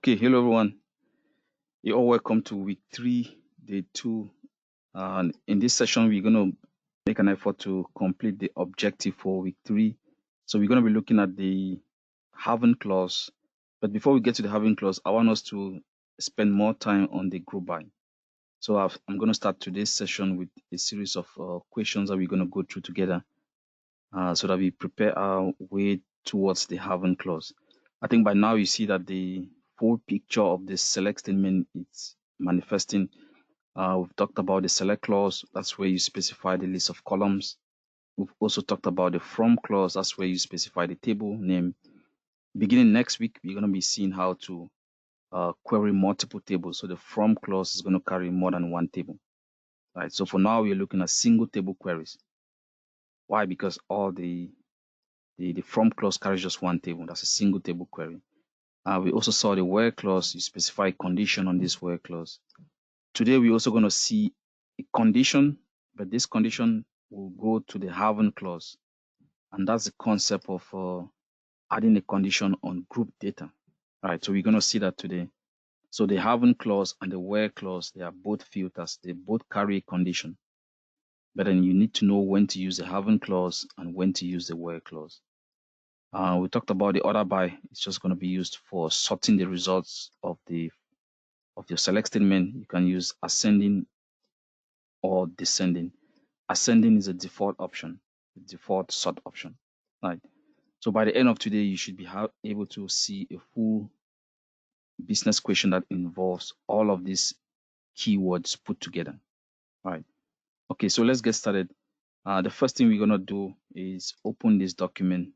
Okay, hello everyone. You're all welcome to week 3, day 2. And in this session, we're going to make an effort to complete the objective for week 3. So we're going to be looking at the having clause. But before we get to the having clause, I want us to spend more time on the group by. So I'm going to start today's session with a series of questions that we're going to go through together so that we prepare our way towards the having clause. I think by now you see that the full picture of the select statement is manifesting. We've talked about the select clause. That's where you specify the list of columns. We've also talked about the from clause. That's where you specify the table name. Beginning next week, we're going to be seeing how to query multiple tables. So the from clause is going to carry more than one table. Right. So for now, we're looking at single table queries. Why? Because all the from clause carries just one table. That's a single table query. We also saw the where clause. You specify a condition on this where clause. Today, we're also going to see a condition, but this condition will go to the having clause. And that's the concept of adding a condition on group data. All right, so we're going to see that today. So the having clause and the where clause, they are both filters. They both carry a condition. But then you need to know when to use the having clause and when to use the where clause. We talked about the order by. It's just going to be used for sorting the results of your select statement. You can use ascending or descending. Ascending is a default option, the default sort option. Right. So by the end of today, you should be able to see a full business question that involves all of these keywords put together. All right. Okay, so let's get started. The first thing we're going to do is open this document.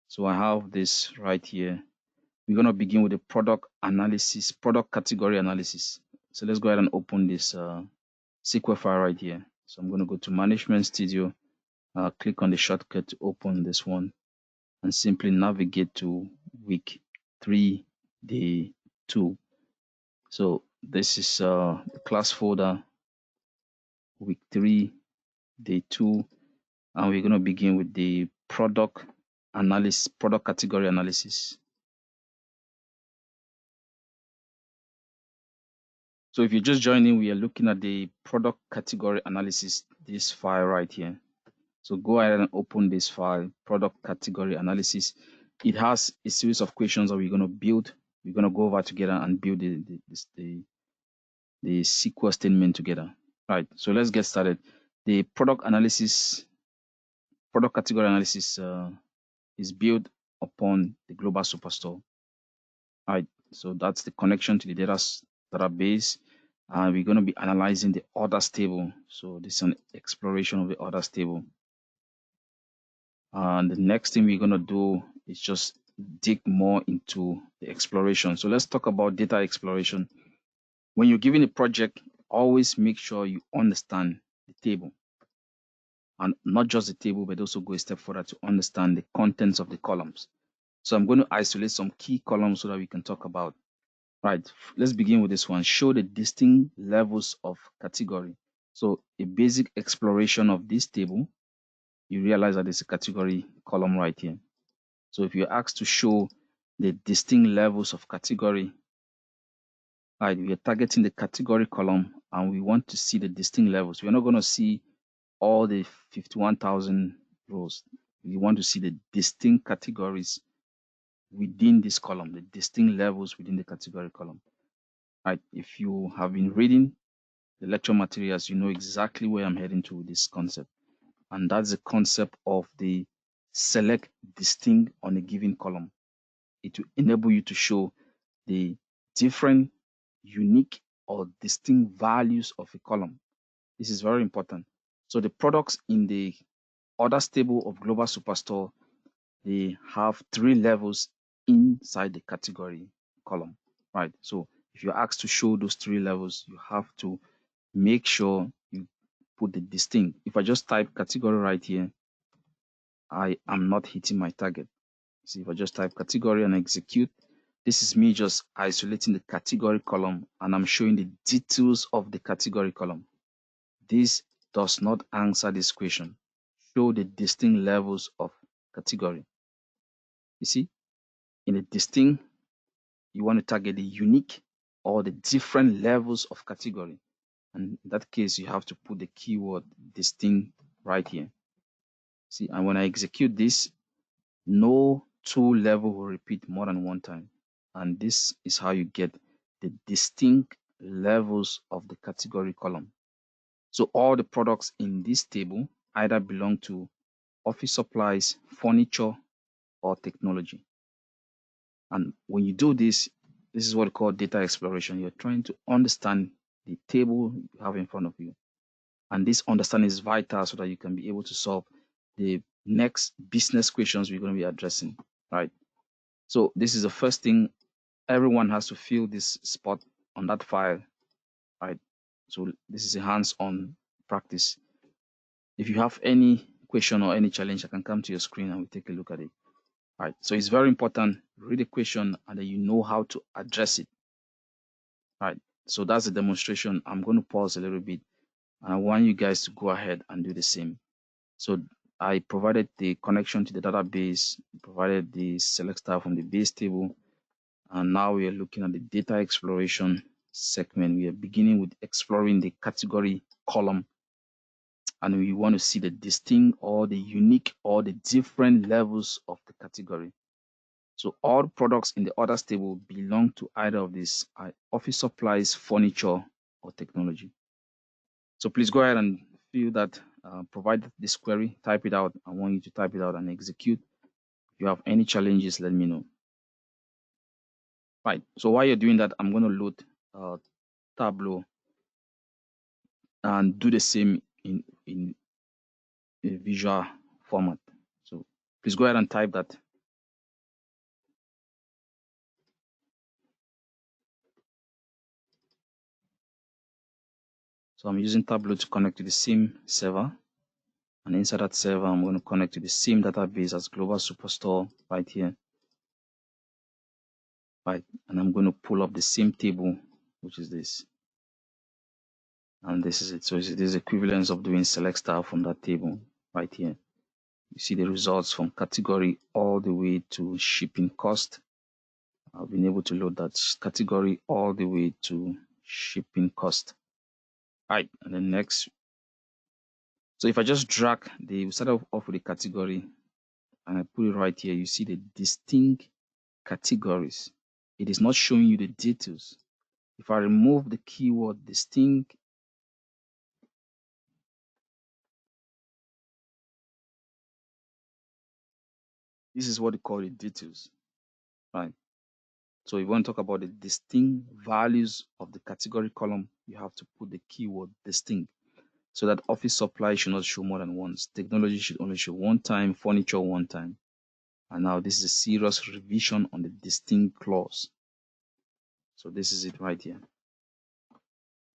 So I have this right here. We're going to begin with the product analysis, product category analysis. So let's go ahead and open this SQL file right here. So I'm going to go to Management Studio, click on the shortcut to open this one, and simply navigate to week 3, day 2. So this is the class folder, week 3, day 2, and we're going to begin with the product analysis, product category analysis. So if you're just joining, we are looking at the product category analysis, this file right here. So go ahead and open this file, product category analysis. It has a series of questions that we're going to build. We're going to go over together and build the SQL statement together. Right. So let's get started. The product category analysis is built upon the global superstore. Right. So that's the connection to the database. And we're going to be analyzing the orders table. So this is an exploration of the orders table. And the next thing we're going to do is just dig more into the exploration. So let's talk about data exploration. When you're given a project, always make sure you understand the table. And not just the table, but also go a step further to understand the contents of the columns. So I'm going to isolate some key columns so that we can talk about. Right, let's begin with this one. Show the distinct levels of category. So a basic exploration of this table, you realize that there's a category column right here. So if you're asked to show the distinct levels of category, right, we are targeting the category column and we want to see the distinct levels. We're not going to see all the 51,000 rows. We want to see the distinct categories within this column, the distinct levels within the category column. Right, if you have been reading the lecture materials, you know exactly where I'm heading to with this concept. And that's the concept of the select distinct on a given column. It will enable you to show the different, unique, or distinct values of a column. This is very important. So the products in the orders table of Global Superstore, they have 3 levels inside the category column, right? So if you're asked to show those 3 levels, you have to make sure you put the distinct. If I just type category right here, I am not hitting my target. See, if I just type category and execute, this is me just isolating the category column and I'm showing the details of the category column. This does not answer this question. Show the distinct levels of category. You see, in a distinct, you want to target the unique or the different levels of category. And in that case, you have to put the keyword distinct right here. See, and when I execute this, no two level will repeat more than one time. And this is how you get the distinct levels of the category column. So all the products in this table either belong to office supplies, furniture, or technology. And when you do this, this is what we call data exploration. You're trying to understand the table you have in front of you. And this understanding is vital so that you can be able to solve the next business questions we're going to be addressing, right? So this is the first thing. Everyone has to fill this spot on that file, right? So this is a hands-on practice. If you have any question or any challenge, I can come to your screen and we'll take a look at it. All right. So it's very important. Read the question and then you know how to address it. All right. So that's the demonstration. I'm going to pause a little bit and I want you guys to go ahead and do the same. So I provided the connection to the database, provided the select star from the base table, and now we are looking at the data exploration segment. We are beginning with exploring the category column, and we want to see the distinct or the unique or the different levels of the category. So all products in the orders table belong to either of these office supplies, furniture, or technology. So please go ahead and fill that, provide this query, type it out. I want you to type it out and execute. If you have any challenges, let me know. Right. So while you're doing that, I'm going to load Tableau and do the same in a visual format. So please go ahead and type that. So I'm using Tableau to connect to the same server. And inside that server, I'm going to connect to the same database as Global Superstore right here. Right. And I'm going to pull up the same table, which is this. And this is it. So it is equivalence of doing select star from that table right here. You see the results from category all the way to shipping cost. I've been able to load that category all the way to shipping cost. All right, and then next. So if I just drag we start off with the category and I put it right here, you see the distinct categories. It is not showing you the details. If I remove the keyword distinct, this is what we call the details, right? So if you want to talk about the distinct values of the category column, you have to put the keyword distinct. So that office supply should not show more than once. Technology should only show one time, furniture one time. And now this is a serious revision on the distinct clause. So this is it right here.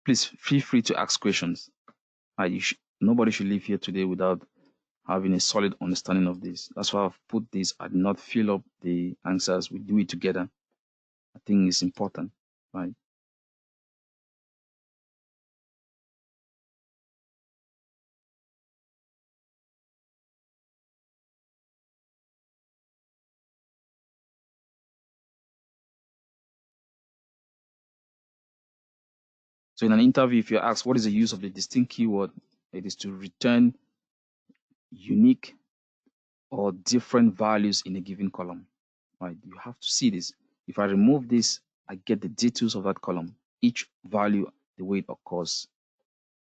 Please feel free to ask questions. Nobody should leave here today without having a solid understanding of this. That's why I've put this. I did not fill up the answers. We do it together. I think it's important, right? So in an interview, if you're asked what is the use of the distinct keyword, it is to return unique or different values in a given column, right? You have to see this. If I remove this, I get the details of that column, each value, the way it occurs,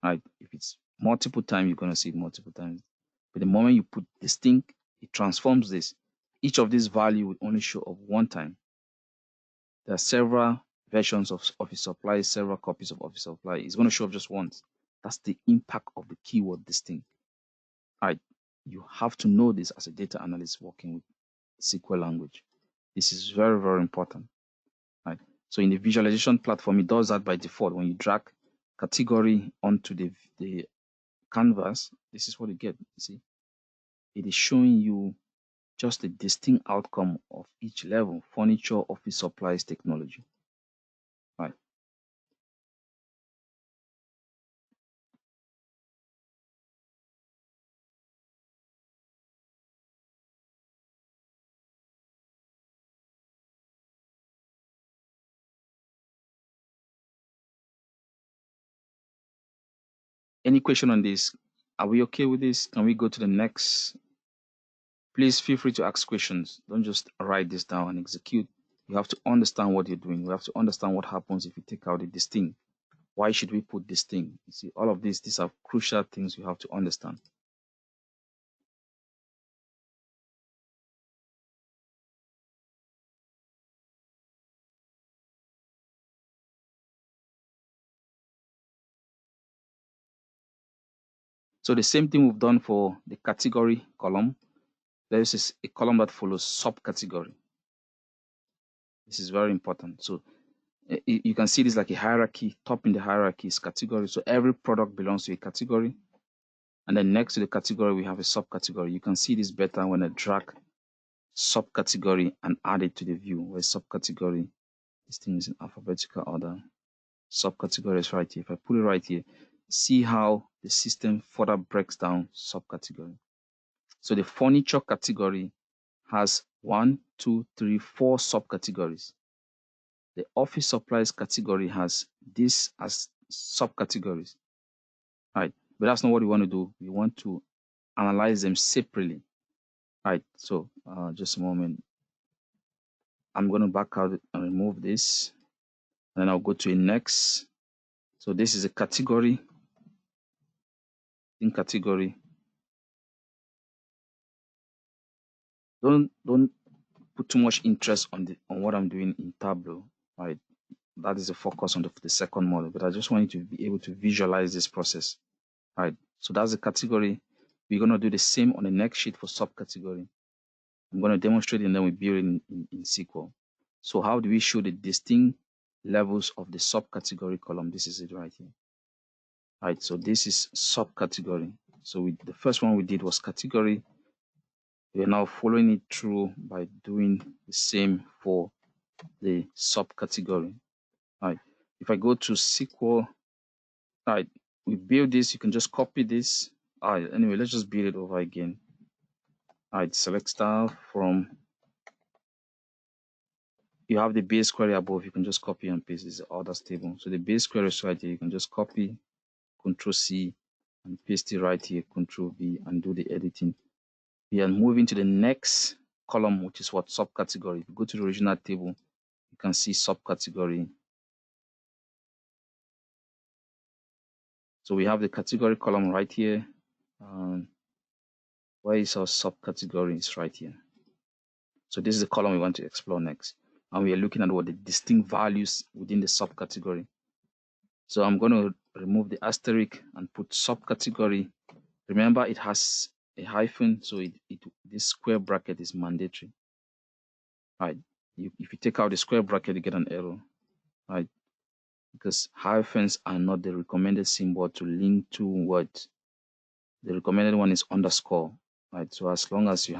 right? If it's multiple times, you're going to see it multiple times. But the moment you put distinct, it transforms this. Each of these value will only show up one time. There are several versions of Office Supply, several copies of Office Supply. It's going to show up just once. That's the impact of the keyword distinct. All right. You have to know this as a data analyst working with SQL language. This is very, very important. Right. So in the visualization platform, it does that by default. When you drag category onto the canvas, this is what you get. You see, it is showing you just a distinct outcome of each level: furniture, office supplies, technology. Right. Any question on this? Are we okay with this? Can we go to the next? Please feel free to ask questions. Don't just write this down and execute. You have to understand what you're doing. You have to understand what happens if you take out this thing. Why should we put this thing? You see, all of these are crucial things you have to understand. So the same thing we've done for the category column. There is a column that follows subcategory. This is very important. So you can see this like a hierarchy. Top in the hierarchy is category. So every product belongs to a category. And then next to the category, we have a subcategory. You can see this better when I drag subcategory and add it to the view. Where subcategory, this thing is in alphabetical order. Subcategory is right here. If I put it right here, see how the system further breaks down subcategory. So the furniture category has 1, 2, 3, 4 subcategories. The office supplies category has this as subcategories. Right, but that's not what we want to do. We want to analyze them separately. Right, so just a moment. I'm going to back out and remove this. And then I'll go to a next. So this is a category. In category, don't put too much interest on what I'm doing in Tableau. Right, that is the focus on the second model. But I just want you to be able to visualize this process. Right, so that's the category. We're going to do the same on the next sheet for subcategory. I'm going to demonstrate and then we build in SQL. So how do we show the distinct levels of the subcategory column? This is it right here. Right, so this is subcategory. So the first one we did was category. We are now following it through by doing the same for the subcategory. Right, if I go to SQL, right, we build this. You can just copy this. All right, anyway, let's just build it over again. All right, select style from. You have the base query above. You can just copy and paste this orders table. So the base query is right here. You can just copy, Control C, and paste it right here, Control V, and do the editing. We are moving to the next column, which is what subcategory. If you go to the original table, you can see subcategory. So we have the category column right here. Where is our subcategory? It's right here. So this is the column we want to explore next. And we are looking at what the distinct values within the subcategory. So I'm going to remove the asterisk and put subcategory. Remember, it has a hyphen, so this square bracket is mandatory. Right? If you take out the square bracket, you get an error. Right? Because hyphens are not the recommended symbol to link to words. The recommended one is underscore. Right? So as long as you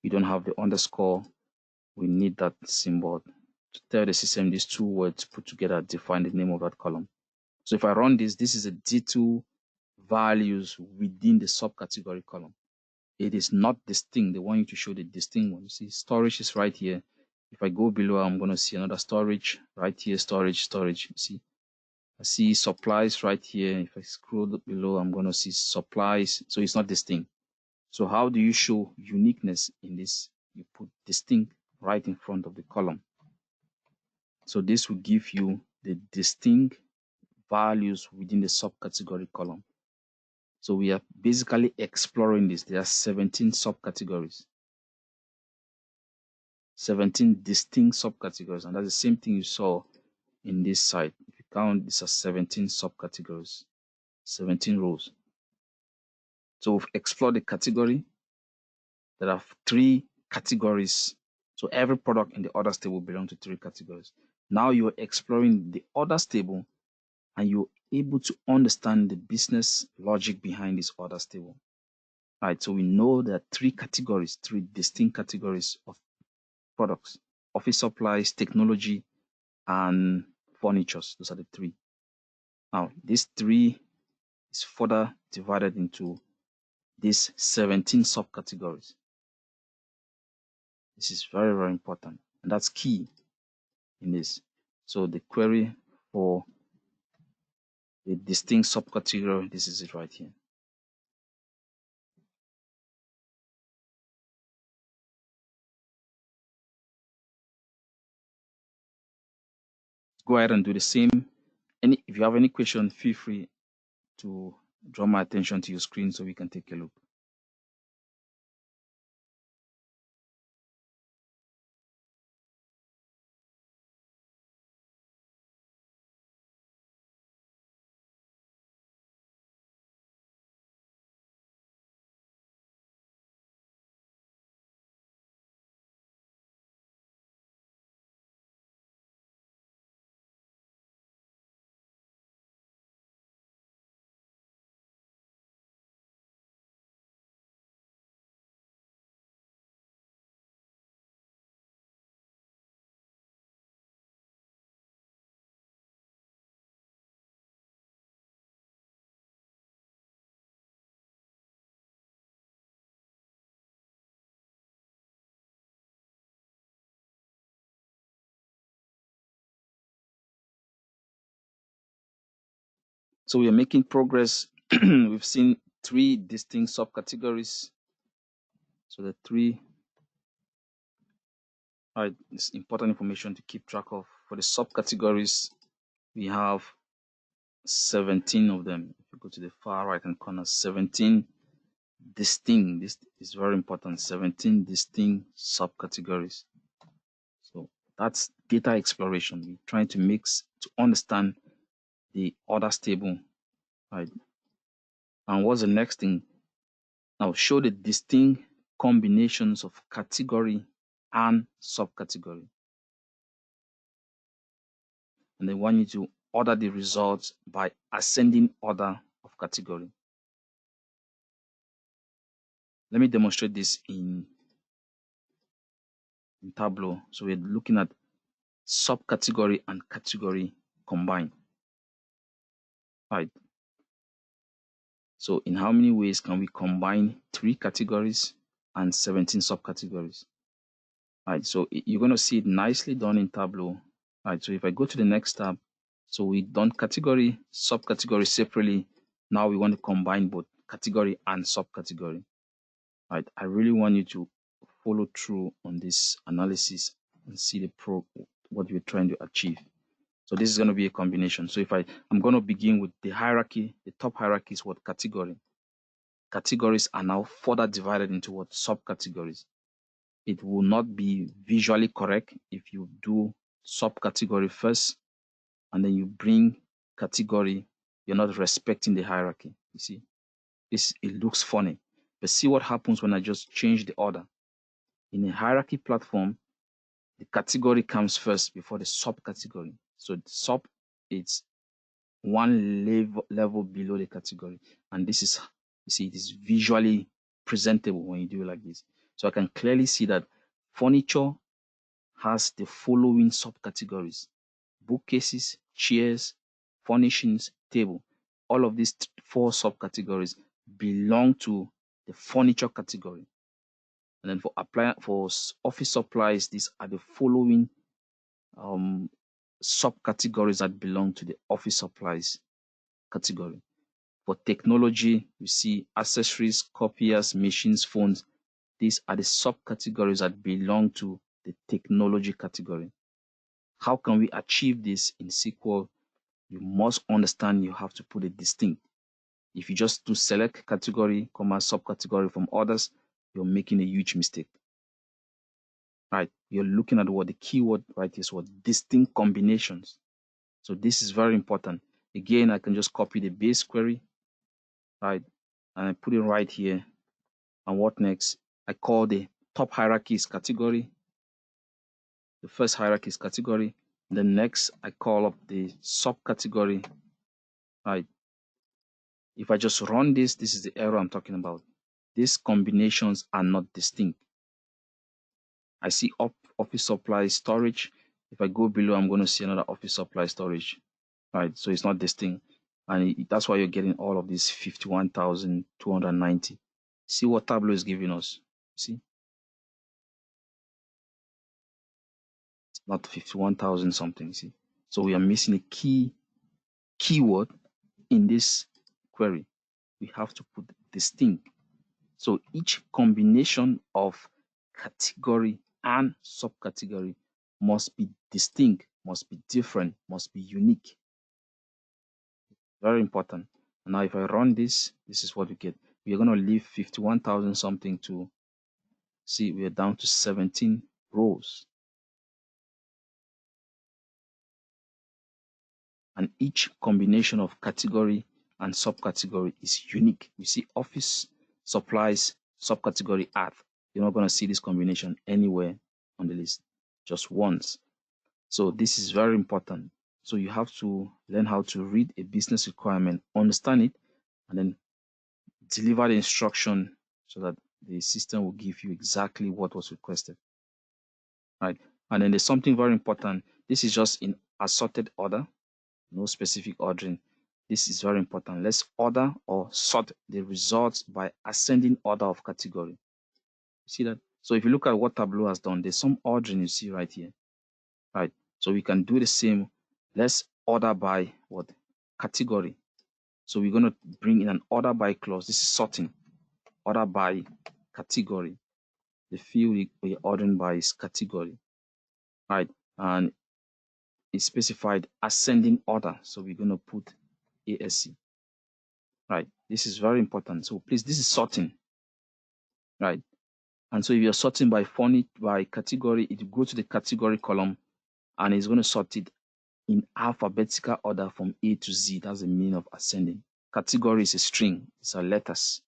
don't have the underscore, we need that symbol to tell the system these two words put together define the name of that column. So if I run this is a D2 values within the subcategory column. It is not distinct. They want you to show the distinct one. You see, storage is right here. If I go below, I'm going to see another storage right here. Storage. You see, I see supplies right here. If I scroll below, I'm going to see supplies. So it's not distinct. So how do you show uniqueness in this? You put distinct right in front of the column. So this will give you the distinct values within the subcategory column. So we are basically exploring this. There are 17 subcategories, 17 distinct subcategories, and that's the same thing you saw in this site. If you count, these are 17 subcategories, 17 rows. So we've explored the category. There are 3 categories. So every product in the orders table belongs to 3 categories. Now you're exploring the orders table and you're able to understand the business logic behind this orders table. Right, so we know there are 3 categories, 3 distinct categories of products: office supplies, technology, and furnitures. Those are the 3. Now, these 3 is further divided into these 17 subcategories. This is very, very important, and that's key in this. So the query for the distinct subcategory. This is it right here. Go ahead and do the same. If you have any question, feel free to draw my attention to your screen so we can take a look. So we are making progress. We've seen 3 distinct subcategories. So the 3 it's important information to keep track of. For the subcategories, we have 17 of them. If you go to the far right hand corner, 17 distinct. This is very important. 17 distinct subcategories. So that's data exploration. We're trying to understand the orders table, right? And what's the next thing? Now show the distinct combinations of category and subcategory. And they want you to order the results by ascending order of category. Let me demonstrate this in Tableau. So we're looking at subcategory and category combined. Right. So in how many ways can we combine 3 categories and 17 subcategories? Right. So you're going to see it nicely done in Tableau. Right. So if I go to the next tab, so we've done category, subcategory separately. Now we want to combine both category and subcategory. Right. I really want you to follow through on this analysis and see what we're trying to achieve. So this is going to be a combination. So if I'm going to begin with the hierarchy. The top hierarchy is what category. Categories are now further divided into what subcategories. It will not be visually correct if you do subcategory first and then you bring category. You're not respecting the hierarchy. You see, it looks funny, but see what happens when I just change the order. In a hierarchy platform, the category comes first before the subcategory. So the sub, it's one level below the category, and this is, you see, it is visually presentable when you do it like this. So I can clearly see that furniture has the following subcategories: bookcases, chairs, furnishings, table. All of these 4 subcategories belong to the furniture category. And then for office supplies, these are the following subcategories that belong to the office supplies category. For technology, you see accessories, copiers, machines, phones. These are the subcategories that belong to the technology category. How can we achieve this in SQL? You must understand you have to put a distinct. If you just do select category, subcategory from others, you're making a huge mistake. Right? You're looking at what the keyword right is, what distinct combinations. So this is very important. Again, I can just copy the base query, right? And I put it right here. And what next? I call the top hierarchy is category. The first hierarchy is category. The next, I call up the subcategory, right? If I just run this is the error I'm talking about. These combinations are not distinct. I see office supply storage. If I go below, I'm going to see another office supply storage, right? So it's not distinct. And that's why you're getting all of these 51,290. See what Tableau is giving us. See, it's not 51,000 something. See, so we are missing a keyword in this query, we have to put distinct. So each combination of category and subcategory must be distinct, must be different, must be unique. Very important. Now, if I run this, this is what we get. We are going to leave 51,000 something to see. We are down to 17 rows. And each combination of category and subcategory is unique. You see office supplies, subcategory art. You're not going to see this combination anywhere on the list, just once. So this is very important. So you have to learn how to read a business requirement, understand it, and then deliver the instruction so that the system will give you exactly what was requested. Right. And then there's something very important. This is just in assorted order, no specific ordering. This is very important. Let's order or sort the results by ascending order of category. See that? So if you look at what Tableau has done, there's some ordering you see right here. Right. So we can do the same. Let's order by what? Category. So we're going to bring in an order by clause. This is sorting. Order by category. The field we're ordering by is category. Right. And it's specified ascending order. So we're going to put ASC. Right. This is very important. So please, this is sorting. Right. And so if you're sorting by category, it will go to the category column and it's going to sort it in alphabetical order from A to Z. That's the meaning of ascending. Category is a string. These are letters.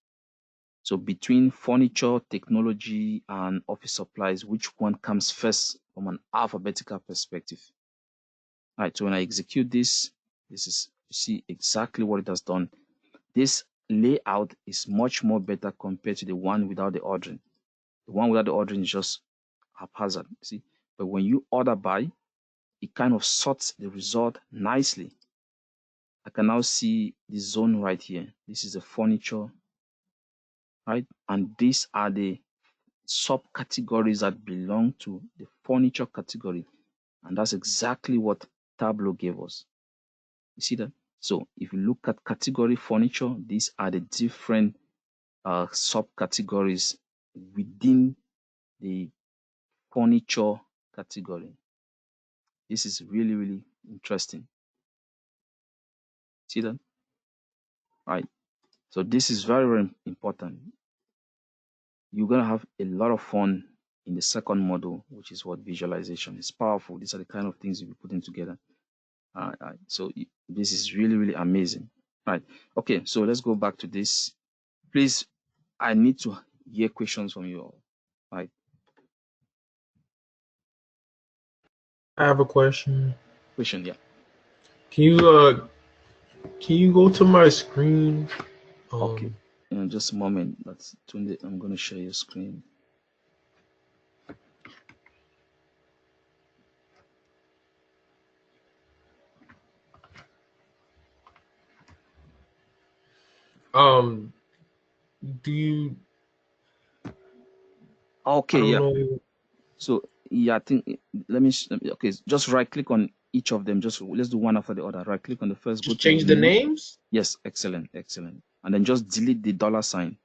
So between furniture, technology, and office supplies, which one comes first from an alphabetical perspective? All right. So when I execute this, this is, you see exactly what it has done. This layout is much more better compared to the one without the ordering. The one without the ordering is just haphazard, see. But when you order by, it kind of sorts the result nicely. I can now see the zone right here. This is the furniture, right? And these are the subcategories that belong to the furniture category. And that's exactly what Tableau gave us. You see that? So if you look at category furniture, these are the different subcategories within the furniture category. This is really, really interesting. See that? Right. So this is very, very important. You're going to have a lot of fun in the second module, which is what visualization is powerful. These are the kind of things you'll be putting together. So this is really, really amazing. Right. Okay. So let's go back to this. Please, I need to hear questions from you all. Right. I have a question. Question. Yeah. Can you go to my screen? Okay. Just a moment. That's Tunde. I'm going to share your screen. Do you? Okay. I don't Yeah. know. So yeah, I think okay, just right click on each of them. Just let's do one after the other. Right click on the first, go Just to change the view. names. Yes, excellent, excellent. And then just delete the dollar sign.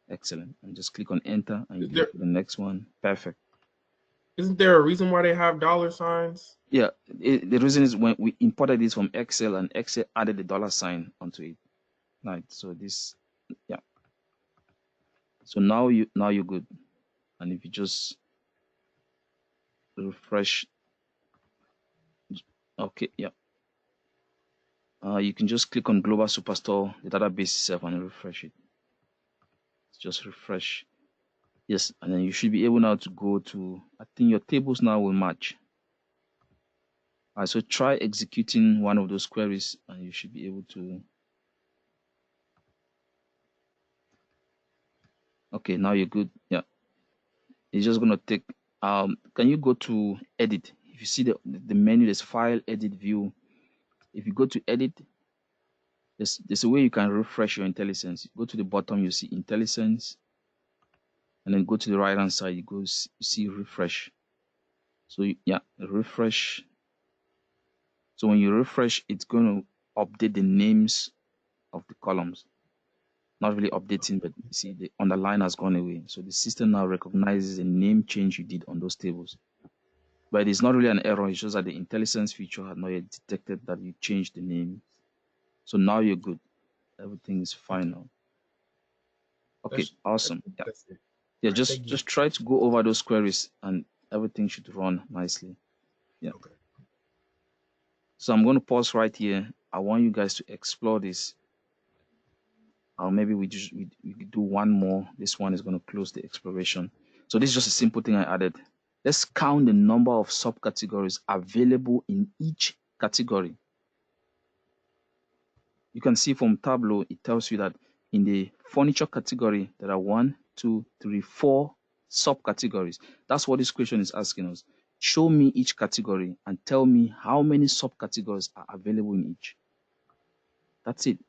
Excellent. And just click on enter and you go to the next one. Perfect. Isn't there a reason why they have dollar signs? Yeah, the reason is when we imported this from Excel and Excel added the dollar sign onto it. Right. So this, yeah. So now you're good. And if you just refresh, okay, yeah. You can just click on Global Superstore, the database itself, and refresh it. Just refresh. Yes, and then you should be able now to go to, I think your tables now will match. All right, so try executing one of those queries and you should be able to. Okay, now you're good. Yeah. It's just going to take, can you go to edit? If you see the menu, there's file, edit, view. If you go to edit, there's a way you can refresh your IntelliSense. Go to the bottom, you see IntelliSense, and then go to the right hand side, you see refresh. So yeah, refresh. So when you refresh, it's going to update the names of the columns. Not really updating, but you see the underline has gone away. So the system now recognizes the name change you did on those tables. But it's not really an error. It shows that the intelligence feature had not yet detected that you changed the name. So now you're good. Everything is fine now. Okay, I awesome. think Yeah. that's it. Yeah, All right, thank you. just try to go over those queries and everything should run nicely. Yeah. Okay. So I'm going to pause right here. I want you guys to explore this. Or maybe we do one more. This one is going to close the exploration. So this is just a simple thing I added. Let's count the number of subcategories available in each category. You can see from Tableau, it tells you that in the furniture category, there are 1, 2, 3, 4 subcategories. That's what this question is asking us. Show me each category and tell me how many subcategories are available in each. That's it.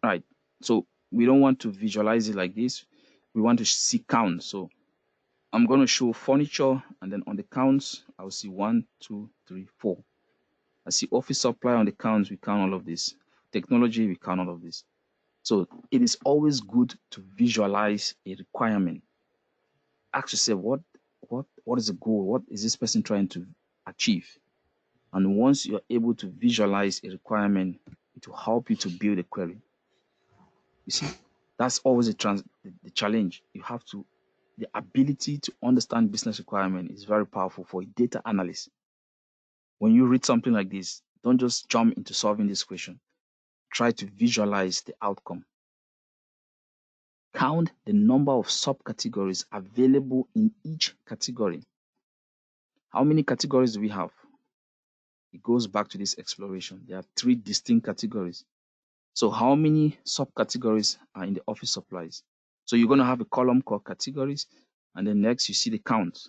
Right. So we don't want to visualize it like this. We want to see count. So I'm going to show furniture, and then on the counts, I'll see 1, 2, 3, 4. I see office supply. On the counts, we count all of this. Technology, we count all of this. So it is always good to visualize a requirement. Ask yourself, what is the goal? What is this person trying to achieve? And once you're able to visualize a requirement, it will help you to build a query. You see, that's always the challenge. You have to, the ability to understand business requirement is very powerful for a data analyst. When you read something like this, don't just jump into solving this question. Try to visualize the outcome. Count the number of subcategories available in each category. How many categories do we have? It goes back to this exploration. There are 3 distinct categories. So how many subcategories are in the office supplies? So you're going to have a column called categories, and then next you see the count.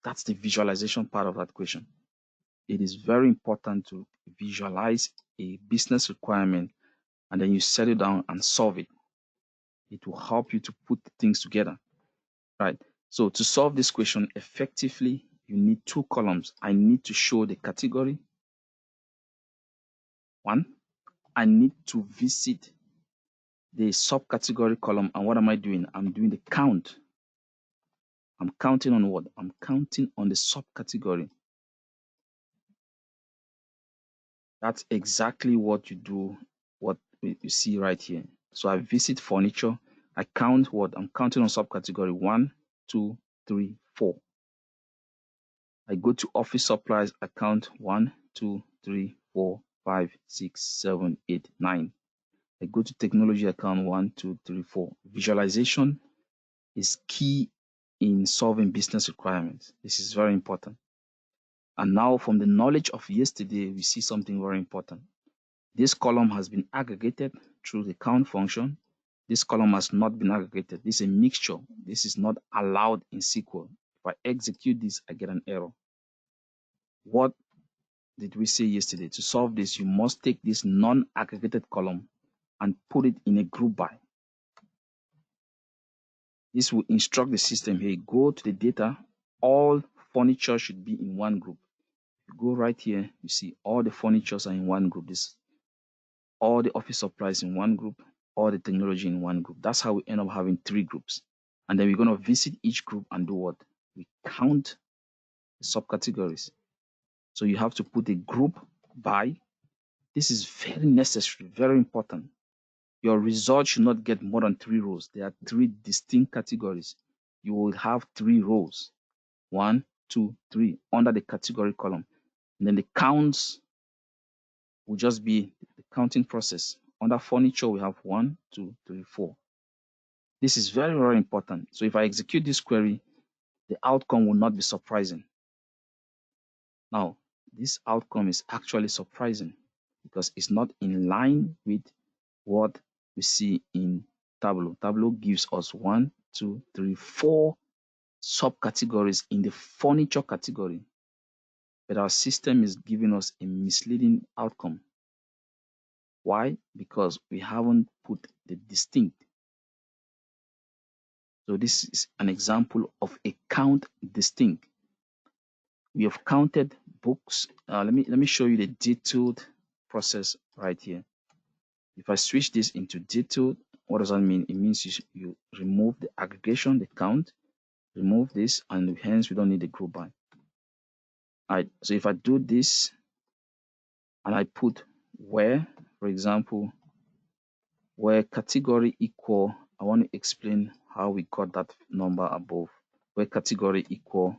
That's the visualization part of that question. It is very important to visualize a business requirement, and then you set it down and solve it. It will help you to put things together, right? So to solve this question effectively, you need 2 columns. I need to show the category. 1, I need to visit the subcategory column. And what am I doing? I'm doing the count. I'm counting on what? I'm counting on the subcategory. That's exactly what you do, what you see right here. So I visit furniture. I count what? I'm counting on subcategory 1, 2, 3, 4. I go to office supplies. I count 1, 2, 3, 4, 5, 6, 7, 8, 9. I go to technology. I count 1, 2, 3, 4. Visualization is key in solving business requirements. This is very important. And now from the knowledge of yesterday, we see something very important. This column has been aggregated through the count function. This column has not been aggregated. This is a mixture. This is not allowed in SQL. If I execute this, I get an error. What did we say yesterday? To solve this, you must take this non-aggregated column and put it in a group by. This will instruct the system, hey, go to the data. All furniture should be in one group. You go right here, you see all the furnitures are in one group. This, all the office supplies in one group, all the technology in one group. That's how we end up having 3 groups. And then we're going to visit each group and do what? We count the subcategories. So you have to put a group by. This is very necessary, very important. Your result should not get more than 3 rows. There are 3 distinct categories. You will have 3 rows. 1, 2, 3 under the category column. And then the counts will just be the counting process. Under furniture, we have 1, 2, 3, 4. This is very, very important. So if I execute this query, the outcome will not be surprising. Now, this outcome is actually surprising because it's not in line with what we see in Tableau. Tableau gives us 1, 2, 3, 4 subcategories in the furniture category, but our system is giving us a misleading outcome. Why? Because we haven't put the distinct. So this is an example of a count distinct. We have counted books. Let me show you the detailed process right here. If I switch this into detailed, what does that mean? It means you remove the aggregation, the count, remove this, and hence we don't need the group by. Alright, so if I do this and I put where, for example, where category equal, I want to explain how we got that number above. Where category equal,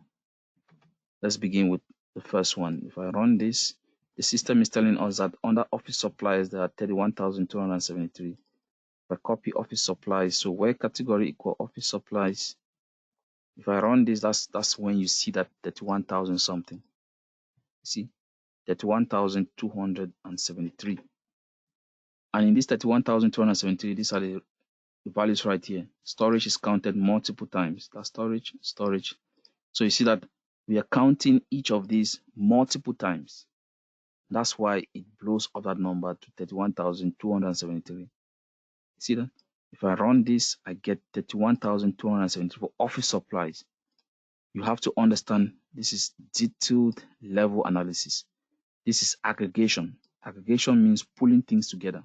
let's begin with the first one. If I run this, the system is telling us that under office supplies, there are 31,273. If I copy office supplies, so where category equal office supplies, if I run this, that's when you see that 31,000 something. See, 31,273. And in this 31,273, these are the values right here. Storage is counted multiple times. That's storage, storage. So you see that we are counting each of these multiple times. That's why it blows up that number to 31,273. See that? If I run this, I get 31,273 for office supplies. You have to understand this is detailed level analysis. This is aggregation. Aggregation means pulling things together.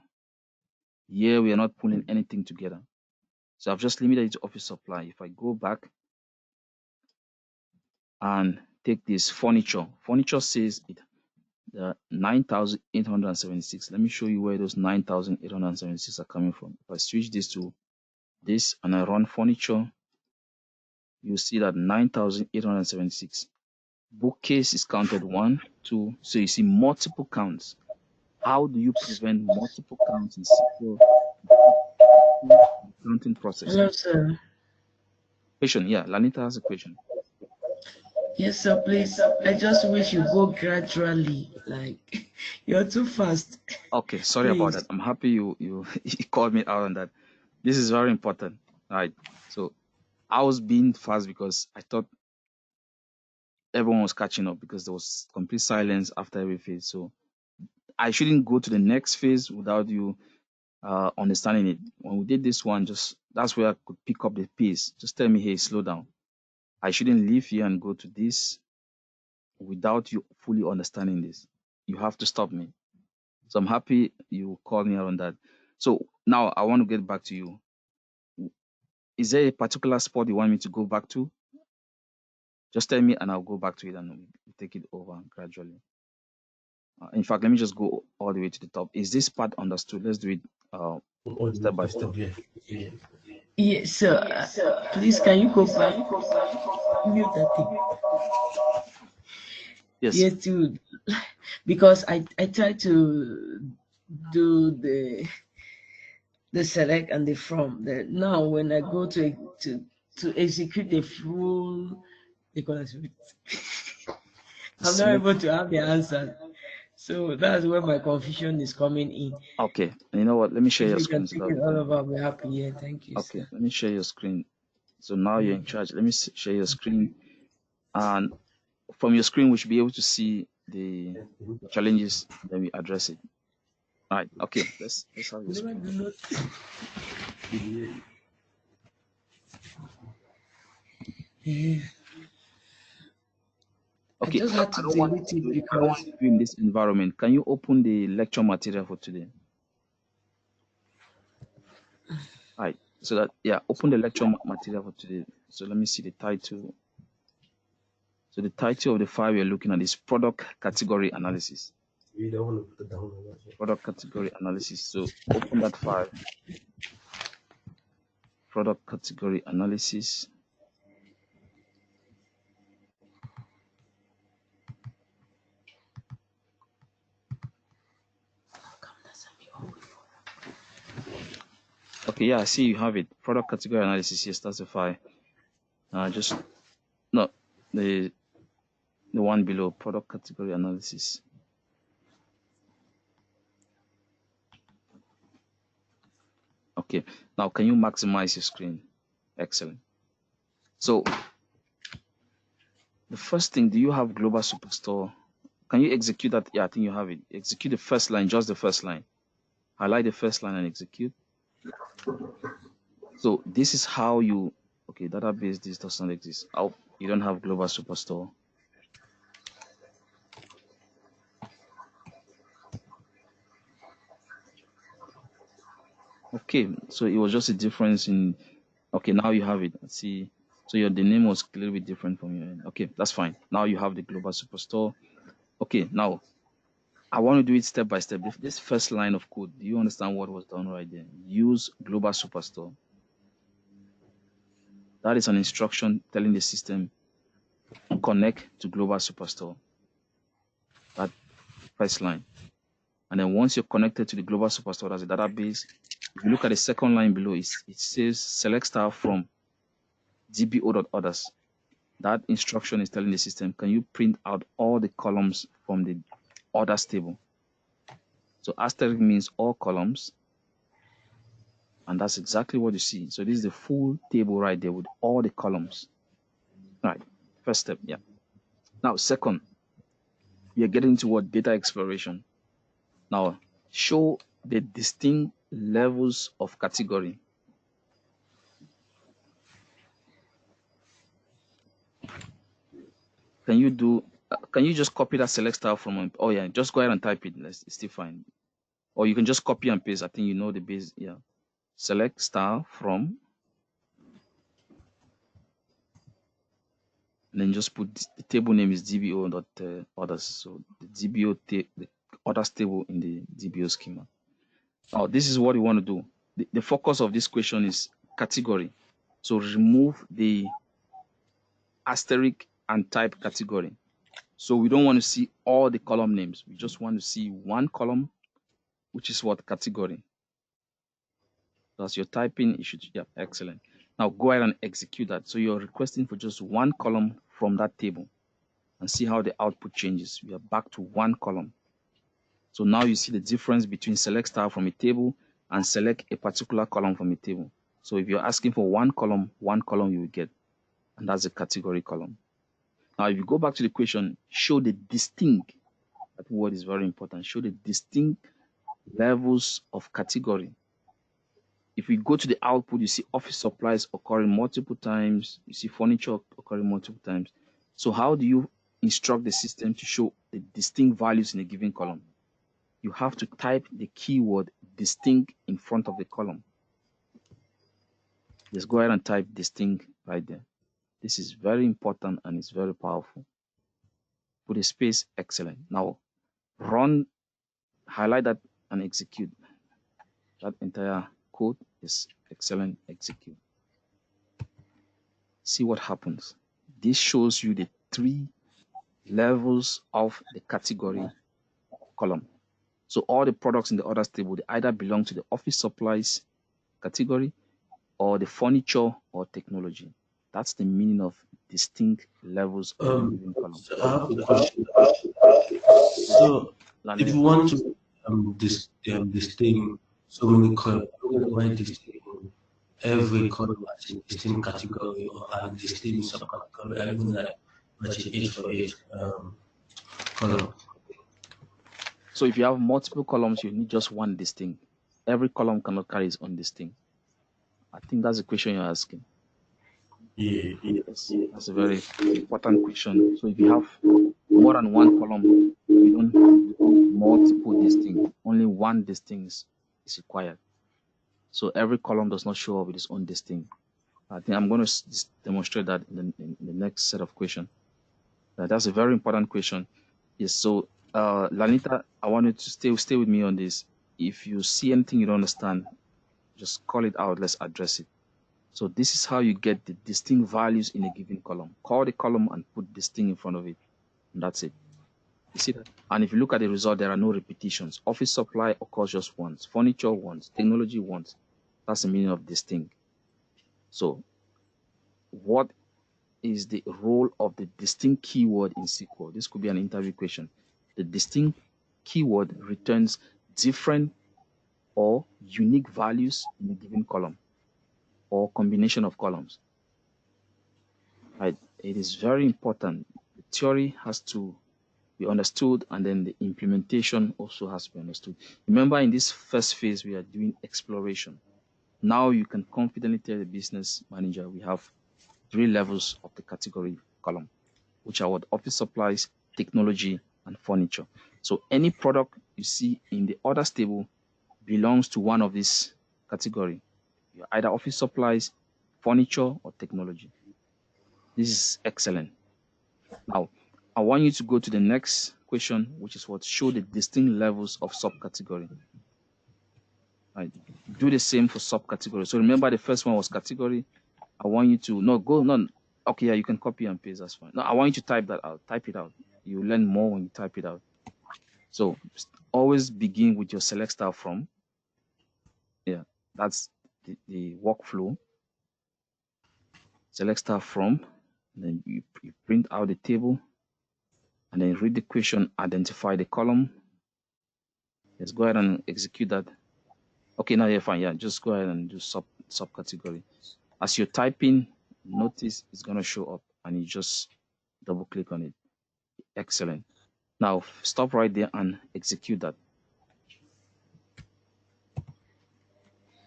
Here we are not pulling anything together. So I've just limited it to office supply. If I go back and take this furniture, furniture says it 9,876. Let me show you where those 9,876 are coming from. If I switch this to this and I run furniture, you see that 9,876. Bookcase is counted 1, 2. So you see multiple counts. How do you prevent multiple counts in SQL counting process? Hello, sir. Question, yeah, Lanita has a question. Yes, sir, please. I just wish you go gradually. Like, you're too fast. Okay, sorry about that. Please. I'm happy you you called me out on that. This is very important. All right. So I was being fast because I thought everyone was catching up because there was complete silence after every phase. So I shouldn't go to the next phase without you understanding it. When we did this one, just that's where I could pick up the pace. Just tell me, hey, slow down. I shouldn't leave here and go to this without you fully understanding this. You have to stop me. So I'm happy you called me out on that. So now I want to get back to you. Is there a particular spot you want me to go back to? Just tell me and I'll go back to it and we'll take it over gradually. In fact, let me just go all the way to the top. Is this part understood? Let's do it step by step. Yes, sir. Please, can you go back? Mute that thing. Yes. Yes, dude. Because I tried to do the select and the from. Now, when I go to execute the full, they call it, I'm not Select. able to have the answer. So that's where my confusion is coming in. Okay. You know what? Let me share If your you screen can so take that it we all can. over, I'll be happy. Yeah, thank you, Okay. sir. Let me share your screen. So now you're in charge. Let me share your screen. And from your screen, we should be able to see the challenges. Then we address it. All right. Okay. Let's have your Never screen. do not. Yeah. I Okay. just So had to delete it I don't want because to do in this environment. Can you open the lecture material for today? All right. So that yeah, open the lecture material for today. So let me see the title. So the title of the file we're looking at is product category analysis. Product category analysis. So open that file. Product category analysis. Okay, yeah, I see you have it. Product category analysis. Yes, that's the file. Just no the one below. Product category analysis. Okay. Now can you maximize your screen? Excellent. So the first thing, do you have global superstore? Can you execute that? Yeah, I think you have it. Execute the first line, just the first line. Highlight the first line and execute. So this is how you, okay, database, this does not exist. Oh, you don't have global superstore. Okay, so it was just a difference in. Okay, now you have it. See, so the name was a little bit different from your end. Okay, that's fine. Now you have the global superstore. Okay, now I want to do it step by step. This first line of code, do you understand what was done right there? Use global superstore. That is an instruction telling the system connect to global superstore. That first line. And then once you're connected to the global superstore as a database, if you look at the second line below, it says select star from dbo.others. That instruction is telling the system, can you print out all the columns from the others table? So asterisk means all columns. And that's exactly what you see. So this is the full table right there with all the columns. Right. First step. Yeah. Now, second, we are getting to what data exploration. Now, show the distinct levels of category. Can you just copy that select style from, oh yeah, just go ahead and type it. It's still fine. Or you can just copy and paste. I think you know the base. Yeah. Select star from, and then just put the table name is dbo.others. So the the others table in the dbo schema. Now, this is what you want to do. The focus of this question is category. So remove the asterisk and type category. So we don't want to see all the column names. We just want to see one column, which is what category. So as you're typing, you should, yeah, excellent. Now go ahead and execute that. So you're requesting for just one column from that table and see how the output changes. We are back to one column. So now you see the difference between select star from a table and select a particular column from a table. So if you're asking for one column you will get, and that's the category column. Now, if you go back to the question, show the distinct, that word is very important, show the distinct levels of category. If we go to the output, you see office supplies occurring multiple times, you see furniture occurring multiple times. So how do you instruct the system to show the distinct values in a given column? You have to type the keyword distinct in front of the column. Just go ahead and type distinct right there. This is very important and it's very powerful. Put a space, excellent. Now run, highlight that and execute. That entire code is excellent, execute. See what happens. This shows you the 3 levels of the category column. So all the products in the others table, they either belong to the office supplies category or the furniture or technology. That's the meaning of distinct levels of a given column. So I have a question. So if you want to distinct so many columns, why distinct every column as a distinct category or a distinct subcategory, I even like matching 8 for 8 column. So if you have multiple columns, you need just one distinct. Every column cannot carry its own distinct. I think that's the question you're asking. Yeah. Yes, that's a very important question. So if you have more than one column, you don't need multiple distinct. Only one distinct is required. So every column does not show up with its own distinct. I think I'm going to demonstrate that in the next set of questions. That's a very important question. Yes. So, Lanita, I want you to stay with me on this. If you see anything you don't understand, just call it out. Let's address it. So this is how you get the distinct values in a given column. Call the column and put distinct in front of it. And that's it. You see that? And if you look at the result, there are no repetitions. Office supply occurs just once. Furniture once. Technology once. That's the meaning of distinct. So what is the role of the distinct keyword in SQL? This could be an interview question. The distinct keyword returns different or unique values in a given column or combination of columns. Right? It is very important. The theory has to be understood and then the implementation also has to be understood. Remember, in this first phase, we are doing exploration. Now you can confidently tell the business manager we have 3 levels of the category column, which are what office supplies, technology, and furniture. So any product you see in the others table belongs to one of these category. You're either office supplies, furniture, or technology. This is excellent. Now, I want you to go to the next question, which is what show the distinct levels of subcategory. Right. Do the same for subcategory. So remember, the first one was category. I want you to okay, yeah, you can copy and paste, that's fine. No, I want you to type that out. Type it out. You learn more when you type it out. So always begin with your select style from. Yeah, that's the workflow. Select style from, then you print out the table, and then read the question, identify the column. Let's go ahead and execute that. Okay, now you're fine. Yeah, just go ahead and do subcategory. As you're typing, notice it's going to show up, and you just double click on it. Excellent. Now stop right there and execute that.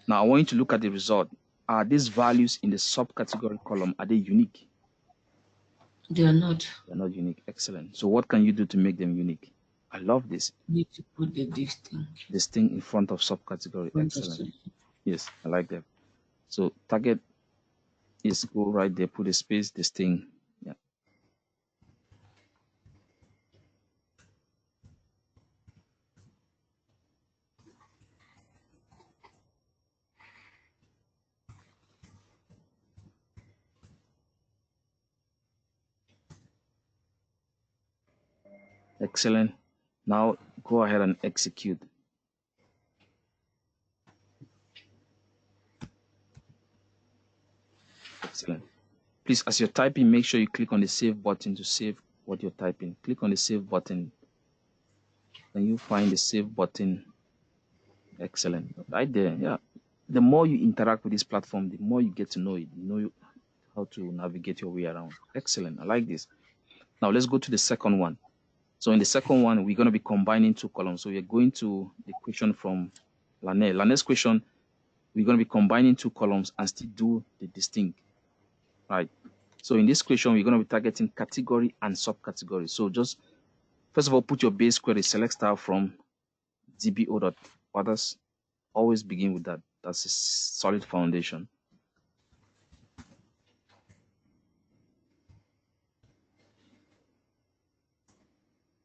Now I want you to look at the result. Are these values in the subcategory column, are they unique? They are not. They're not unique. Excellent. So what can you do to make them unique? I love this. You need to put the distinct. Distinct in front of subcategory. Excellent. Yes, I like that. So target is go right there, put a space, distinct. Yeah. Excellent. Now go ahead and execute. Excellent. Please, as you're typing, make sure you click on the save button to save what you're typing. Click on the save button. Then you find the save button. Excellent. Right there. Yeah. The more you interact with this platform, the more you get to know it. You know how to navigate your way around. Excellent. I like this. Now let's go to the second one. So in the second one, we're going to be combining two columns. So we're going to the question from Lane. Lane's question, we're going to be combining two columns and still do the distinct. Right. So in this question, we're going to be targeting category and subcategory. So just first of all, put your base query, select style from dbo.others. Always begin with that. That's a solid foundation.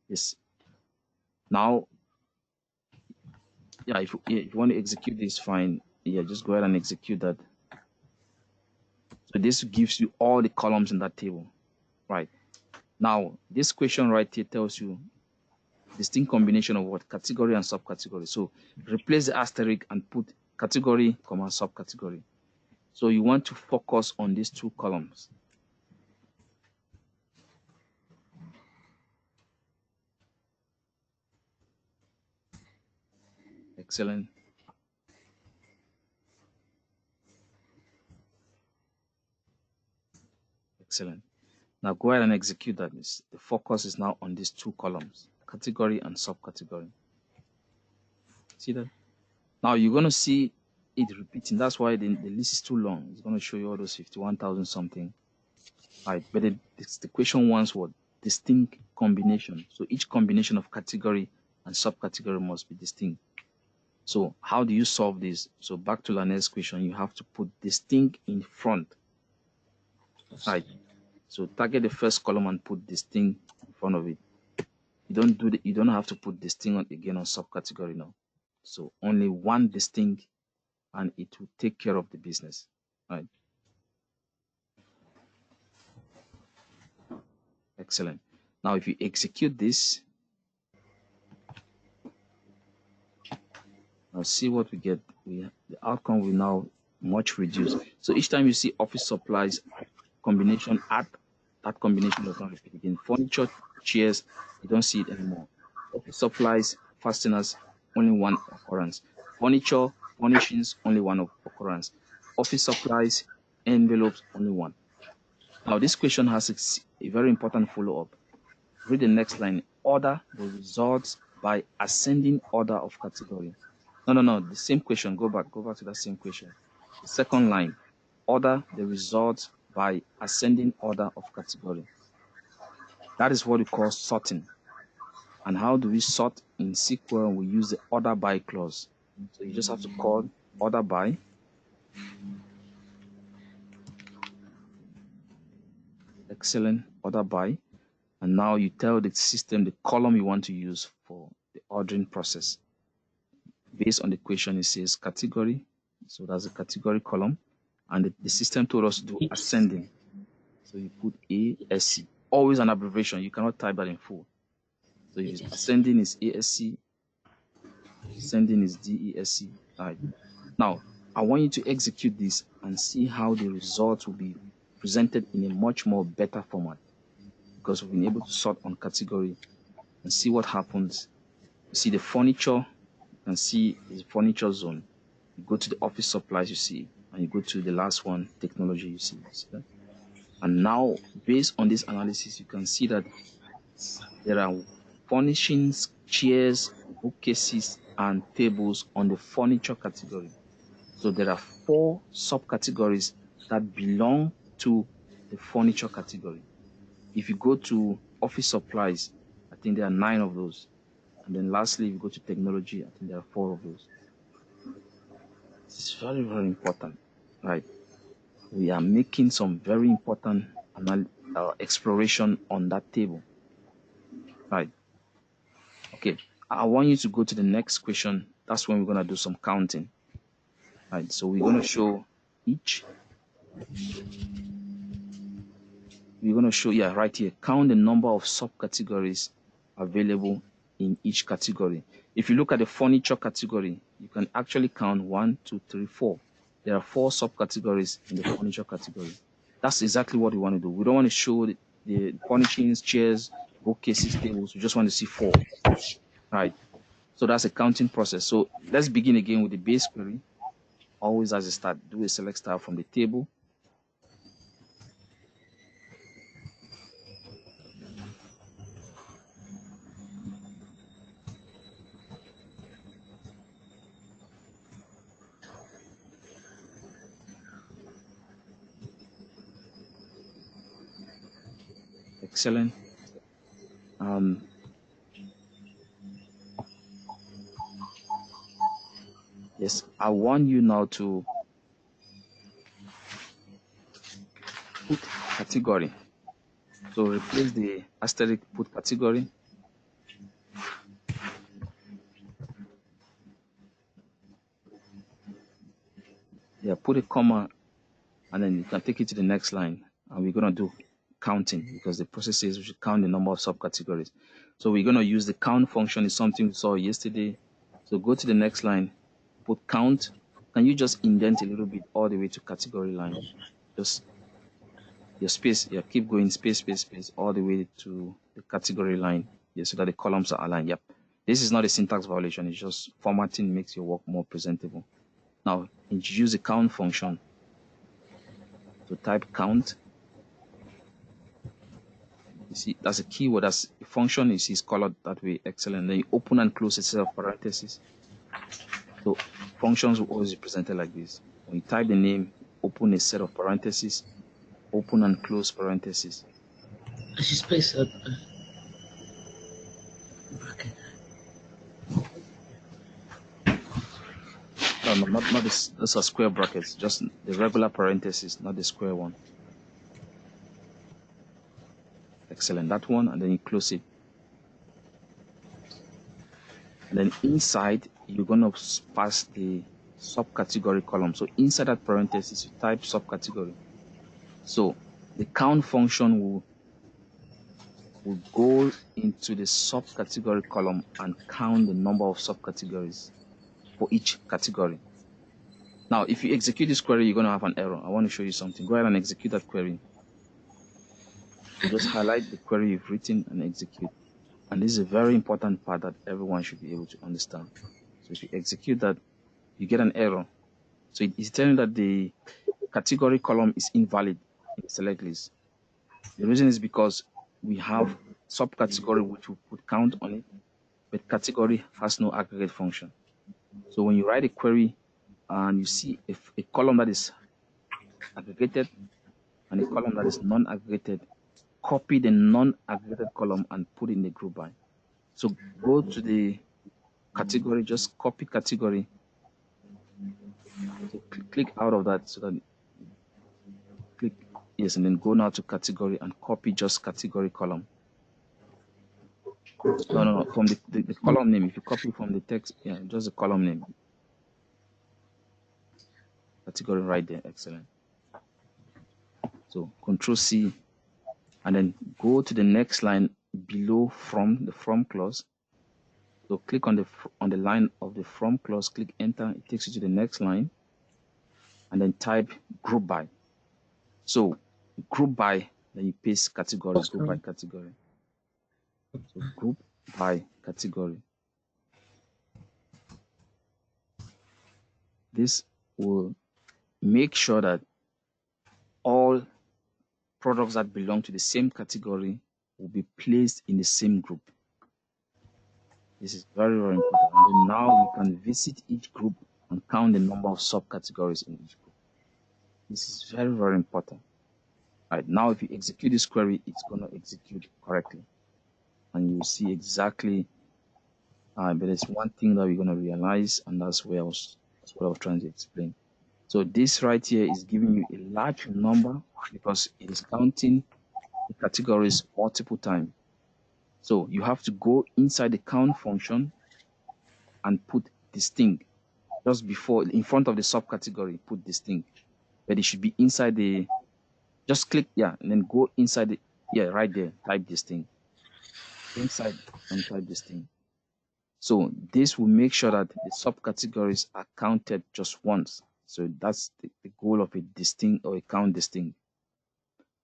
Yes. Now, yeah, if you want to execute this, fine. Yeah, just go ahead and execute that. So this gives you all the columns in that table, right? Now, this question right here tells you distinct combination of what category and subcategory. So replace the asterisk and put category, subcategory. So you want to focus on these two columns. Excellent. Excellent. Now go ahead and execute that. The focus is now on these two columns, category and subcategory. See that? Now you're going to see it repeating. That's why the list is too long. It's going to show you all those 51,000 something. Right, but the question wants what? Distinct combination. So each combination of category and subcategory must be distinct. So how do you solve this? So back to Lane's question, you have to put distinct in front. Right. So target the first column and put distinct in front of it. You don't have to put distinct again on subcategory now. So only one distinct, and it will take care of the business. Right. Excellent. Now if you execute this, now see what we get. The outcome will now much reduce. So each time you see office supplies combination, add that combination does not repeat again. Furniture, chairs, you don't see it anymore. Office supplies, fasteners, only one occurrence. Furniture, furnishings, only one occurrence. Office supplies, envelopes, only one. Now this question has a very important follow-up. Read the next line. Order the results by ascending order of category. No, the same question. Go back to that same question. The second line. Order the results by ascending order of category. That is what we call sorting. And how do we sort in SQL? We use the order by clause. So you just have to call order by. Excellent, order by. And now you tell the system the column you want to use for the ordering process. Based on the question, it says category. So that's a category column. And the system told us to do ascending. So you put ASC. Always an abbreviation. You cannot type that in full. So if it's ascending is ASC, ascending is DESC. All right. Now, I want you to execute this and see how the results will be presented in a much more better format, because we've been able to sort on category and see what happens. You see the furniture, you can see the furniture zone. You go to the office supplies, you see, and you go to the last one, technology, you see that? And now, based on this analysis, you can see that there are furnishings, chairs, bookcases, and tables on the furniture category. So there are 4 subcategories that belong to the furniture category. If you go to office supplies, I think there are 9 of those. And then lastly, if you go to technology, I think there are 4 of those. This is very, very important, right? We are making some very important exploration on that table, right? Okay, I want you to go to the next question. That's when we're going to do some counting, right? So we're going to show each. We're going to show, yeah, right here, count the number of subcategories available in each category. If you look at the furniture category, you can actually count 1, 2, 3, 4. There are 4 subcategories in the furniture category. That's exactly what we want to do. We don't want to show the furnishings, chairs, bookcases, tables. We just want to see 4. Right. So that's a counting process. So let's begin again with the base query. Always as a start, do a select star from the table. Excellent. Yes, I want you now to put category. So replace the asterisk, put category. Yeah, put a comma, and then you can take it to the next line. And we're going to do counting, because the process says we should count the number of subcategories. So we're going to use the count function. Is something we saw yesterday. So go to the next line, put count. Can you just indent a little bit all the way to category line? Just your space, yeah, keep going, space, space, space, all the way to the category line, yeah, so that the columns are aligned. Yep. This is not a syntax violation. It's just formatting makes your work more presentable. Now, introduce the count function. So type count. You see, that's a keyword. That's a function. You see, it's colored that way. Excellent. Then you open and close a set of parentheses. So functions will always be presented like this. When you type the name, open a set of parentheses, open and close parentheses. I should space up bracket. No, not this. Those are square brackets. Just the regular parentheses, not the square one. Excellent. That one, and then you close it. And then inside, you're going to pass the subcategory column. So inside that parenthesis, you type subcategory. So the count function will go into the subcategory column and count the number of subcategories for each category. Now, if you execute this query, you're going to have an error. I want to show you something. Go ahead and execute that query. So just highlight the query you've written and execute. And this is a very important part that everyone should be able to understand. So if you execute that, you get an error. So it's telling that the category column is invalid in the select list. The reason is because we have subcategory which will put count on it, but category has no aggregate function. So when you write a query and you see a column that is aggregated and a column that is non-aggregated, copy the non-aggregated column and put in the group by. So go to the category, just copy category, So click out of that so that click yes, and then go now to category and copy just category column. No, from the column name. If you copy from the text, yeah, just the column name. Category right there, excellent. So Control C, and then go to the next line below from the from clause. So click on the line of the from clause, click enter, it takes you to the next line, and then type group by. So group by, then you paste category, group by category. So group by category. This will make sure that all products that belong to the same category will be placed in the same group. This is very, very important. And then now we can visit each group and count the number of subcategories in each group. This is very, very important. All right, now if you execute this query, it's going to execute correctly. And you'll see exactly, but there's one thing that we're going to realize, and that's what I was trying to explain. So this right here is giving you a large number because it is counting the categories multiple times. So you have to go inside the count function and put distinct. Just before, in front of the subcategory, put distinct. But it should be inside the, just click, yeah, and then go inside the, yeah, right there, type distinct. Inside and type distinct. So this will make sure that the subcategories are counted just once. So that's the goal of a distinct or a count distinct.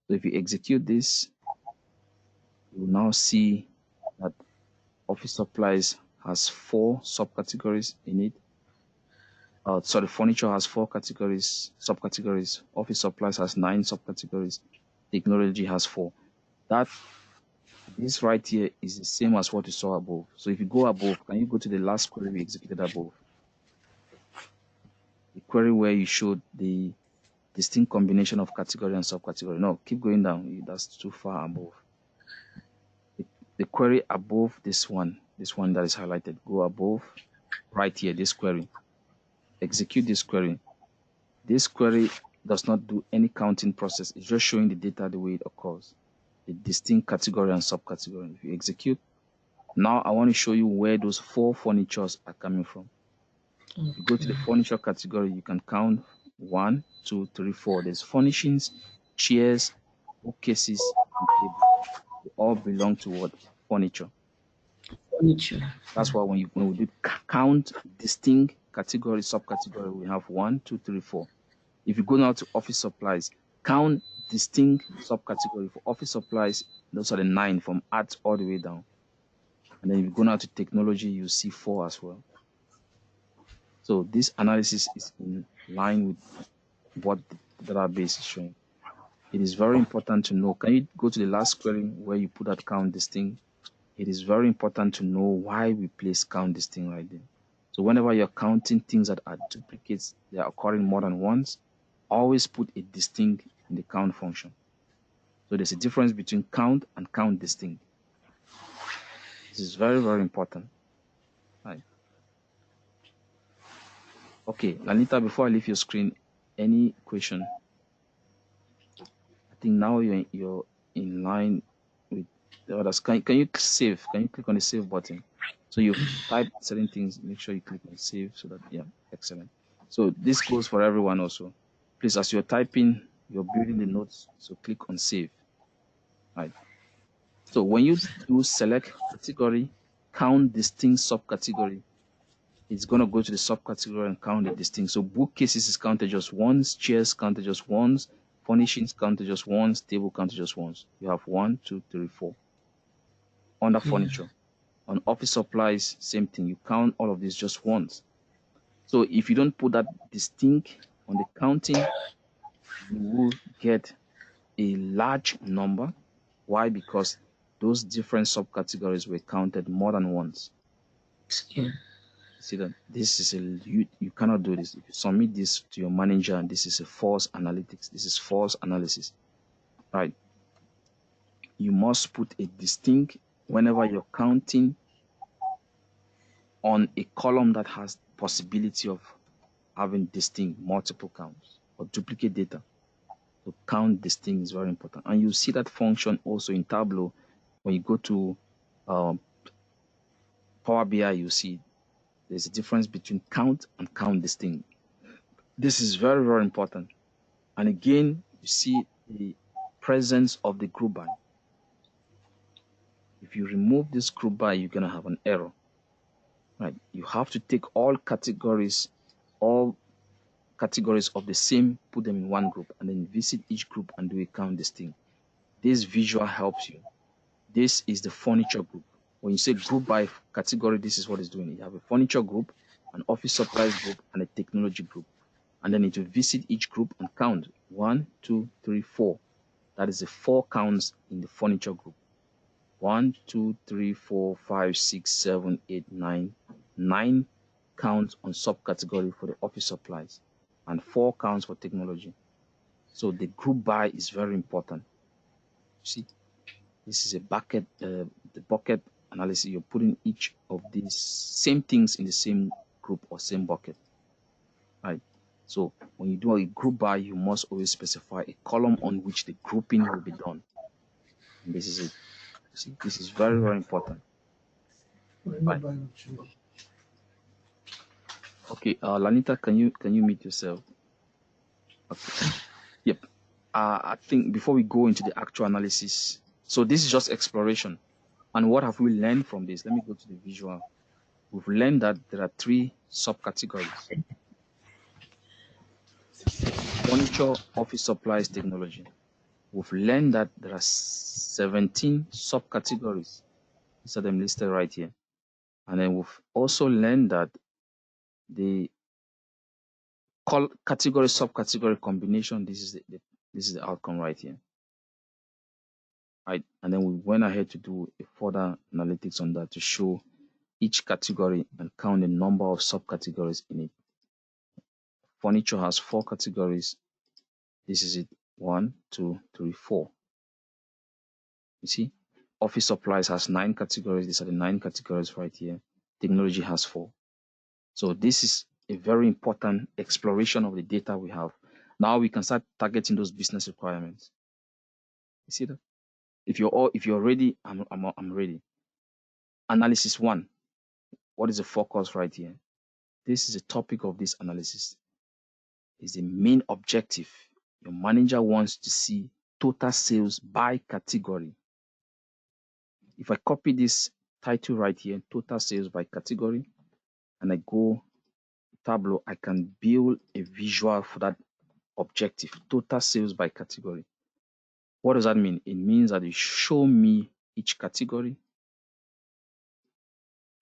So if you execute this, you will now see that office supplies has 4 subcategories in it. Sorry, furniture has 4 categories, subcategories. Office supplies has 9 subcategories. Technology has 4. This right here is the same as what you saw above. So if you go above, can you go to the last query we executed above? The query where you showed the distinct combination of category and subcategory. No, keep going down. That's too far above. The query above this one that is highlighted. Go above, right here, this query. Execute this query. This query does not do any counting process. It's just showing the data the way it occurs. The distinct category and subcategory. If you execute, now I want to show you where those 4 furnitures are coming from. If you go to the furniture category, you can count 1, 2, 3, 4. There's furnishings, chairs, bookcases, and tables. They all belong to what? Furniture. That's why when we do count distinct category, subcategory, we have 1, 2, 3, 4. If you go now to office supplies, count distinct subcategory for office supplies. Those are the 9 from arts all the way down. And then if you go now to technology, you see 4 as well. So this analysis is in line with what the database is showing. It is very important to know. Can you go to the last query where you put that count distinct? It is very important to know why we place count distinct right there. So whenever you're counting things that are duplicates, they are occurring more than once, always put a distinct in the count function. So there's a difference between count and count distinct. This is very, very important. Right. Okay, Lanita, before I leave your screen, any question? I think now you're in line with the others. Can you save? Can you click on the save button? So you've typed certain things, make sure you click on save so that, yeah, excellent. So this goes for everyone also. Please, as you're typing, you're building the notes, so click on save. Right. So when you do select category, count distinct subcategory, it's going to go to the subcategory and count the distinct. So bookcases is counted just once, chairs counted just once, furnishings counted just once, table counted just once. You have 1, 2, 3, 4. Under furniture. On office supplies, same thing. You count all of this just once. So if you don't put that distinct on the counting, you will get a large number. Why? Because those different subcategories were counted more than once. Yeah. See that this is you cannot do this. If you submit this to your manager, and this is a false analytics, this is false analysis, right? You must put a distinct whenever you're counting on a column that has possibility of having distinct multiple counts or duplicate data. So count distinct is very important. And you see that function also in Tableau. When you go to Power BI, you see there's a difference between count and count distinct. This is very, very important. And again, you see the presence of the group by. If you remove this group by, you're going to have an error. Right? You have to take all categories of the same, put them in one group, and then visit each group and do a count distinct. This visual helps you. This is the furniture group. When you say group by category, this is what it's doing. You have a furniture group, an office supplies group, and a technology group. And then it will visit each group and count 1, 2, 3, 4. That is the 4 counts in the furniture group. 1, 2, 3, 4, 5, 6, 7, 8, 9. 9 counts on subcategory for the office supplies and 4 counts for technology. So the group by is very important. See, this is a bucket, the bucket analysis. You're putting each of these same things in the same group or same bucket, right? So when you do a group by, you must always specify a column on which the grouping will be done. And this is it. See, this is very, very important. Right. Okay, Lanita, can you mute yourself? Okay. Yep. I think before we go into the actual analysis, so this is just exploration. And what have we learned from this? Let me go to the visual. We've learned that there are 3 subcategories: furniture, office supplies, technology. We've learned that there are 17 subcategories. These are them listed right here. And then we've also learned that the category subcategory combination, this is the outcome right here. Right, and then we went ahead to do a further analytics on that to show each category and count the number of subcategories in it. Furniture has 4 categories. This is it: 1, 2, 3, 4. You see, office supplies has 9 categories. These are the 9 categories right here. Technology has 4. So this is a very important exploration of the data we have. Now we can start targeting those business requirements. You see that? If you're ready, I'm ready. Analysis 1. What is the focus right here? This is the topic of this analysis. Is the main objective. Your manager wants to see total sales by category. If I copy this title right here, total sales by category, and I go Tableau, I can build a visual for that objective, total sales by category. What does that mean? It means that you show me each category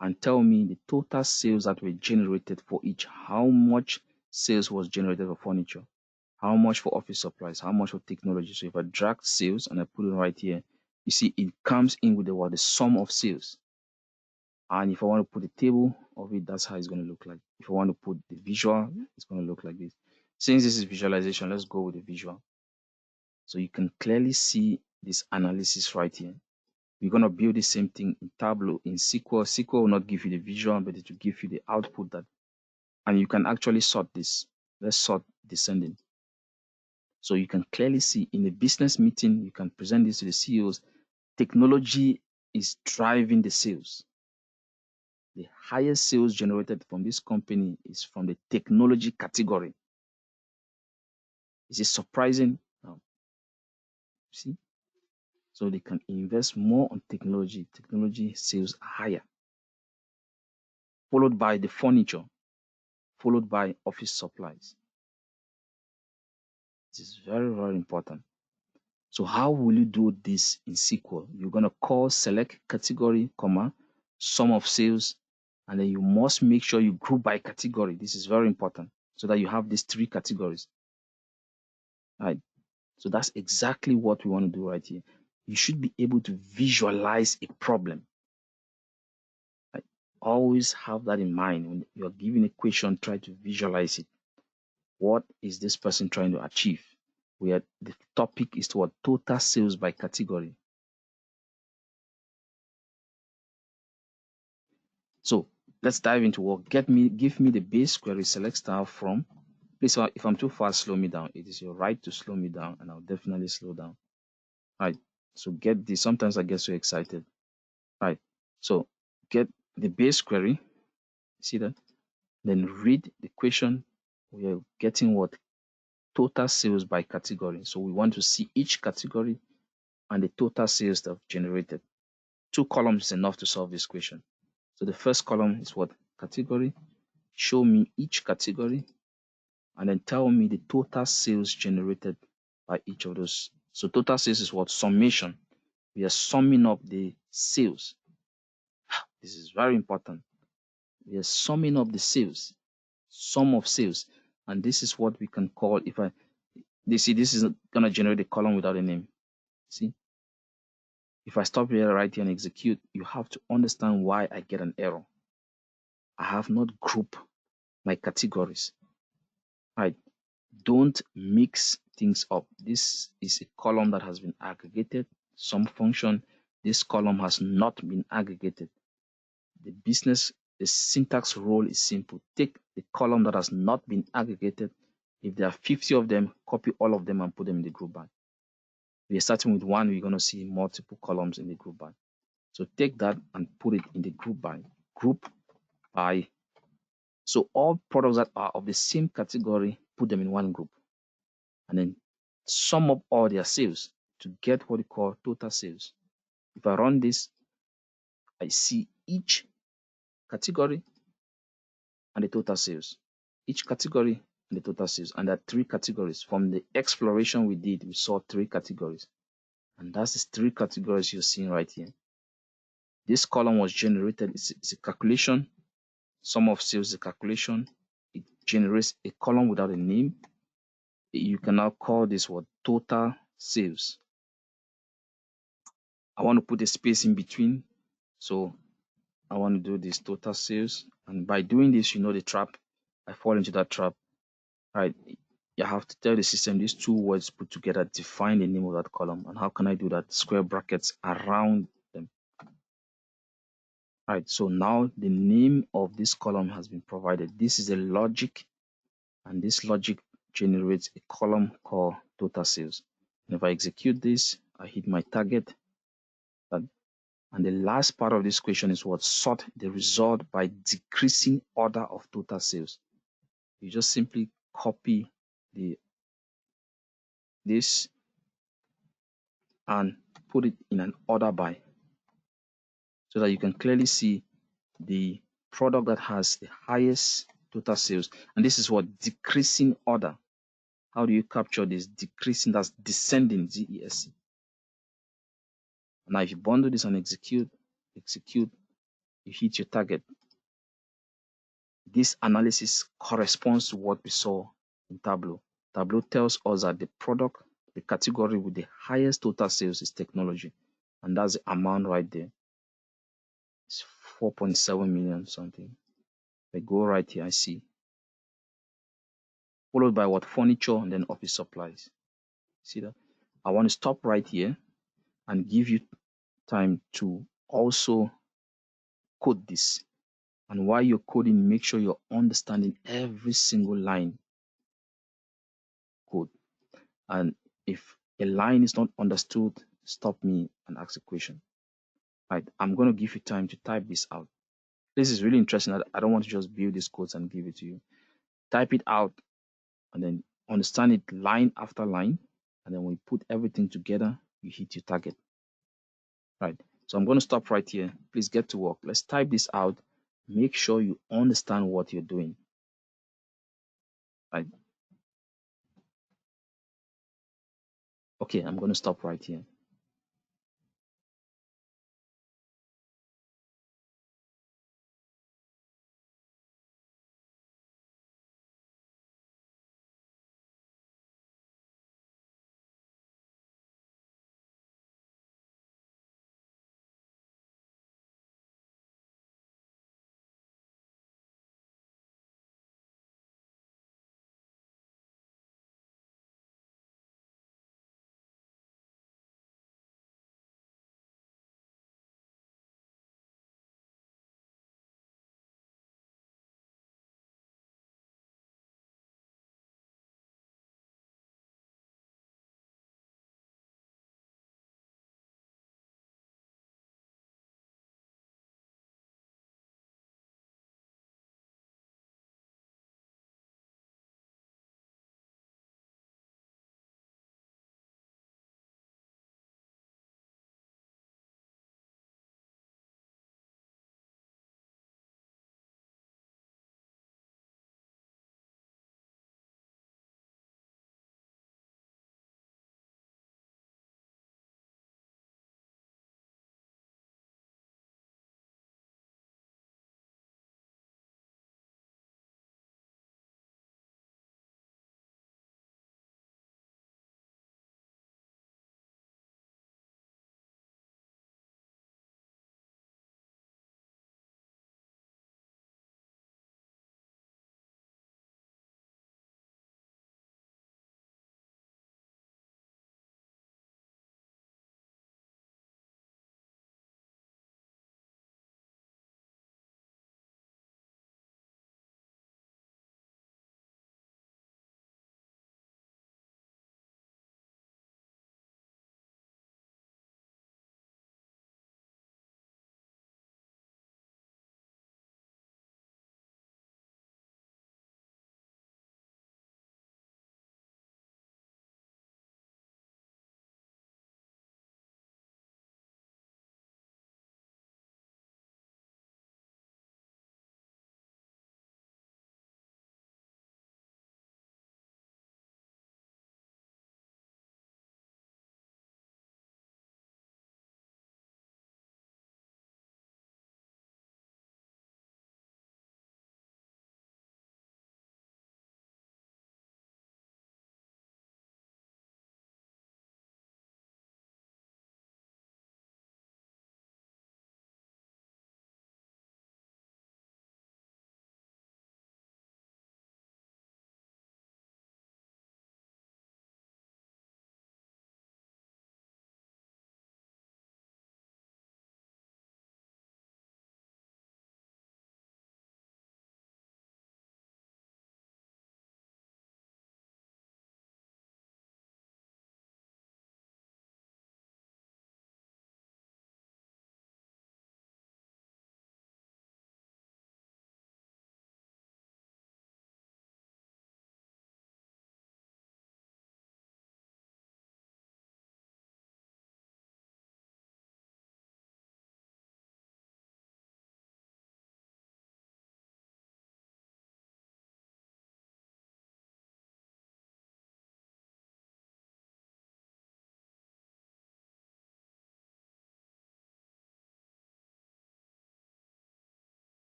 and tell me the total sales that were generated for each. How much sales was generated for furniture? How much for office supplies? How much for technology? So if I drag sales and I put it right here, you see it comes in with the sum of sales. And if I want to put a table of it, that's how it's going to look like. If I want to put the visual, it's going to look like this. Since this is visualization, let's go with the visual. So you can clearly see this analysis right here. We're going to build the same thing in Tableau. In SQL, SQL will not give you the visual, but it will give you the output that, and you can actually sort this. Let's sort descending. So you can clearly see in a business meeting, you can present this to the CEOs. Technology is driving the sales. The highest sales generated from this company is from the technology category. Is it surprising? No. See? So they can invest more on technology. Technology sales are higher. Followed by the furniture, followed by office supplies. This is very, very important. So how will you do this in SQL? You're going to call select category, comma, sum of sales, and then you must make sure you group by category. This is very important so that you have these 3 categories. Right. So that's exactly what we want to do right here. You should be able to visualize a problem. Right? Always have that in mind. When you're given a question, try to visualize it. What is this person trying to achieve? Where the topic is toward total sales by category. So let's dive into work. Give me the base query, select style from. Please, if I'm too fast, slow me down. It is your right to slow me down, and I'll definitely slow down. Right. So get this. Sometimes I get so excited. Right. So get the base query. See that? Then read the question. We are getting what? Total sales by category. So we want to see each category and the total sales that have generated. 2 columns is enough to solve this question. So the first column is what? Category. Show me each category and then tell me the total sales generated by each of those. So total sales is what? Summation. We are summing up the sales. This is very important. We are summing up the sales, sum of sales. And this is what we can call, this is going to generate a column without a name. See, if I stop here, right here and execute, you have to understand why I get an error. I have not grouped my categories, right? Don't mix things up. This is a column that has been aggregated. Some function, this column has not been aggregated. The syntax rule is simple. Take the column that has not been aggregated. If there are 50 of them, copy all of them and put them in the group by. We are starting with 1, we're going to see multiple columns in the group by. So take that and put it in the group by. Group by. So all products that are of the same category, put them in one group. And then sum up all their sales to get what we call total sales. If I run this, I see each category and the total sales. Each category and the total sales. And there are 3 categories. From the exploration we did, we saw 3 categories. And that's the 3 categories you're seeing right here. This column was generated. It's a calculation. Sum of sales is a calculation. It generates a column without a name. You can now call this what? Total sales. I want to put a space in between. So I want to do this total sales. And by doing this, you know the trap. I fall into that trap. Right. You have to tell the system these 2 words put together define the name of that column. And how can I do that? Square brackets around them. Right. So now the name of this column has been provided. This is a logic, and this logic generates a column called total sales. And if I execute this, I hit my target. And the last part of this question is what? Sort the result by decreasing order of total sales. You just simply copy this and put it in an order by so that you can clearly see the product that has the highest total sales. And this is what? Decreasing order. How do you capture this? Decreasing, that's descending, DESC. Now if you bundle this and execute, you hit your target. This analysis corresponds to what we saw in Tableau. Tableau tells us that the product, the category with the highest total sales is technology. And that's the amount right there. It's 4.7 million something. If I go right here, I see. Followed by what? Furniture and then office supplies. See that? I want to stop right here and give you time to also code this. And while you're coding, make sure you're understanding every single line code. And if a line is not understood, stop me and ask a question. Right, I'm going to give you time to type this out. This is really interesting. I don't want to just build these codes and give it to you. Type it out and then understand it line after line. And then when you put everything together, you hit your target. Right. So I'm going to stop right here. Please get to work. Let's type this out. Make sure you understand what you're doing. Right. Okay, I'm going to stop right here.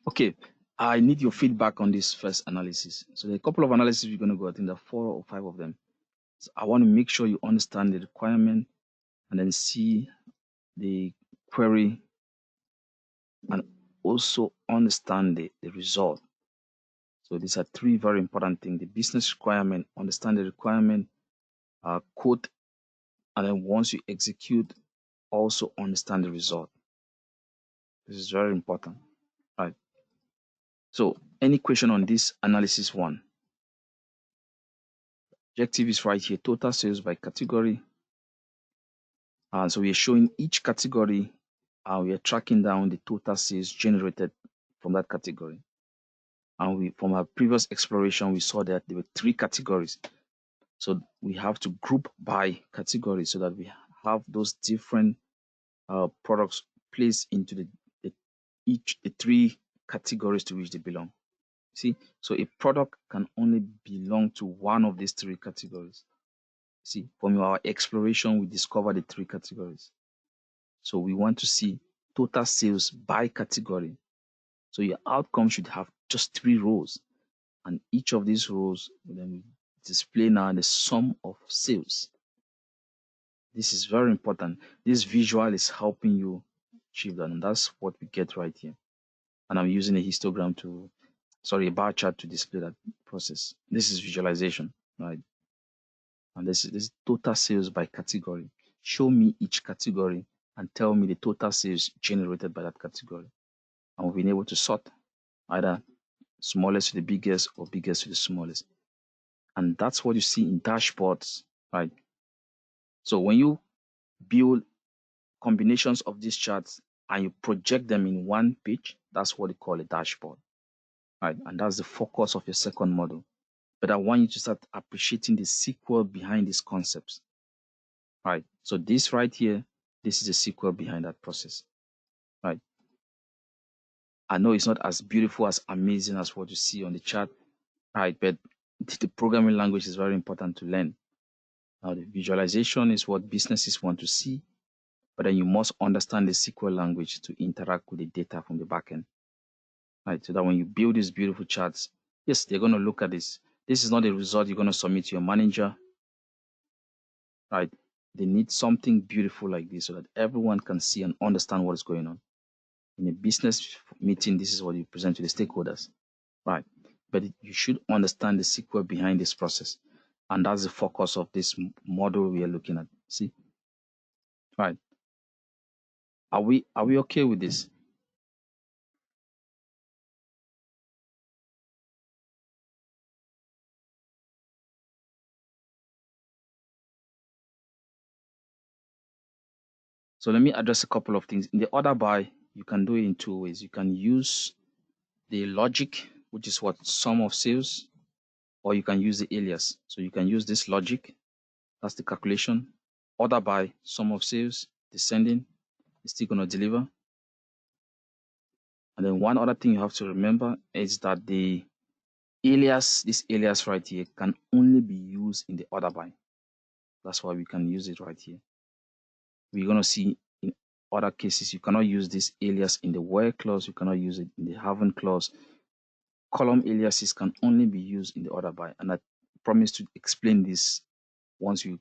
Okay, I need your feedback on this first analysis. So there are a couple of analyses we're going to go. I think there are 4 or 5 of them. So I want to make sure you understand the requirement and then see the query and also understand the result. So these are 3 very important things: the business requirement, understand the requirement, code, and then once you execute, also understand the result. This is very important, right? So any question on this analysis 1? Objective is right here, total sales by category. So we are showing each category, we are tracking down the total sales generated from that category. And from our previous exploration, we saw that there were 3 categories. So we have to group by category so that we have those different products placed into the 3 categories to which they belong. See, so a product can only belong to one of these 3 categories. See, from our exploration, we discovered the 3 categories. So we want to see total sales by category. So your outcome should have just 3 rows, and each of these rows will then display now the sum of sales. This is very important. This visual is helping you achieve that, and that's what we get right here. And I'm using a histogram a bar chart to display that process. This is visualization, right? And this is total sales by category. Show me each category and tell me the total sales generated by that category. And we've been able to sort either smallest to the biggest or biggest to the smallest. And that's what you see in dashboards, right? So when you build combinations of these charts and you project them in one page, that's what they call a dashboard, right? And that's the focus of your second model. But I want you to start appreciating the SQL behind these concepts, right? So this right here, this is a SQL behind that process, right? I know it's not as beautiful, as amazing as what you see on the chart, right? But the programming language is very important to learn. Now, the visualization is what businesses want to see, but then you must understand the SQL language to interact with the data from the backend, right? So that when you build these beautiful charts, yes, they're going to look at this. This is not a result you're going to submit to your manager, right? They need something beautiful like this so that everyone can see and understand what is going on. In a business meeting, this is what you present to the stakeholders, right? But you should understand the SQL behind this process. And that's the focus of this model we are looking at. See? Right. Are we okay with this? So let me address a couple of things. In the order by, you can do it in 2 ways. You can use the logic, which is what sum of sales, or you can use the alias. So you can use this logic, that's the calculation. Order by sum of sales, descending, is still going to deliver. And then one other thing you have to remember is that the alias, this alias right here, can only be used in the order by. That's why we can use it right here. We're going to see in other cases, you cannot use this alias in the where clause. You cannot use it in the haven't clause. Column aliases can only be used in the order by. And I promise to explain this once you're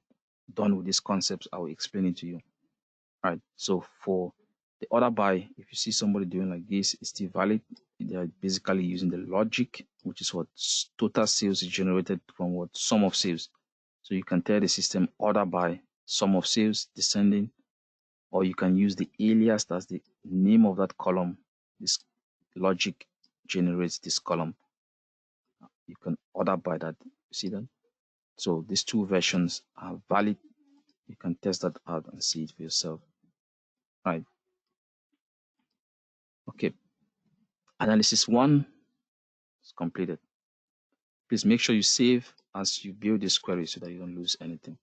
done with these concepts. I will explain it to you. Right. So for the order by, if you see somebody doing like this, it's still valid. They are basically using the logic, which is what total sales is generated from what sum of sales. So you can tell the system order by sum of sales descending, or you can use the alias, that's the name of that column. This logic generates this column. You can order by that. See that? So these 2 versions are valid. You can test that out and see it for yourself. Right. Okay. Analysis 1 is completed. Please make sure you save as you build this query so that you don't lose anything.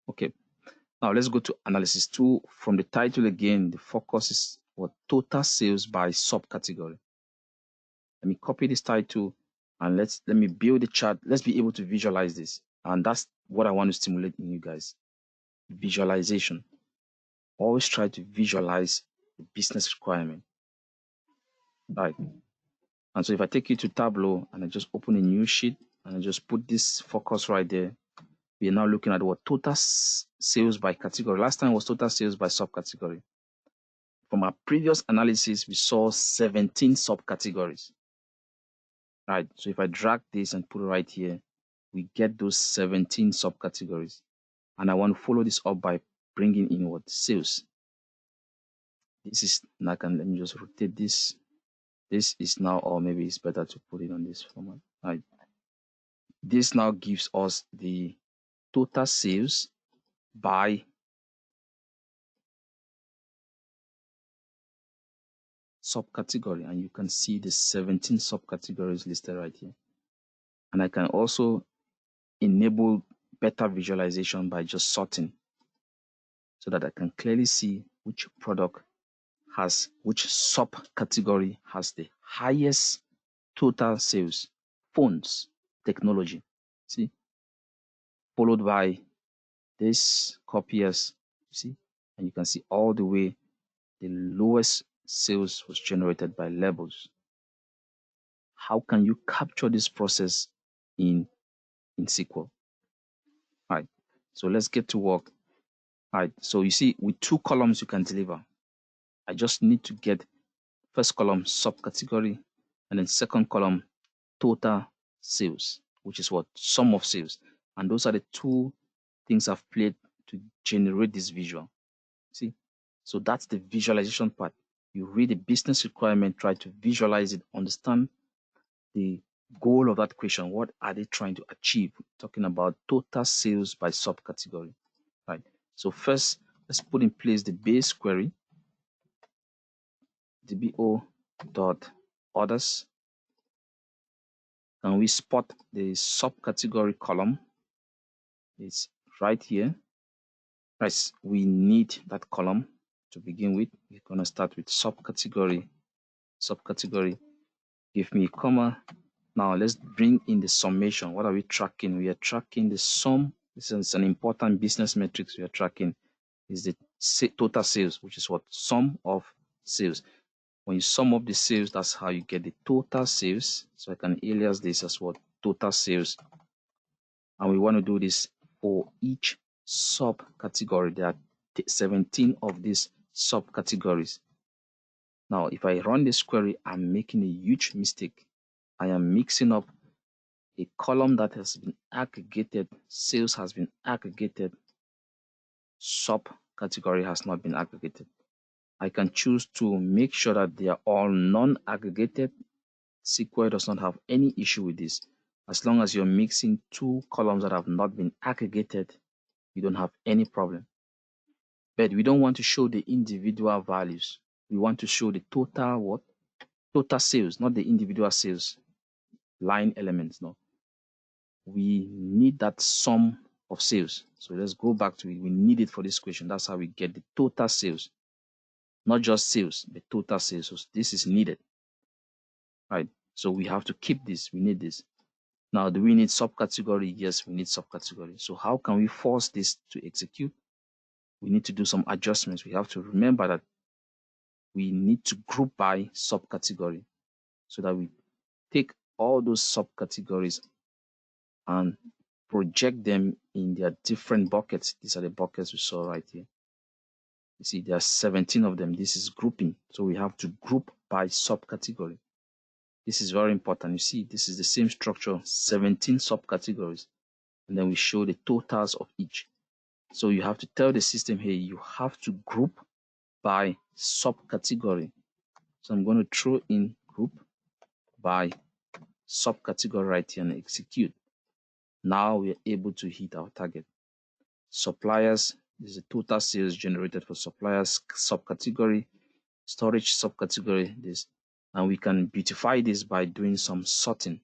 Okay. Now let's go to analysis 2. From the title again, the focus is what total sales by subcategory. Let me copy this title and let me build the chart. Let's be able to visualize this. And that's what I want to stimulate in you guys. Visualization. Always try to visualize the business requirement. Right. And so if I take you to Tableau and I just open a new sheet and I just put this focus right there, we are now looking at what total sales by category. Last time was total sales by subcategory. From our previous analysis, we saw 17 subcategories. Right. So if I drag this and put it right here, we get those 17 subcategories. And I want to follow this up by bringing in what sales. This is now, let me just rotate this. This is now, or maybe it's better to put it on this format. Right. This now gives us the total sales by subcategory, and you can see the 17 subcategories listed right here. And I can also enable better visualization by just sorting so that I can clearly see which product has, which subcategory has the highest total sales. Phones, technology, see, followed by this copiers, see, and you can see all the way the lowest sales was generated by labels. How can you capture this process in SQL? All right, so let's get to work. All right, so you see with 2 columns you can deliver. I just need to get first column subcategory and then second column total sales, which is what sum of sales. And those are the 2 things I've played to generate this visual. See, so that's the visualization part. You read the business requirement, try to visualize it, understand the goal of that question. What are they trying to achieve? Talking about total sales by subcategory, right? So first, let's put in place the base query, dbo dot orders. And we spot the subcategory column. It's right here. Right, we need that column to begin with. We're going to start with subcategory. Subcategory, give me a comma. Now let's bring in the summation. What are we tracking? We are tracking the sum. This is an important business metrics we are tracking. Is the total sales, which is what sum of sales. When you sum up the sales, that's how you get the total sales. So I can alias this as what total sales. And we want to do this for each subcategory. There are 17 of these subcategories. Now, if I run this query, I'm making a huge mistake. I am mixing up a column that has been aggregated. Sales has been aggregated. Subcategory has not been aggregated. I can choose to make sure that they are all non-aggregated. SQL does not have any issue with this. As long as you're mixing 2 columns that have not been aggregated, you don't have any problem. But we don't want to show the individual values. We want to show the total what? Total sales, not the individual sales line elements. No. We need that sum of sales. So let's go back to it. We need it for this question. That's how we get the total sales. Not just sales, but total sales. So this is needed. Right. So we have to keep this. We need this. Now, do we need subcategory? Yes, we need subcategory. So how can we force this to execute? We need to do some adjustments. We have to remember that we need to group by subcategory so that we take all those subcategories and project them in their different buckets. These are the buckets we saw right here. You see, there are 17 of them. This is grouping. So we have to group by subcategory. This is very important. You see, this is the same structure, 17 subcategories. And then we show the totals of each. So you have to tell the system here, you have to group by subcategory. So I'm going to throw in group by subcategory right here and execute. Now we are able to hit our target. Suppliers, this is the total sales generated for suppliers subcategory, storage subcategory, this. And we can beautify this by doing some sorting.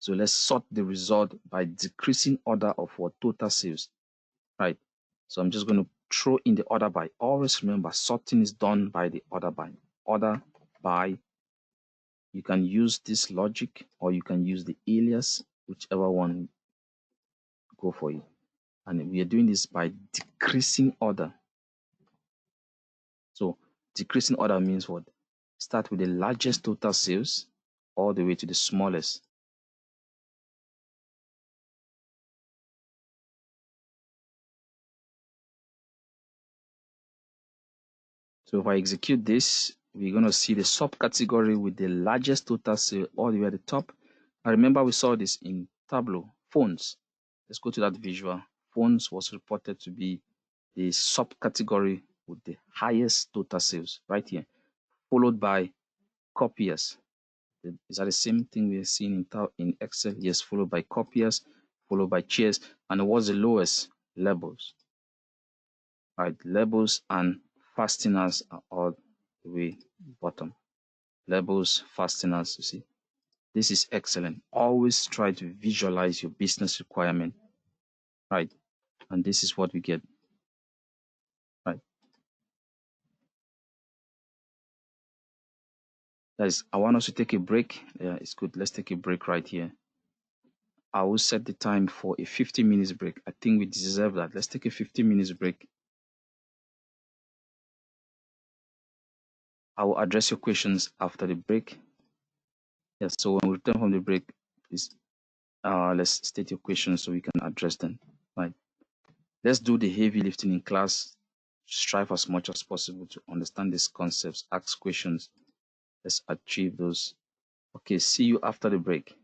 So let's sort the result by decreasing order of what total sales. Right. So I'm just going to throw in the order by. Always remember, sorting is done by the order by. Order by. You can use this logic or you can use the alias, whichever one go for it. And we are doing this by decreasing order. So decreasing order means what? Start with the largest total sales all the way to the smallest. So if I execute this, we're going to see the subcategory with the largest total sale all the way at the top. I remember we saw this in Tableau, phones. Let's go to that visual. Phones was reported to be the subcategory with the highest total sales right here, followed by copiers. Is that the same thing we're seeing in Excel? Yes, followed by copiers, followed by chairs. And what's the lowest? Labels. Right, labels and fasteners are all the way bottom. Labels, fasteners, you see. This is excellent. Always try to visualize your business requirement. Right. And this is what we get. Right. Guys, I want us to take a break. Yeah, it's good. Let's take a break right here. I will set the time for a 15 minutes break. I think we deserve that. Let's take a 15 minutes break. I will address your questions after the break. Yes, so when we return from the break, please let's state your questions so we can address them. Right. Let's do the heavy lifting in class. Strive as much as possible to understand these concepts, ask questions. Let's achieve those. Okay, see you after the break.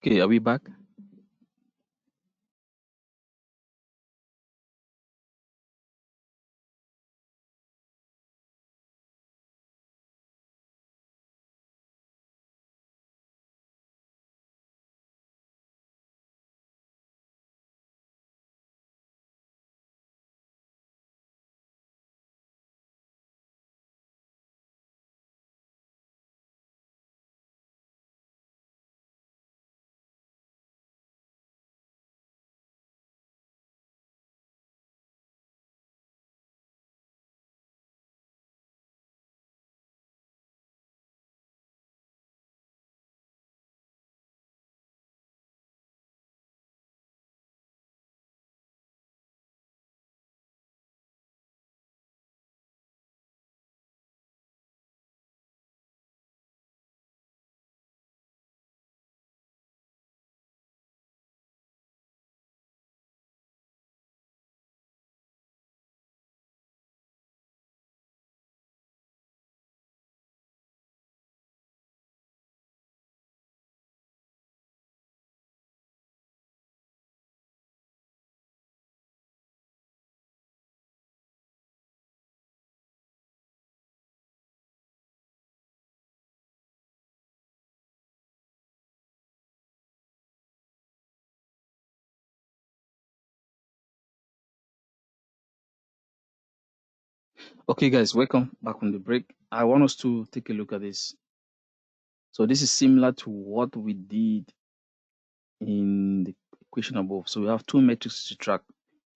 Okay, are we back? Okay, guys, welcome back from the break. I want us to take a look at this. So this is similar to what we did in the equation above. So we have two metrics to track: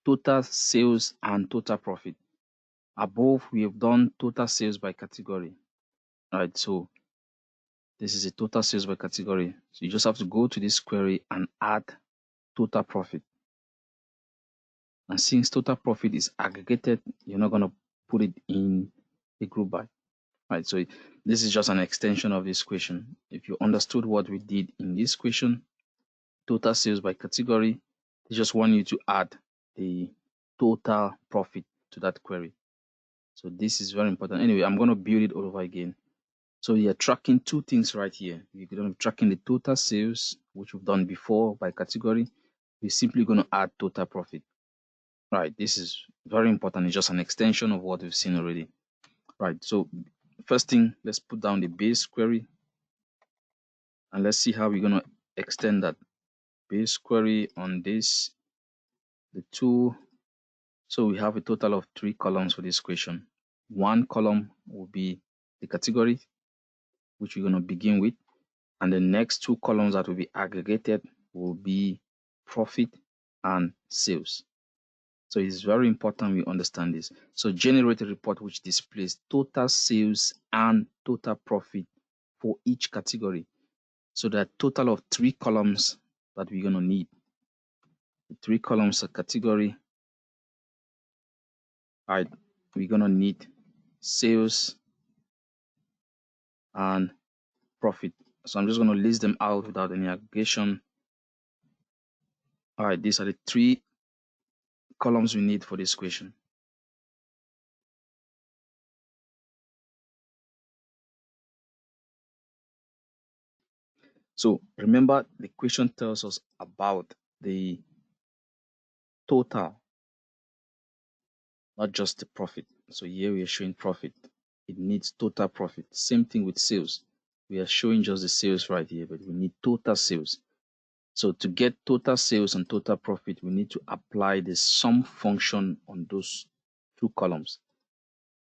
total sales and total profit. Above, we have done total sales by category. All right, so this is a total sales by category. So you just have to go to this query and add total profit. And since total profit is aggregated, you're not going to put it in a group by. Right, so this is just an extension of this question. If you understood what we did in this question, total sales by category, they just want you to add the total profit to that query. So this is very important. Anyway, I'm going to build it all over again. So you're tracking two things right here. You're going to be tracking the total sales, which we've done before by category. We're simply going to add total profit. Right, this is very important. It's just an extension of what we've seen already. Right, so first thing, let's put down the base query. And let's see how we're going to extend that base query on this, the two. So we have a total of 3 columns for this question. One column will be the category, which we're going to begin with. And the next 2 columns that will be aggregated will be profit and sales. So it's very important we understand this. So generate a report which displays total sales and total profit for each category. So there are a total of 3 columns that we're going to need. The 3 columns of category. All right, we're going to need sales and profit. So I'm just going to list them out without any aggregation. All right, these are the 3 columns we need for this question. So remember, the question tells us about the total, not just the profit. So here we are showing profit. It needs total profit. Same thing with sales. We are showing just the sales right here, but we need total sales. So to get total sales and total profit, we need to apply the sum function on those 2 columns.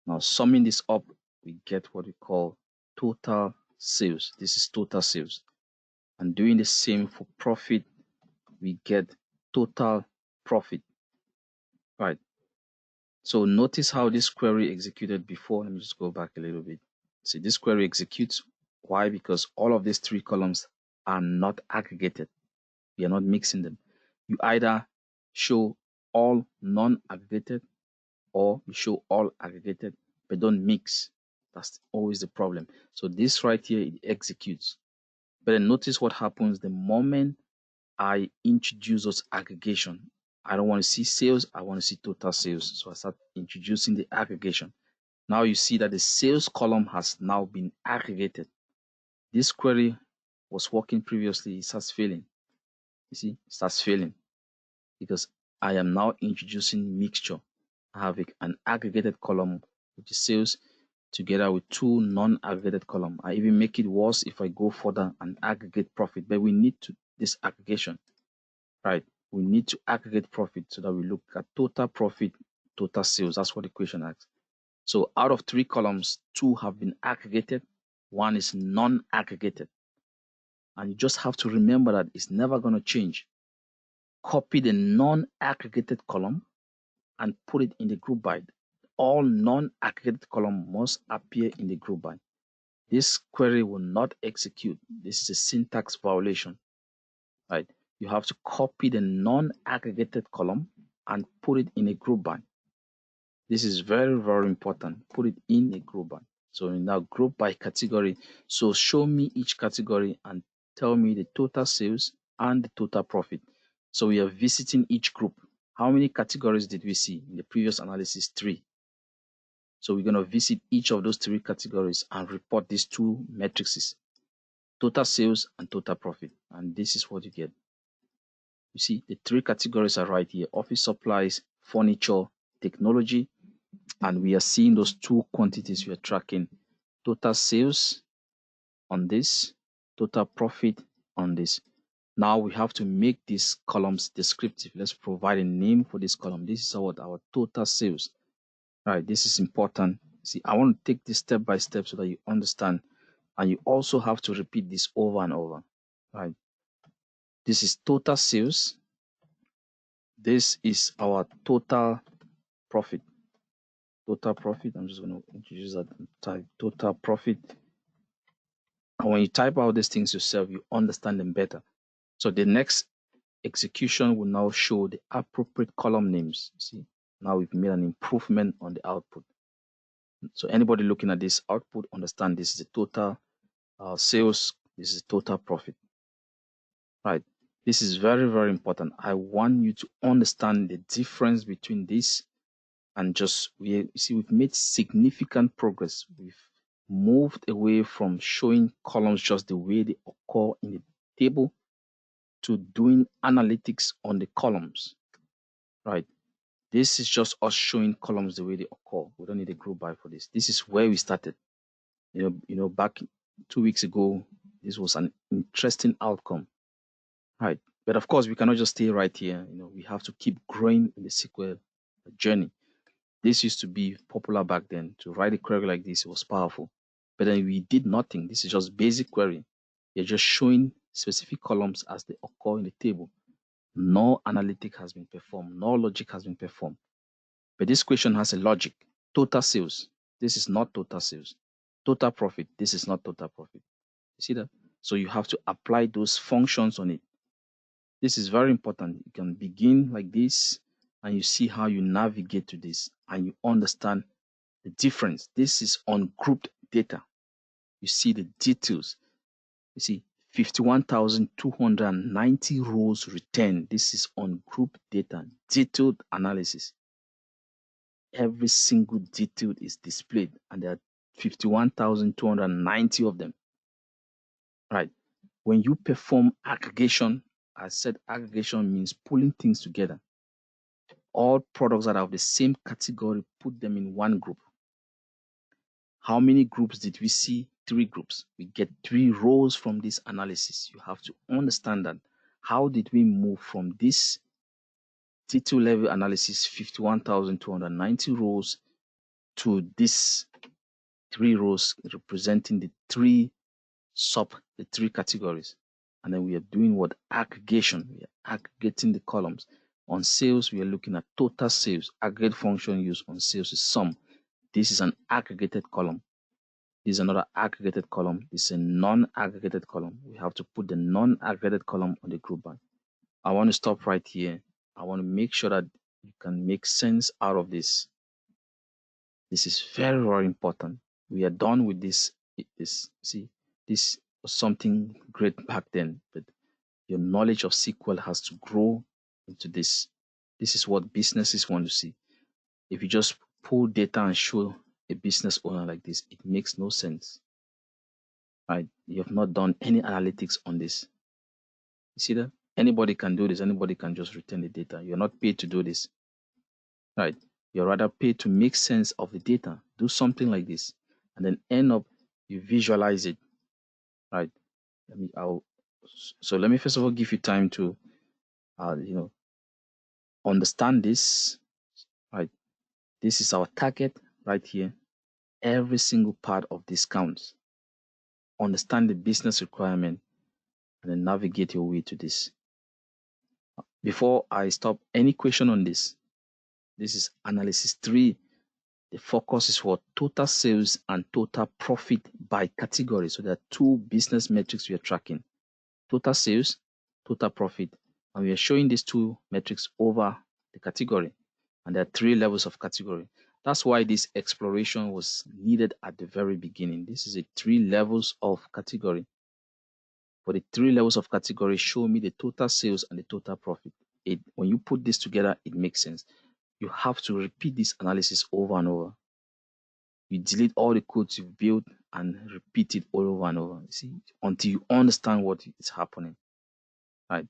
Now, summing this up, we get what we call total sales. This is total sales. And doing the same for profit, we get total profit. Right. So notice how this query executed before. Let me just go back a little bit. See, this query executes. Why? Because all of these 3 columns are not aggregated. We are not mixing them. You either show all non-aggregated or you show all aggregated, but don't mix. That's always the problem. So this right here, it executes. But then notice what happens the moment I introduce those aggregation. I don't want to see sales. I want to see total sales. So I start introducing the aggregation. Now you see that the sales column has now been aggregated. This query was working previously. It starts failing. You see, it starts failing because I am now introducing mixture. I have an aggregated column, which is sales, together with two non-aggregated column. I even make it worse if I go further and aggregate profit, but we need to this aggregation, right? We need to aggregate profit so that we look at total profit, total sales. That's what the question asks. So out of 3 columns, 2 have been aggregated, 1 is non-aggregated. And you just have to remember that it's never going to change. Copy the non-aggregated column and put it in the group by. All non-aggregated column must appear in the group by. This query will not execute. This is a syntax violation, right? You have to copy the non-aggregated column and put it in a group by. This is very, very important. Put it in a group by. So now group by category. So show me each category and tell me the total sales and the total profit. So we are visiting each group. How many categories did we see in the previous analysis? 3. So we're going to visit each of those 3 categories and report these 2 matrices, total sales and total profit. And this is what you get. You see, the 3 categories are right here: office supplies, furniture, technology. And we are seeing those 2 quantities we are tracking: total sales on this, total profit on this. Now we have to make these columns descriptive. Let's provide a name for this column. This is our total sales. All right, this is important. See, I want to take this step by step so that you understand, and you also have to repeat this over and over. All right, this is total sales. This is our total profit. Total profit. I'm just going to introduce that type total profit. And when you type out these things yourself, you understand them better. So the next execution will now show the appropriate column names. See, now we've made an improvement on the output. So anybody looking at this output, understand this is the total sales, this is total profit. Right. This is very, very important. I want you to understand the difference between this and just, we've made significant progress. We've moved away from showing columns just the way they occur in the table to doing analytics on the columns, right? This is just us showing columns the way they occur. We don't need a group by for this. This is where we started. Back 2 weeks ago, this was an interesting outcome, right? But of course, we cannot just stay right here. We have to keep growing in the SQL journey. This used to be popular back then. To write a query like this, it was powerful. But then we did nothing. This is just basic query. You're just showing specific columns as they occur in the table. No analytic has been performed. No logic has been performed. But this question has a logic. Total sales. This is not total sales. Total profit. This is not total profit. You see that? So you have to apply those functions on it. This is very important. You can begin like this and you see how you navigate to this and you understand the difference. This is ungrouped data. You see the details. You see 51,290 rows returned. This is ungrouped data, detailed analysis. Every single detail is displayed and there are 51,290 of them. Right. When you perform aggregation, I said aggregation means pulling things together. All products that are of the same category, put them in one group. How many groups did we see? 3 groups. We get 3 rows from this analysis. You have to understand that. How did we move from this detail level analysis, 51,290 rows, to this 3 rows representing the 3 categories? And then we are doing what? Aggregation. We are aggregating the columns. On sales, we are looking at total sales. Aggregate function used on sales is sum. This is an aggregated column. This is another aggregated column. This is a non-aggregated column. We have to put the non-aggregated column on the group by. I want to stop right here. I want to make sure that you can make sense out of this. This is very, very important. We are done with this. This was something great back then, but your knowledge of SQL has to grow into this. This is what businesses want to see. If you just pull data and show a business owner like this, it makes no sense. Right? You have not done any analytics on this. You see that? Anybody can do this. Anybody can just return the data. You're not paid to do this, right? You're rather paid to make sense of the data. Do something like this, and then end up you visualize it, right? So let me first of all give you time to, understand this, right? This is our target right here. Every single part of this counts. Understand the business requirement and then navigate your way to this. Before I stop, any question on this? This is analysis 3. The focus is for total sales and total profit by category. So there are 2 business metrics we are tracking: total sales, total profit. And we are showing these 2 metrics over the category. And there are 3 levels of category. That's why this exploration was needed at the very beginning. This is a 3 levels of category. For the 3 levels of category, show me the total sales and the total profit. When you put this together, it makes sense. You have to repeat this analysis over and over. You delete all the codes you've built and repeat it all over and over. See, until you understand what is happening, right?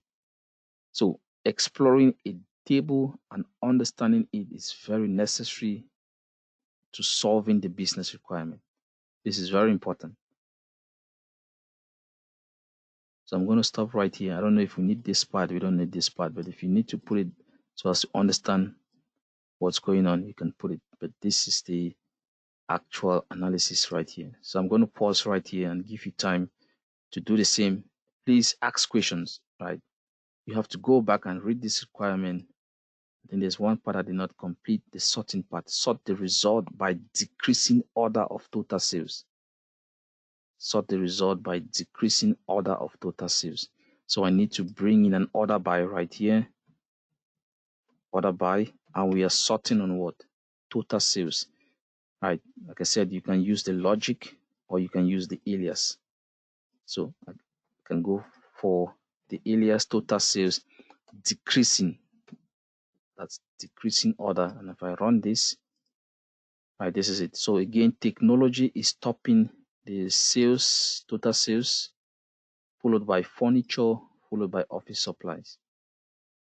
So exploring a table and understanding it is very necessary to solving the business requirement. This is very important. So I'm going to stop right here. I don't know if we need this part. We don't need this part. But if you need to put it so as to understand what's going on, you can put it. But this is the actual analysis right here. So I'm going to pause right here and give you time to do the same. Please ask questions, right? You have to go back and read this requirement. Then there's one part I did not complete, the sorting part. Sort the result by decreasing order of total sales. Sort the result by decreasing order of total sales. So I need to bring in an order by right here, order by, and we are sorting on what? Total sales, right? Like I said, you can use the logic or you can use the alias. So I can go for the alias total sales decreasing. That's decreasing order. And if I run this, right, this is it. So again, technology is stopping the sales, total sales, followed by furniture, followed by office supplies.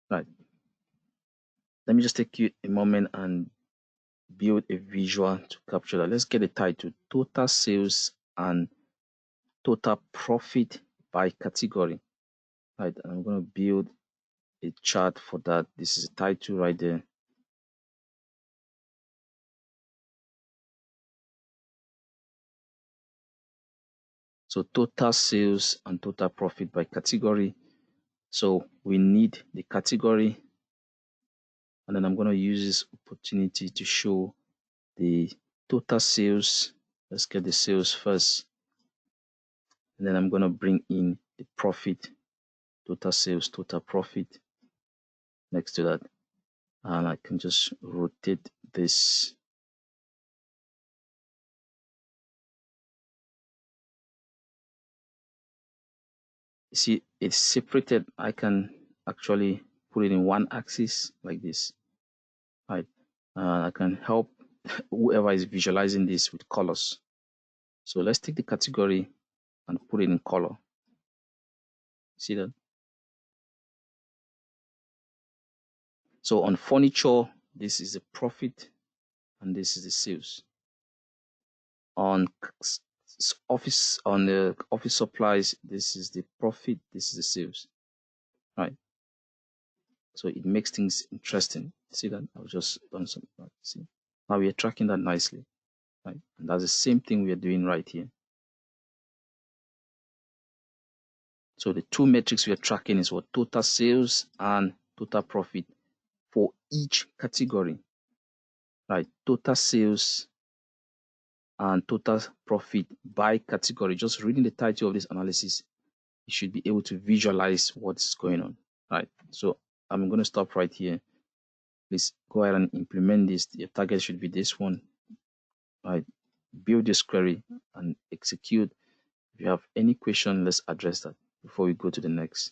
Right. Let me just take you a moment and build a visual to capture that. Let's get a title: total sales and total profit by category. Right. And I'm going to build a chart for that. This is a title right there. So total sales and total profit by category. So we need the category, and then I'm going to use this opportunity to show the total sales. Let's get the sales first, and then I'm going to bring in the profit, total sales, total profit next to that, and I can just rotate this. You see, it's separated. I can actually put it in one axis like this, right? I can help whoever is visualizing this with colors. So let's take the category and put it in color. See that? So on furniture, this is the profit and this is the sales. On the office supplies, this is the profit, this is the sales. Right. So it makes things interesting. See that? I've just done some. See, now we are tracking that nicely. Right. And that's the same thing we are doing right here. So the 2 metrics we are tracking is what? Total sales and total profit for each category. Right. Total sales and total profit by category. Just reading the title of this analysis, you should be able to visualize what's going on. Right. So I'm going to stop right here. Please go ahead and implement this. Your target should be this one. Right. Build this query and execute. If you have any question, let's address that before we go to the next.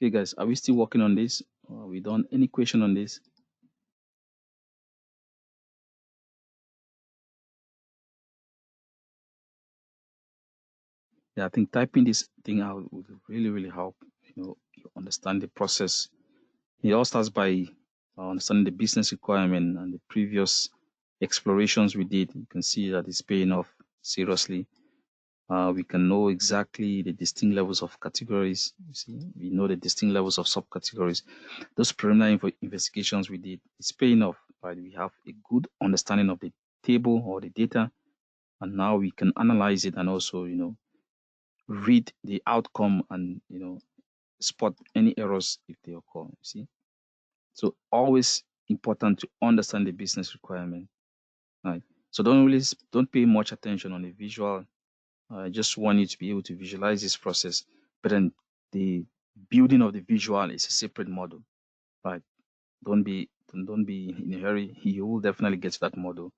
Okay, guys, are we still working on this? Are we done? Any question on this? Yeah, I think typing this thing out would really help. You understand the process. It all starts by understanding the business requirement and the previous explorations we did. You can see that it's paying off seriously. We can know exactly the distinct levels of categories. You see, we know the distinct levels of subcategories. Those preliminary investigations we did is paying off. Right? We have a good understanding of the table or the data, and now we can analyze it and also, read the outcome and spot any errors if they occur. You see, so always important to understand the business requirement. Right? So don't pay much attention on the visual. I just want you to be able to visualize this process, but then the building of the visual is a separate model, right? Don't be in a hurry. You will definitely get to that model.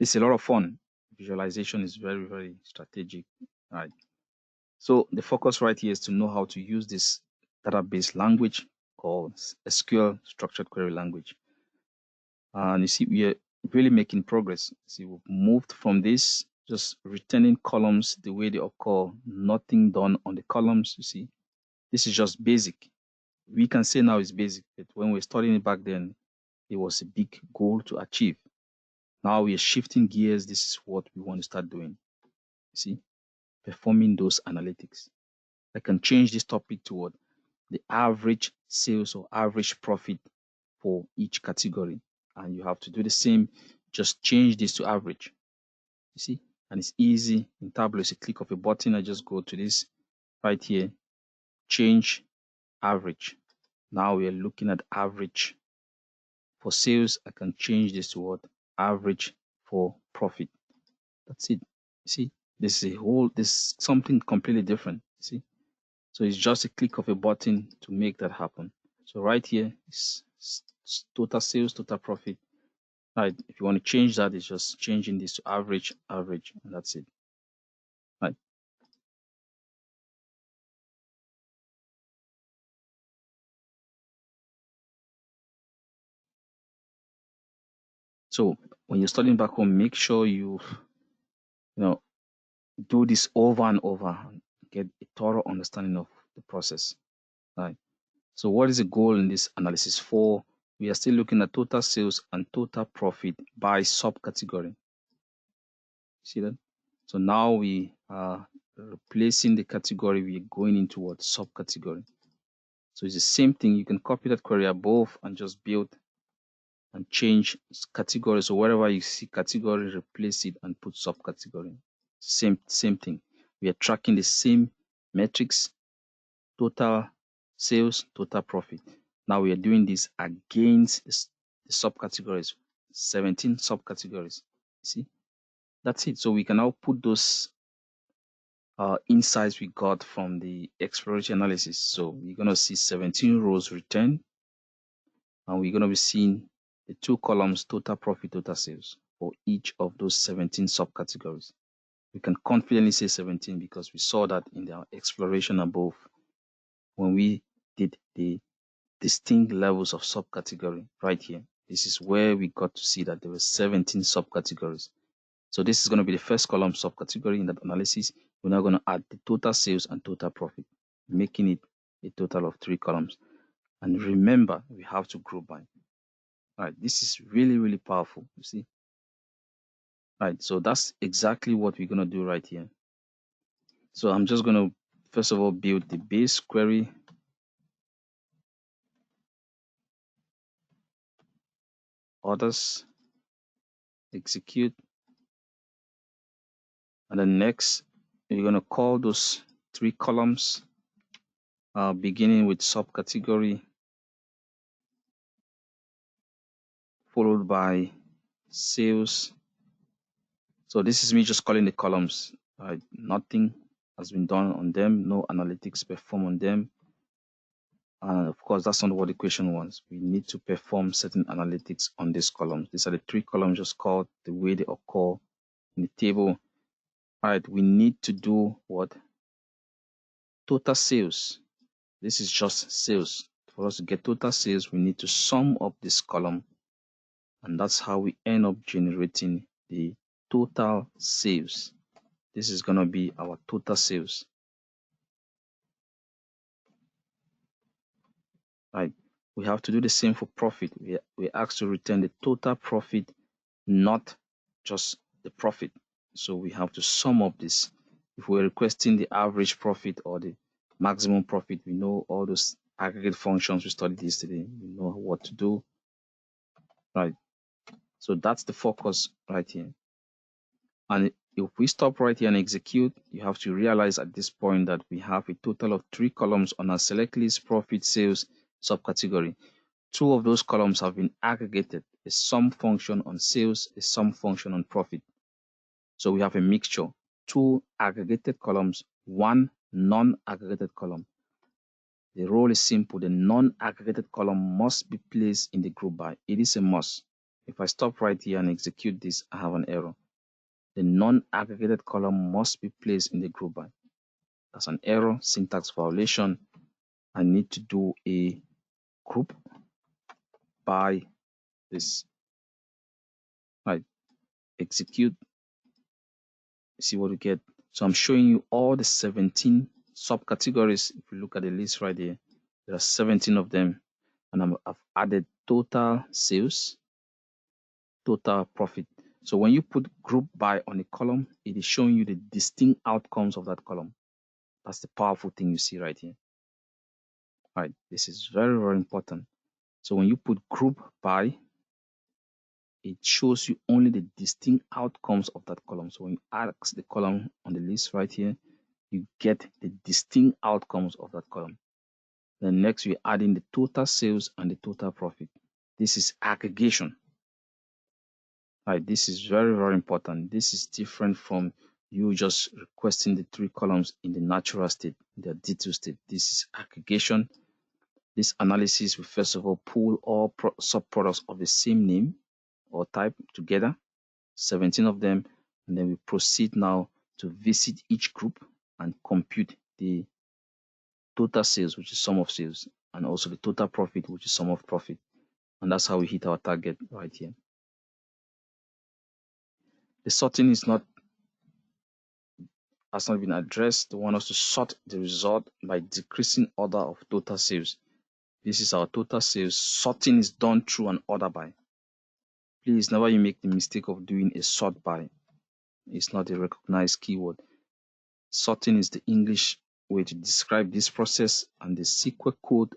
It's a lot of fun. Visualization is very strategic, right? So the focus right here is to know how to use this database language called SQL, structured query language. And you see, we are really making progress. See, we've moved from this just returning columns the way they occur, nothing done on the columns. You see, this is just basic. We can say now it's basic, but when we were studying it back then, it was a big goal to achieve. Now we are shifting gears. This is what we want to start doing. You see, performing those analytics. I can change this topic to what? The average sales or average profit for each category. And you have to do the same. Just change this to average. You see, and it's easy. In Tableau, it's a click of a button. I just go to this right here, change average. Now we are looking at average for sales. I can change this to what? Average for profit. That's it. You see, this is something completely different. You see, so it's just a click of a button to make that happen. So right here is total sales, total profit. Right. If you want to change that, it's just changing this to average, and that's it. Right. So when you're studying back home, make sure you do this over and over and get a thorough understanding of the process. Right. So what is the goal in this analysis for? We are still looking at total sales and total profit by subcategory. See that? So now we are replacing the category. We are going into what? Subcategory. So it's the same thing. You can copy that query above and just build and change category. So wherever you see category, replace it and put subcategory. Same thing. We are tracking the same metrics, total sales, total profit. Now we are doing this against the subcategories, 17 subcategories. See, that's it. So we can now put those insights we got from the exploratory analysis. So we're going to see 17 rows return, and we're going to be seeing the two columns, total profit, total sales, for each of those 17 subcategories. We can confidently say 17 because we saw that in the exploration above when we did the distinct levels of subcategory right here. This is where we got to see that there were 17 subcategories. So this is going to be the first column subcategory in that analysis. We're now going to add the total sales and total profit, making it a total of 3 columns. And remember, we have to group by. All right, this is really powerful, you see. All right, so that's exactly what we're going to do right here. So I'm just going to, first of all, build the base query. Orders, execute. And then next, you're going to call those 3 columns, beginning with subcategory, followed by sales. So this is me just calling the columns. Nothing has been done on them, no analytics performed on them. And of course, that's not what the question wants. We need to perform certain analytics on these columns. These are the 3 columns just called the way they occur in the table. All right, we need to do what? Total sales. This is just sales. For us to get total sales, we need to sum up this column, and that's how we end up generating the total sales. This is going to be our total sales. Right? We have to do the same for profit. We asked to return the total profit, not just the profit. So we have to sum up this. If we're requesting the average profit or the maximum profit, we know all those aggregate functions we studied yesterday. We know what to do, right? So that's the focus right here. And if we stop right here and execute, you have to realize at this point that we have a total of 3 columns on our select list profit sales subcategory. 2 of those columns have been aggregated, a sum function on sales, a sum function on profit. So we have a mixture, 2 aggregated columns, 1 non-aggregated column. The rule is simple. The non-aggregated column must be placed in the group by. It is a must. If I stop right here and execute this, I have an error. The non-aggregated column must be placed in the group by. That's an error, syntax violation. I need to do a group by this. Right, execute, see what we get. So I'm showing you all the 17 subcategories. If you look at the list right there, there are 17 of them, and I've added total sales, total profit. So when you put group by on a column, it is showing you the distinct outcomes of that column. That's the powerful thing you see right here. All right, this is very, very important. So when you put group by, it shows you only the distinct outcomes of that column. So when you add the column on the list right here, you get the distinct outcomes of that column. Then next, we add in the total sales and the total profit. This is aggregation. Right, this is very, very important. This is different from you just requesting the 3 columns in the natural state, the detail state. This is aggregation. This analysis will first of all pull all subproducts of the same name or type together, 17 of them, and then we proceed now to visit each group and compute the total sales, which is sum of sales, and also the total profit, which is sum of profit. And that's how we hit our target right here. The sorting has not been addressed. They want us to sort the result by decreasing order of total sales. This is our total sales. Sorting is done through an order by. Please never you make the mistake of doing a sort by. It's not a recognized keyword. Sorting is the English way to describe this process, and the SQL code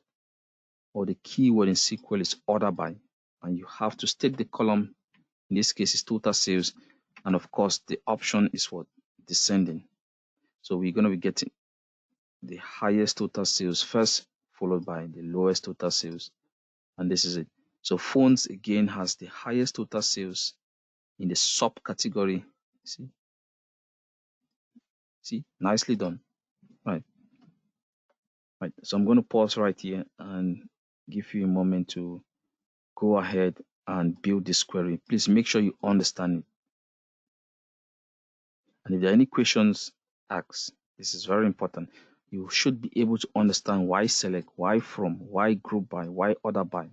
or the keyword in SQL is order by. And you have to state the column. In this case, is total sales, and of course, the option is what? Descending. So we're going to be getting the highest total sales first, followed by the lowest total sales, and this is it. So phones again has the highest total sales in the subcategory. See, nicely done. Right. So I'm going to pause right here and give you a moment to go ahead and build this query. Please make sure you understand it. And if there are any questions, ask. This is very important. You should be able to understand why select, why from, why group by, why order by.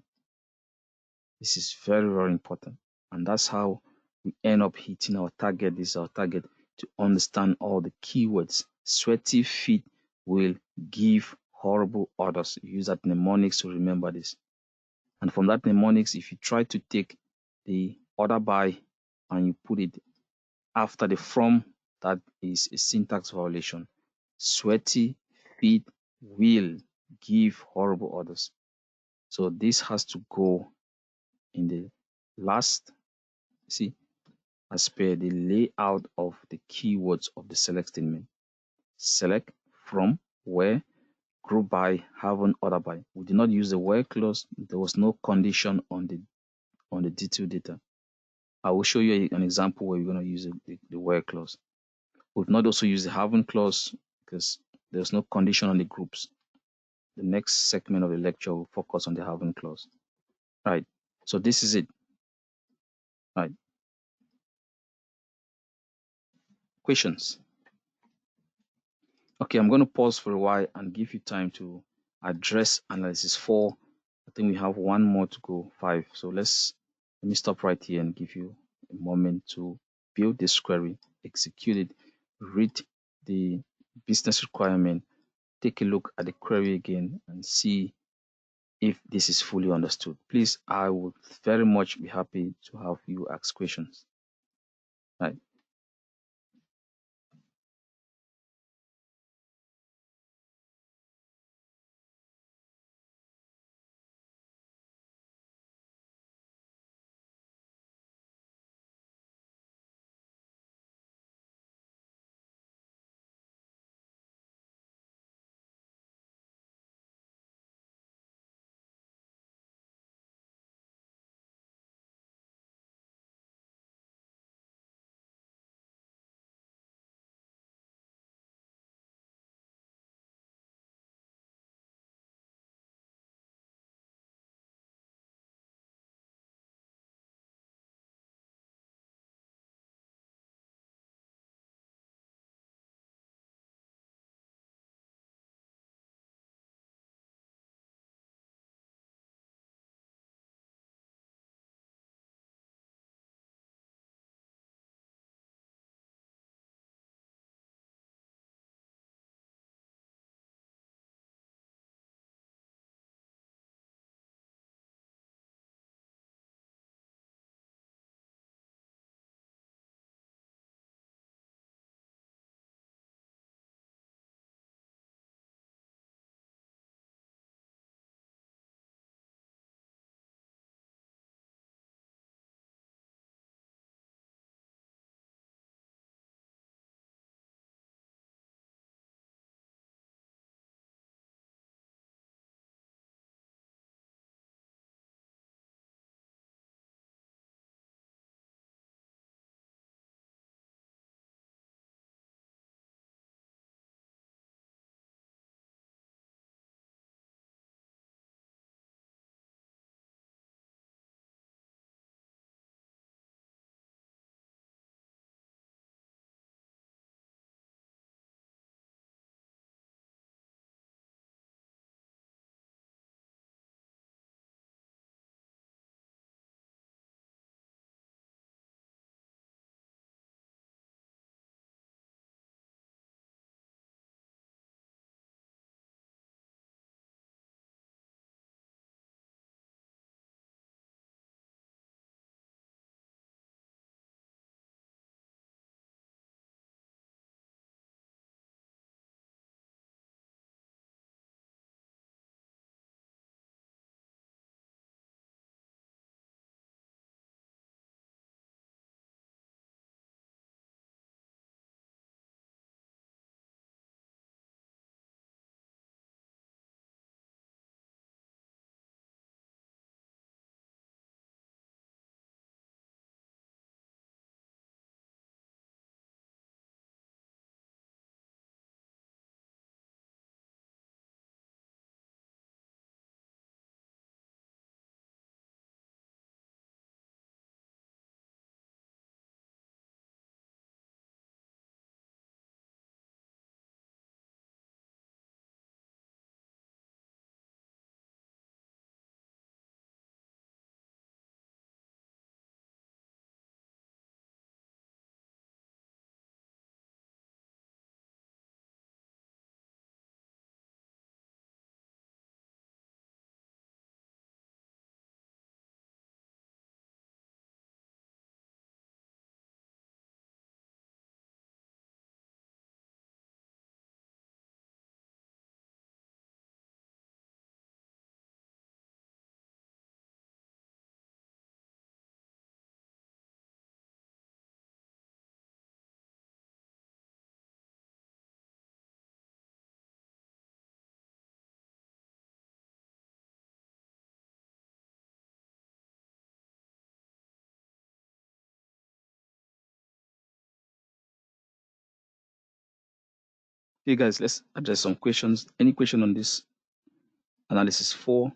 This is very, very important. And that's how we end up hitting our target. This is our target, to understand all the keywords. Sweaty feet will give horrible orders. Use that mnemonics to remember this. And from that mnemonics, if you try to take the order by and you put it after the from, that is a syntax violation. Sweaty feet will give horrible orders. So this has to go in the last, see, as per the layout of the keywords of the select statement. Select, from, where, group by, have an order by. We did not use the where clause. There was no condition on the detailed data. I will show you an example where we're going to use the where clause. We've not also used the having clause because there's no condition on the groups. The next segment of the lecture will focus on the having clause. Right. So this is it. Right. Questions? Okay, I'm going to pause for a while and give you time to address analysis 4. I think we have one more to go, 5. So let me stop right here and give you a moment to build this query, execute it, read the business requirement, take a look at the query again and see if this is fully understood. Please, I would very much be happy to have you ask questions. Right. Okay, guys, let's address some questions. Any question on this analysis 4?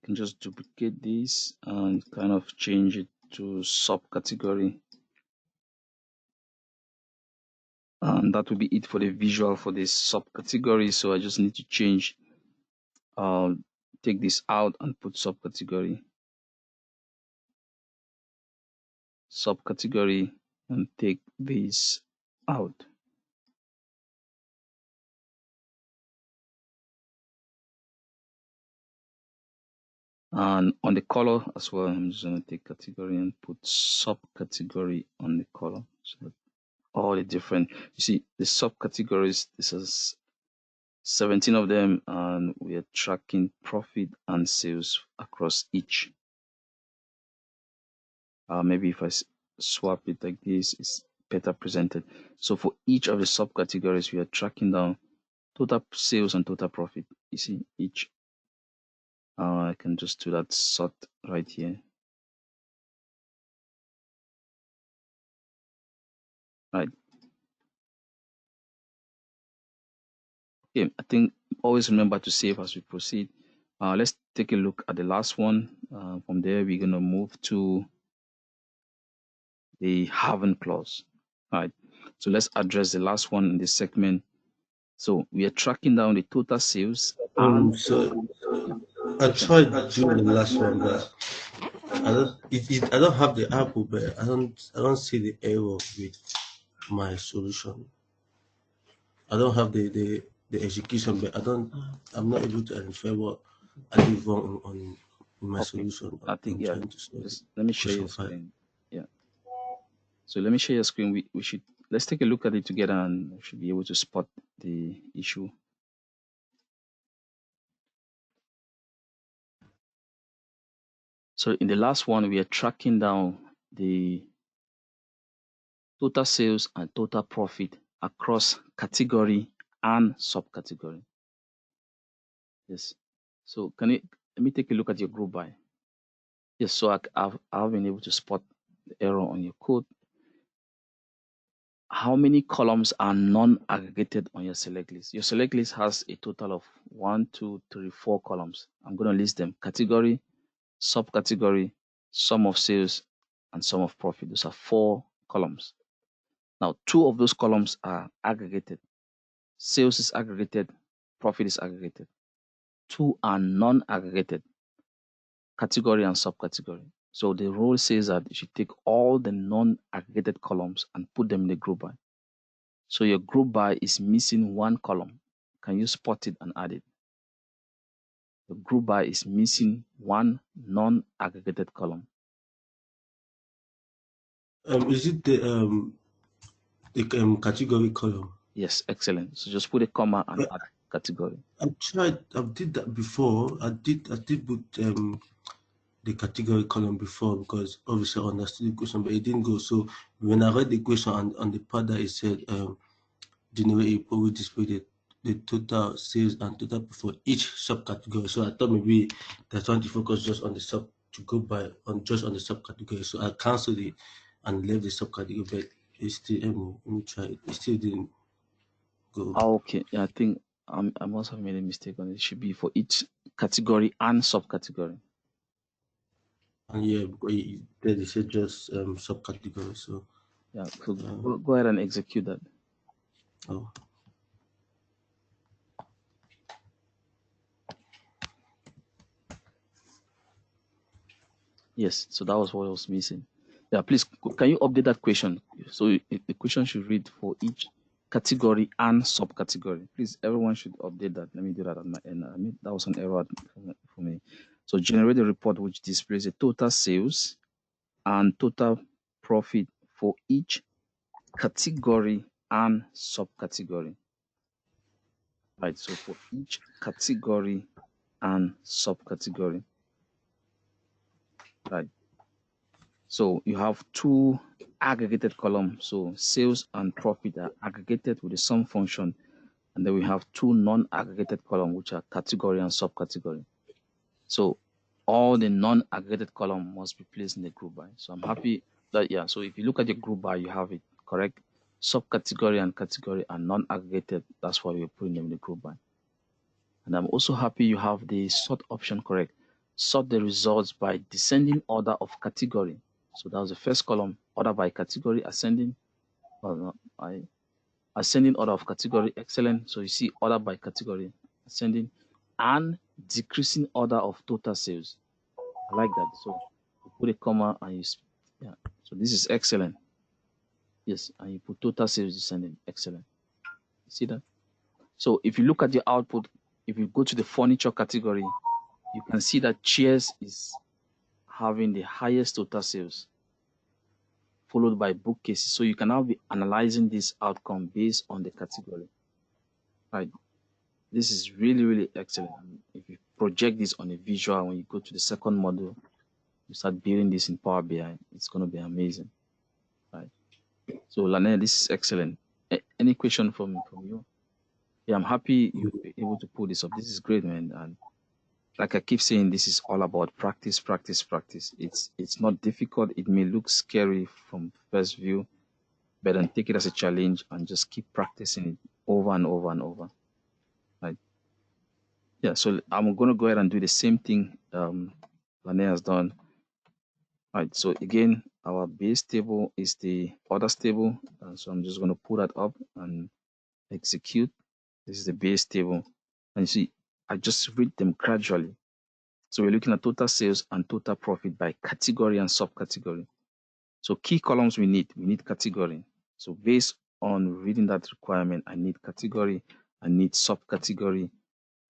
can just duplicate this and kind of change it to subcategory. And that will be it for the visual for this subcategory. So I just need to change, take this out and put subcategory, and take this out. And on the color as well, I'm just going to take category and put subcategory on the color. So all the different, you see the subcategories, this is 17 of them, and we are tracking profit and sales across each. Maybe if I swap it like this, it's better presented. So for each of the subcategories, we are tracking down total sales and total profit. You see each. I can just do that sort right here. Right. Okay, I think always remember to save as we proceed. Let's take a look at the last one. From there, we're going to move to the haven't clause. All right. So let's address the last one in this segment. So we are tracking down the total sales. So I tried doing the last one, but I don't have the Apple, but I don't see the error with my solution. I don't have the execution, but I'm not able to identify what I did wrong on my solution. I think, I'm yeah, trying to solve just let me share your question 5. screen. Yeah. So let me share your screen. We should, let's take a look at it together and we should be able to spot the issue. So in the last one, we are tracking down the total sales and total profit across category and subcategory. Yes. So let me take a look at your group by. Yes. So I've been able to spot the error on your code. How many columns are non-aggregated on your select list? Your select list has a total of 1, 2, 3, 4 columns. I'm going to list them: category, subcategory, sum of sales, and sum of profit. Those are 4 columns. Now, 2 of those columns are aggregated. Sales is aggregated, profit is aggregated. 2 are non-aggregated, category and subcategory. So the rule says that you should take all the non-aggregated columns and put them in the group by. So your group by is missing 1 column. Can you spot it and add it? The group by is missing 1 non-aggregated column. Is it the category column? Yes, excellent. So just put a comma and add category. I did that before. I did put the category column before, because obviously I understood the question, but it didn't go. So when I read the question on the part that it said generate a report will display the total sales and total for each subcategory. So I thought maybe they're trying to focus just on the sub to go by on just on the subcategory. So I cancelled it and left the subcategory, but it still let me try it. It still didn't go. Okay, yeah, I think I must have made a mistake on it. It should be for each category and subcategory. And yeah, they said just subcategory. So yeah, so go ahead and execute that. Oh. Yes, so that was what was missing. Yeah, please, can you update that question? So the question should read for each category and subcategory. Please, everyone should update that. Let me do that at my end. I mean, that was an error for me. So generate a report which displays the total sales and total profit for each category and subcategory. Right, so for each category and subcategory. Right. So you have 2 aggregated columns. So sales and profit are aggregated with the sum function. And then we have 2 non-aggregated columns, which are category and subcategory. So all the non-aggregated column must be placed in the group by. So I'm happy that, yeah, so if you look at the group by, you have it correct. Subcategory and category are non-aggregated. That's why we're putting them in the group by. And I'm also happy you have the sort option correct. Sort the results by descending order of category. So that was the first column, order by category, ascending. Well, no, ascending order of category, excellent. So you see order by category, ascending, and decreasing order of total sales. I like that. So you put a comma and yeah. So this is excellent. Yes, and you put total sales descending, excellent. You see that? So if you look at the output, if you go to the furniture category, you can see that chairs is having the highest total sales, followed by bookcases. So you can now be analyzing this outcome based on the category. Right. This is really, really excellent. And if you project this on a visual, when you go to the second module, you start building this in Power BI, it's going to be amazing. Right. So Lane, this is excellent. Any question from you? Yeah, I'm happy you were able to pull this up. This is great, man. And like I keep saying, this is all about practice, practice, practice. It's not difficult. It may look scary from first view, but then take it as a challenge and just keep practicing it over and over and over. Right. Yeah, so I'm going to go ahead and do the same thing Lane has done. Right, so again, our base table is the orders table. So I'm just going to pull that up and execute. This is the base table. And you see, I just read them gradually. So we're looking at total sales and total profit by category and subcategory. So key columns we need category. So based on reading that requirement, I need category, I need subcategory.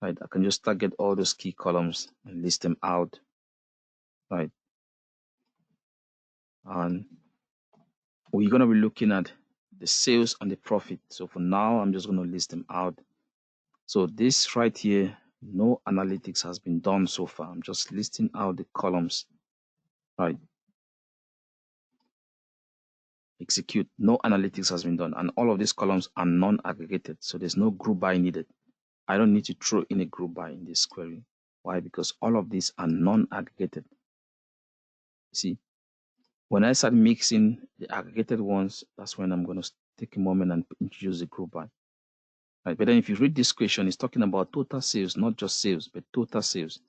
Right, I can just target all those key columns and list them out. Right, and we're going to be looking at the sales and the profit. So for now, I'm just going to list them out. So this right here, no analytics has been done so far. I'm just listing out the columns. Right. Execute. No analytics has been done. And all of these columns are non-aggregated. So there's no group by needed. I don't need to throw in a group by in this query. Why? Because all of these are non-aggregated. See, when I start mixing the aggregated ones, that's when I'm going to take a moment and introduce the group by. Right. But then if you read this question, it's talking about total sales, not just sales, but total sales.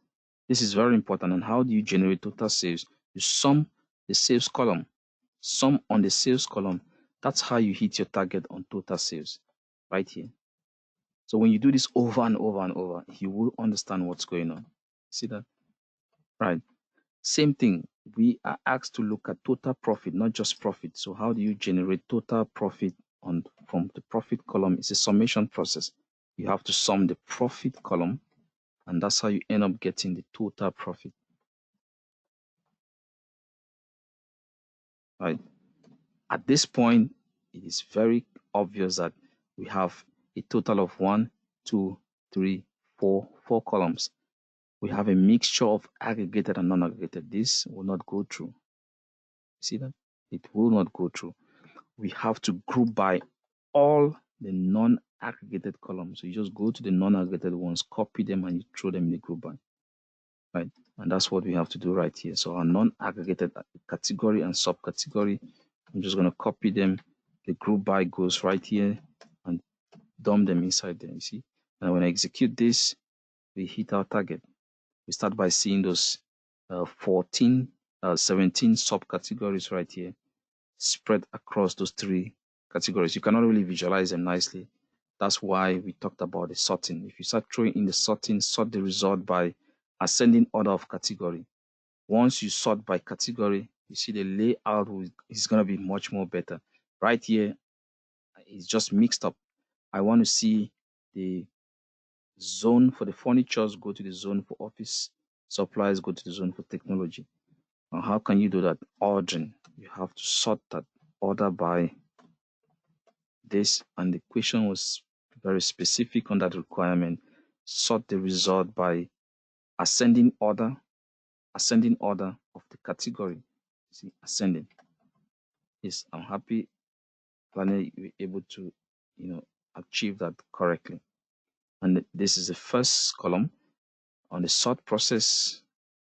This is very important. And how do you generate total sales? You sum the sales column, sum on the sales column. That's how you hit your target on total sales, right here. So when you do this over and over and over, you will understand what's going on. See that? Right. Same thing. We are asked to look at total profit, not just profit. So how do you generate total profit from the profit column? It's a summation process. You have to sum the profit column, and that's how you end up getting the total profit. Right. At this point, it is very obvious that we have a total of 1, 2, 3, 4 columns. We have a mixture of aggregated and non-aggregated. This will not go through. See that? It will not go through. We have to group by all the non-aggregated columns. So you just go to the non-aggregated ones, copy them, and you throw them in the group by. Right? And that's what we have to do right here. So our non-aggregated category and subcategory, I'm just going to copy them. The group by goes right here and dump them inside there, you see? And when I execute this, we hit our target. We start by seeing those 17 subcategories right here spread across those 3 categories. You cannot really visualize them nicely. That's why we talked about the sorting. If you start throwing in the sorting, sort the result by ascending order of category. Once you sort by category, you see the layout is going to be much more better. Right here, it's just mixed up. I want to see the zone for the furnitures, go to the zone for office supplies, go to the zone for technology. Now, how can you do that? Ordering. You have to sort that order by this, and the question was very specific on that requirement. Sort the result by ascending order of the category. See, ascending. Yes, I'm happy Lane you were able to, achieve that correctly. And this is the first column on the sort process.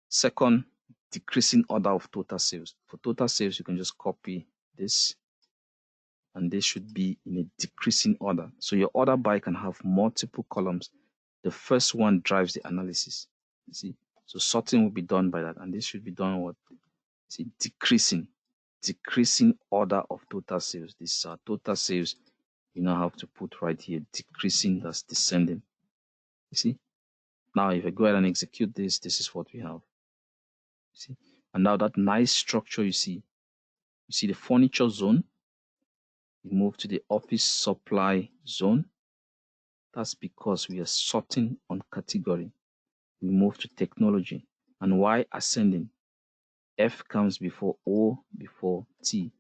Second, decreasing order of total sales. For total sales, you can just copy this, and this should be in a decreasing order. So your order by can have multiple columns. The first one drives the analysis. You see, So sorting will be done by that, and this should be done what? See, decreasing order of total sales. This is our total sales. You now have to put right here decreasing, that's descending. You see? Now if I go ahead and execute this, this is what we have. You see? And now that nice structure you see the furniture zone, we move to the office supply zone. That's because we are sorting on category. We move to technology. And why ascending? F comes before O, before T.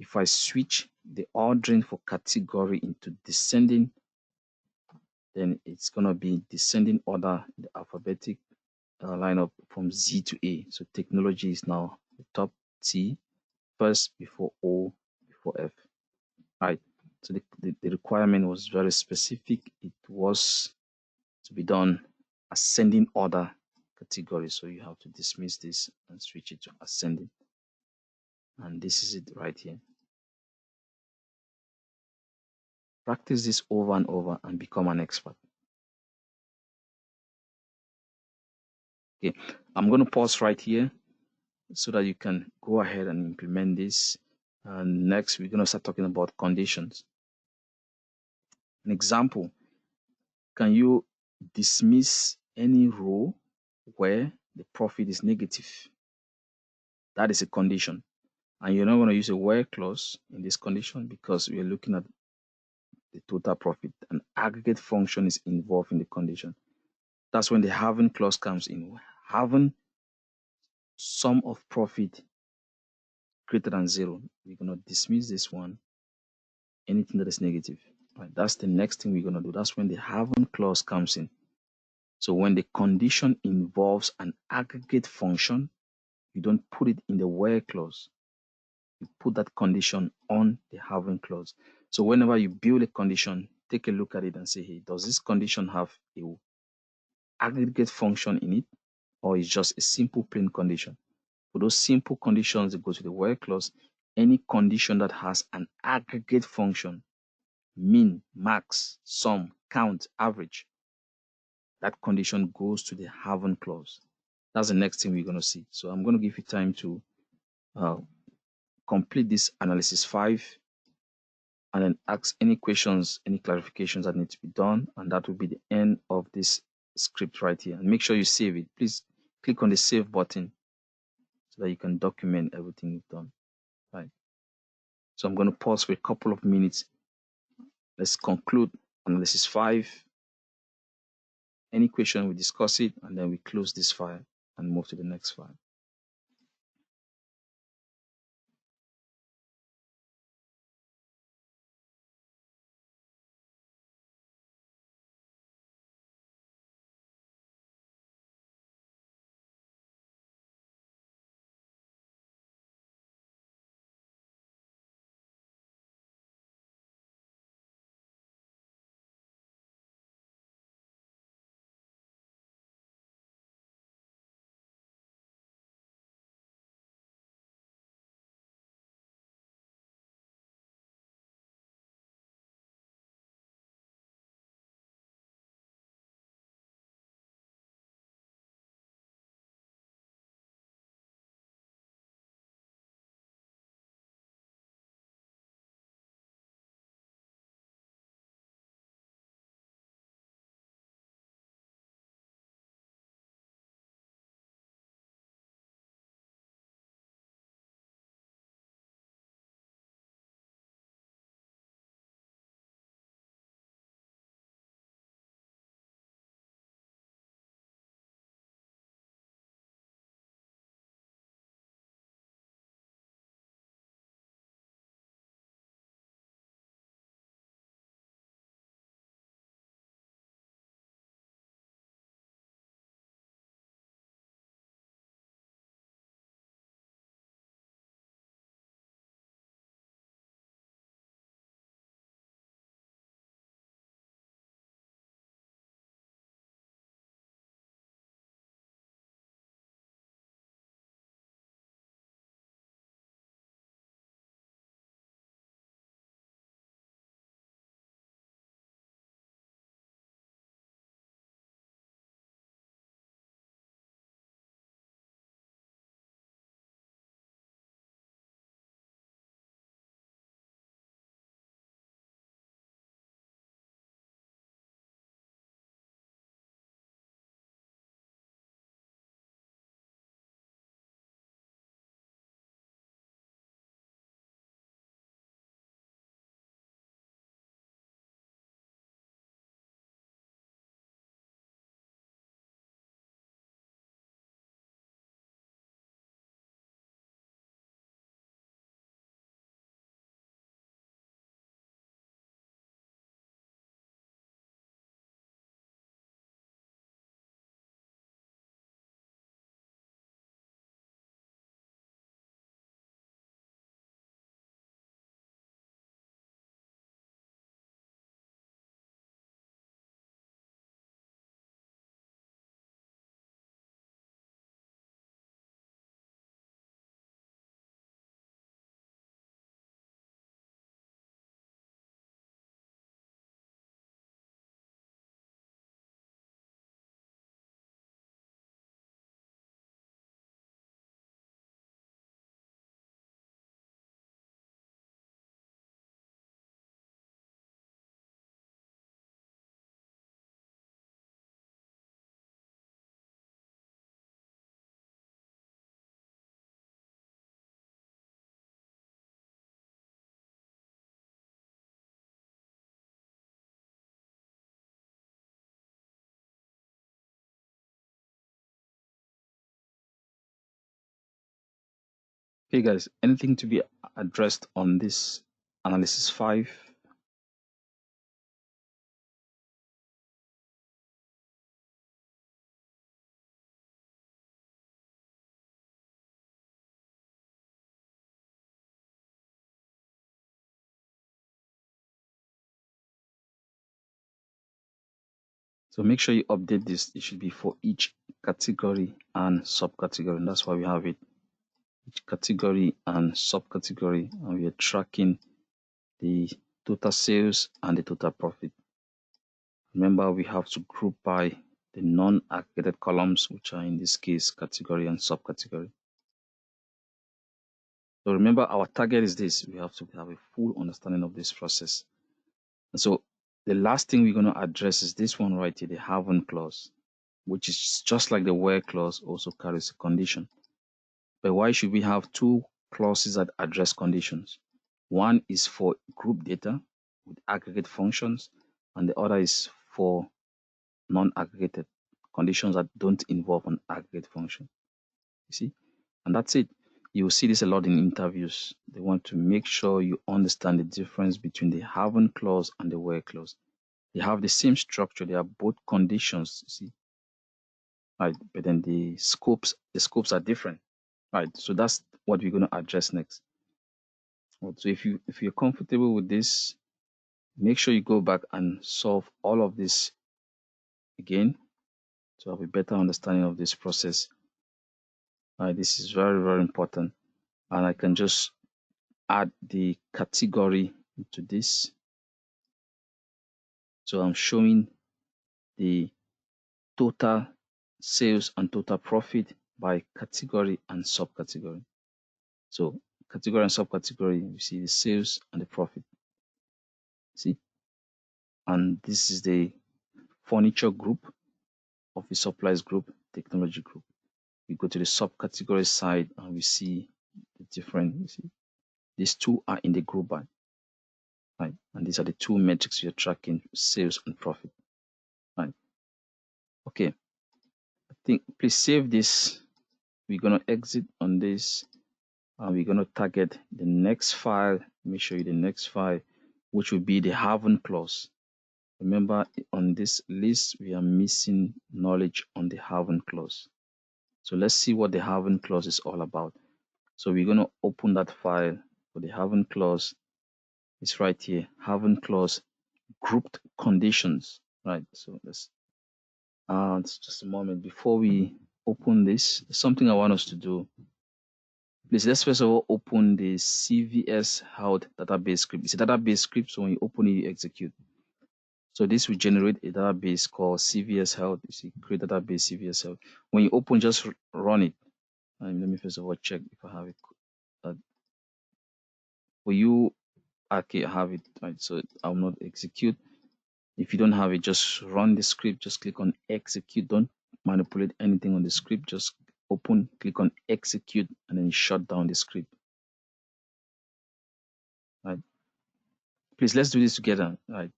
If I switch the ordering for category into descending, then it's going to be descending order, the alphabetic lineup from Z to A. So technology is now the top T, first before O, before F. Right. So the requirement was very specific. It was to be done ascending order category. So you have to dismiss this and switch it to ascending. And this is it right here. Practice this over and over and become an expert. Okay, I'm going to pause right here so that you can go ahead and implement this. And next, we're going to start talking about conditions. An example, can you dismiss any row where the profit is negative? That is a condition. And you're not going to use a where clause in this condition because we are looking at the total profit. An aggregate function is involved in the condition. That's when the having clause comes in. Having sum of profit greater than 0, we're going to dismiss this one, anything that is negative. Right? That's the next thing we're going to do. That's when the having clause comes in. So when the condition involves an aggregate function, you don't put it in the where clause. You put that condition on the having clause. So whenever you build a condition, take a look at it and say, hey, does this condition have a aggregate function in it, or is just a simple plain condition? For those simple conditions, they go to the where clause. Any condition that has an aggregate function, mean, max, sum, count, average, that condition goes to the having clause. That's the next thing we're going to see. So I'm going to give you time to complete this analysis 5 and then ask any questions, any clarifications that need to be done. And that will be the end of this script right here. And make sure you save it. Please click on the save button so that you can document everything you've done. Right. So I'm going to pause for a couple of minutes. Let's conclude analysis 5. Any question, we discuss it, and then we close this file and move to the next file. Okay, guys, anything to be addressed on this analysis 5? So make sure you update this. It should be for each category and subcategory. And that's why we have it. Each category and subcategory, and we are tracking the total sales and the total profit. Remember, we have to group by the non-aggregated columns, which are in this case category and subcategory. So remember, our target is this. We have to have a full understanding of this process. And so the last thing we're going to address is this one right here, the haven't clause, which is just like the where clause, also carries a condition. But why should we have two clauses that address conditions? One is for group data with aggregate functions, and the other is for non-aggregated conditions that don't involve an aggregate function. You see? And that's it. You will see this a lot in interviews. They want to make sure you understand the difference between the haven't clause and the where clause. They have the same structure. They are both conditions, you see, right? But then the scopes are different, right? So that's what we're going to address next. So if you're comfortable with this, make sure you go back and solve all of this again to have a better understanding of this process. Right, this is very, very important. And I can just add the category into this. So I'm showing the total sales and total profit by category and subcategory. So category and subcategory, you see the sales and the profit. See, and this is the furniture group, office supplies group, technology group. We go to the subcategory side and we see the different. You see, these two are in the group by, right? And these are the two metrics we are tracking: sales and profit, right? Okay, I think please save this. We're gonna exit on this, and we're gonna target the next file. Let me show you the next file, which will be the haven't clause. Remember, on this list, we are missing knowledge on the haven't clause. So let's see what the haven't clause is all about. So we're going to open that file for the haven't clause. It's right here, haven't clause, grouped conditions, right? So let's, it's just a moment before we open this. There's something I want us to do. Please, let's first of all open the CVS Health database script. It's a database script, so when you open it, you execute. So this will generate a database called CVS Health. You see, create database CVS Health. When you open, just run it. And let me first of all check if I have it. For you, okay, I have it. Right, so I'll not execute. If you don't have it, just run the script. Just click on execute. Don't manipulate anything on the script. Just open, click on execute, and then shut down the script. Right. Please, let's do this together. Right.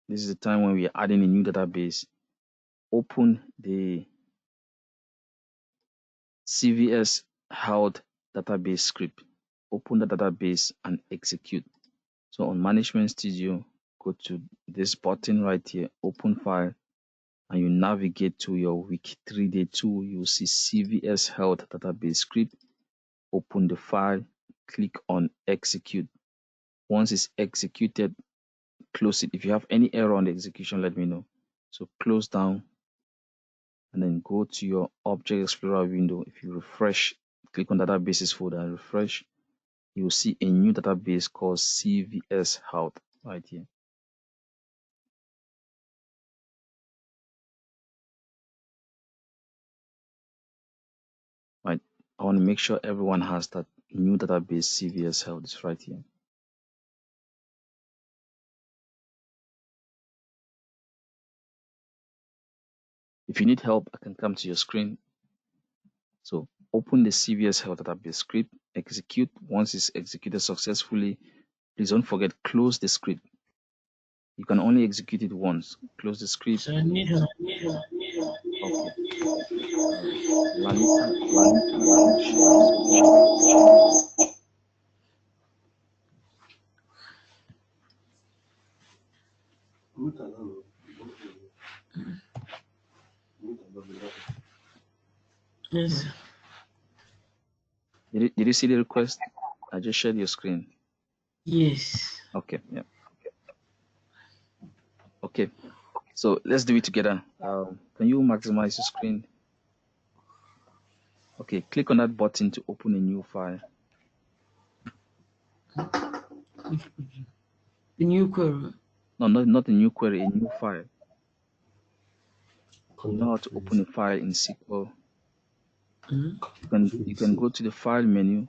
This is the time when we are adding a new database. Open the CVS Health database script. Open the database and execute. So on Management Studio, go to this button right here, open file, and you navigate to your week 3 day 2. You'll see CVS Health database script. Open the file, click on execute. Once it's executed, close it. If you have any error on the execution, let me know. So close down and then go to your Object Explorer window. If you refresh, click on databases folder and refresh, you will see a new database called CVS Health right here. Right. I want to make sure everyone has that new database CVS Health is right here. If you need help, I can come to your screen. So open the CVS Health database script, execute. Once it's executed successfully, please don't forget, close the script. You can only execute it once. Close the script. So I need help. Okay. Lanita is going to share the screen. Yes. Did you see the request? I just shared your screen. Yes. Okay. Yeah. Okay. So let's do it together. Can you maximize your screen? Okay. Click on that button to open a new file. The new query. No, not a new query, a new file. You know how to open a file in SQL. You can go to the file menu,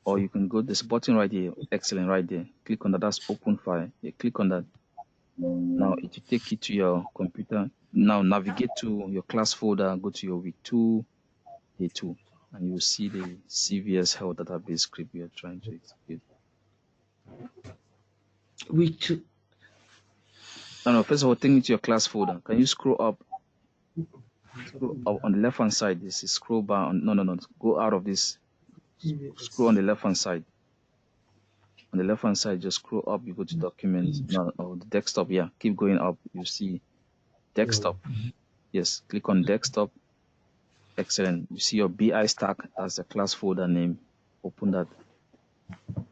or you can go this button right here. Excellent, right there. Click on that. That's open file. You click on that. Now it will take you to your computer. Now navigate to your class folder. Go to your week 2, day 2, and you will see the CVS health database script we are trying to execute. Which No. First of all, take me to your class folder. Can you scroll up? Scroll up on the left hand side. This is scroll bar. No. Go out of this. Scroll on the left hand side. On the left hand side, just scroll up. You go to documents. No, or the desktop. Yeah, keep going up. You see desktop. Yes, click on desktop. Excellent. You see your BI stack. That's the class folder name. Open that. And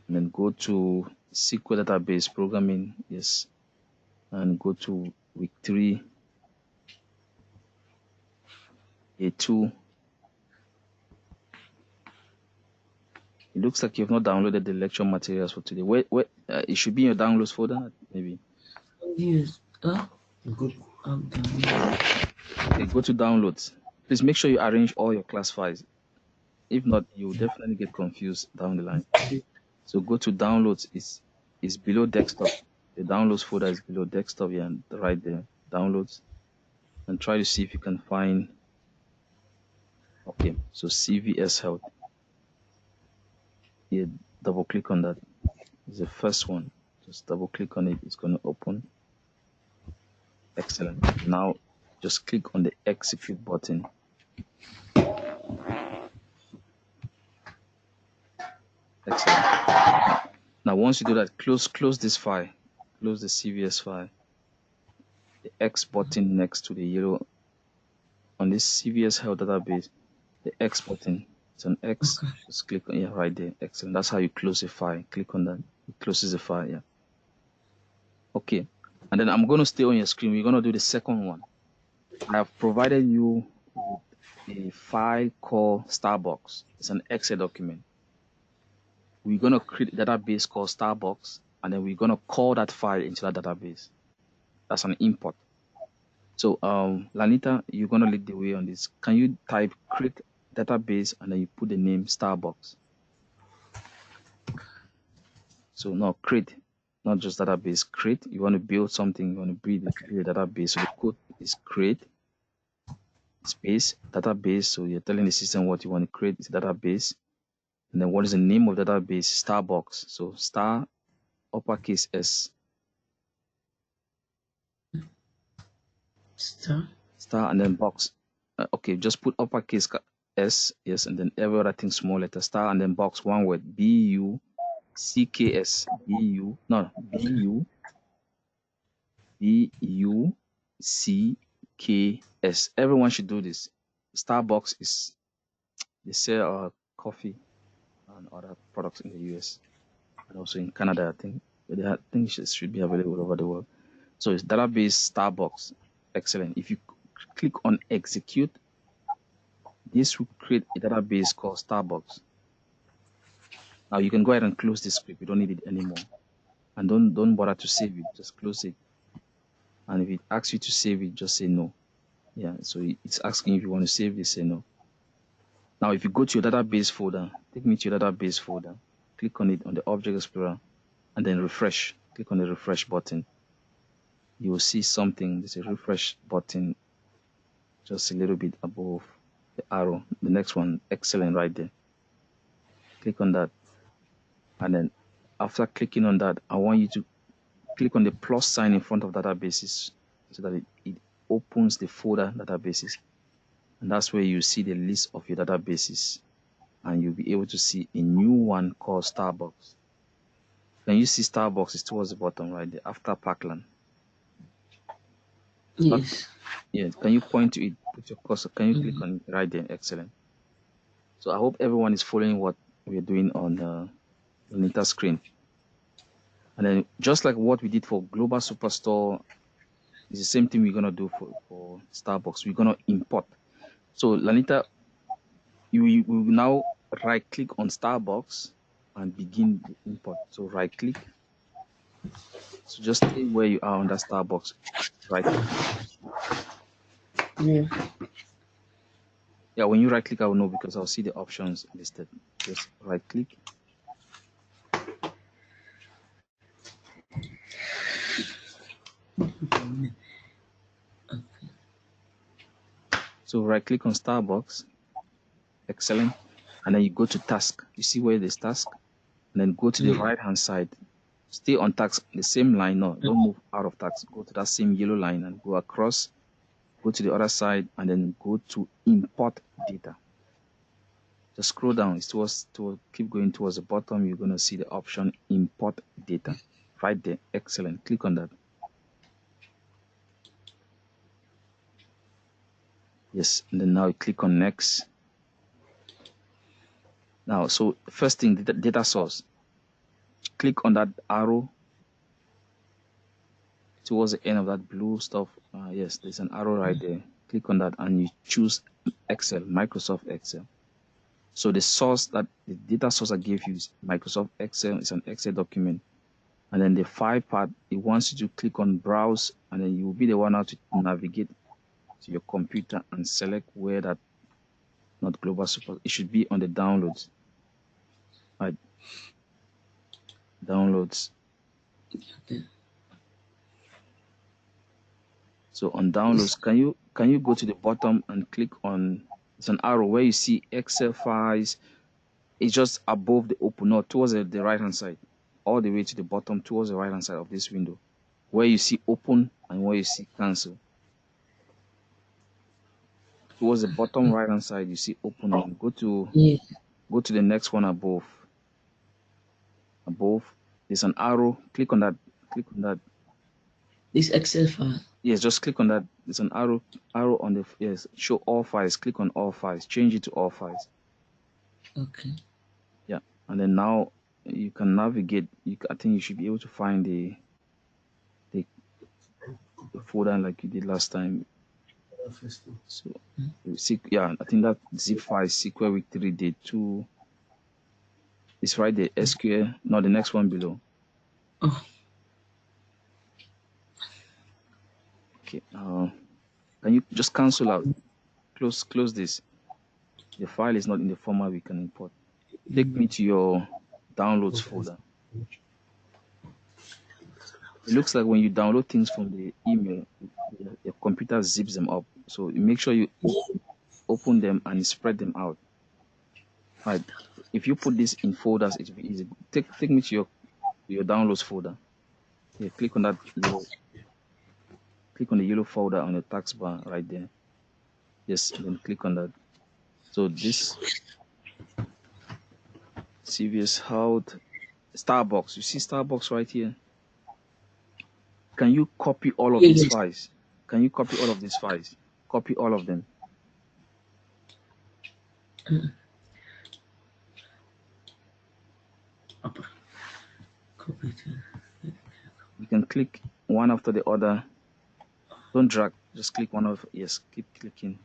then go to SQL database programming. Yes. And go to week 3, day 2. It looks like you've not downloaded the lecture materials for today. Where it should be in your downloads folder, maybe. yes. Good. Okay, go to downloads. Please make sure you arrange all your class files. If not, you will definitely get confused down the line. So go to downloads. It's below desktop. The downloads folder is below desktop, yeah, and right there, downloads. And try to see if you can find. Okay, so CVS Health. Yeah, double click on that. It's the first one. Just double click on it. It's going to open. Excellent. Now just click on the execute button. Excellent. Now once you do that, close this file. Close the CVS file. The X button next to the yellow on this CVS Health database. The X button. It's an X. Okay. Just click on it right there. Excellent. That's how you close a file. Click on that. It closes the file. Yeah. Okay. And then I'm going to stay on your screen. We're going to do the second one. I have provided you with a file called Starbucks. It's an Excel document. We're going to create a database called Starbucks, and then we're going to call that file into that database. That's an import. So, Lanita, you're going to lead the way on this. Can you type create database and then you put the name Starbucks? So now create, not just database, create. You want to build something, you want to build a database. So the code is create space database. So you're telling the system what you want to create is a database. And then what is the name of the database? Starbucks. So star uppercase S. Star and then box. Okay, just put uppercase S, yes, and then every other thing small letter, star and then box, one word, BUCKS. BUCKS. Everyone should do this. Starbucks is, they sell coffee and other products in the US and also in Canada, I think. But I think it should be available all over the world. So it's database Starbucks. Excellent. If you click on execute, this will create a database called Starbucks. Now you can go ahead and close this script. You don't need it anymore. And don't bother to save it. Just close it. And if it asks you to save it, just say no. Yeah, so it's asking if you want to save this, say no. Now if you go to your database folder, take me to your database folder, click on it on the Object Explorer, and then refresh. Click on the refresh button. You will see something. There's a refresh button just a little bit above the arrow. The next one, excellent, right there. Click on that. And then after clicking on that, I want you to click on the plus sign in front of databases. so that it opens the folder databases. And that's where you see the list of your databases. And you'll be able to see a new one called Starbucks. Can you see Starbucks is towards the bottom, right there, after Parkland? Yes. Yes. Can you point to it? Put your cursor. Can you click on it right there? Excellent. So I hope everyone is following what we're doing on the Lanita screen. And then just like what we did for Global Superstore, it's the same thing we're going to do for Starbucks. We're going to import. So Lanita, you will now right click on Starbucks and begin the import. So right click. So just stay where you are on that Starbucks. Right click. Yeah. Yeah, when you right click, I will know because I'll see the options listed. Just right click. So right click on Starbucks. Excellent. And then you go to task. You see where there's task? And then go to the right hand side. Stay on task, the same line. No, don't move out of task. Go to that same yellow line and go across. Go to the other side and then go to import data. Just scroll down. It's to keep going towards the bottom. You're going to see the option import data right there. Excellent. Click on that. Yes. And then now you click on next. Now, so first thing, the data source. Click on that arrow towards the end of that blue stuff. Yes, there's an arrow right there. Click on that and you choose Excel, Microsoft Excel. So the source that the data source I gave you is Microsoft Excel. It's an Excel document. And then the file part, it wants you to click on browse, and then you will be the one now to navigate to your computer and select where that not global super. It should be on the downloads. Right. Downloads. Okay. So on downloads, can you go to the bottom and click on it's an arrow where you see Excel files. It's just above the open, not towards the right hand side, all the way to the bottom towards the right hand side of this window, where you see open and where you see cancel. Towards the bottom right hand side, you see open. And go to the next one above. Above, there's an arrow. Click on that. Click on that. This Excel file. Yes, just click on that. There's an arrow on the yes. Show all files. Click on all files. Change it to all files. Okay. Yeah, and then now you can navigate. I think you should be able to find the folder like you did last time. So yeah, I think that zip file SQL week 3 day 2 is right there. SQL, no, the next one below. Oh. Okay. Can you just cancel out? Close this. The file is not in the format we can import. Take me to your downloads folder. It looks like when you download things from the email, your computer zips them up. So you make sure you open them and spread them out. Right. If you put this in folders, it will be easy. Take me to your downloads folder. Yeah, click on that yellow. Click on the yellow folder on the taskbar right there. Yes, then click on that. So this CVS Health Starbucks. You see Starbucks right here. Can you copy all of these files? Can you copy all of these files? Copy all of them. You can click one after the other. Don't drag. Just click one of. Yes, keep clicking.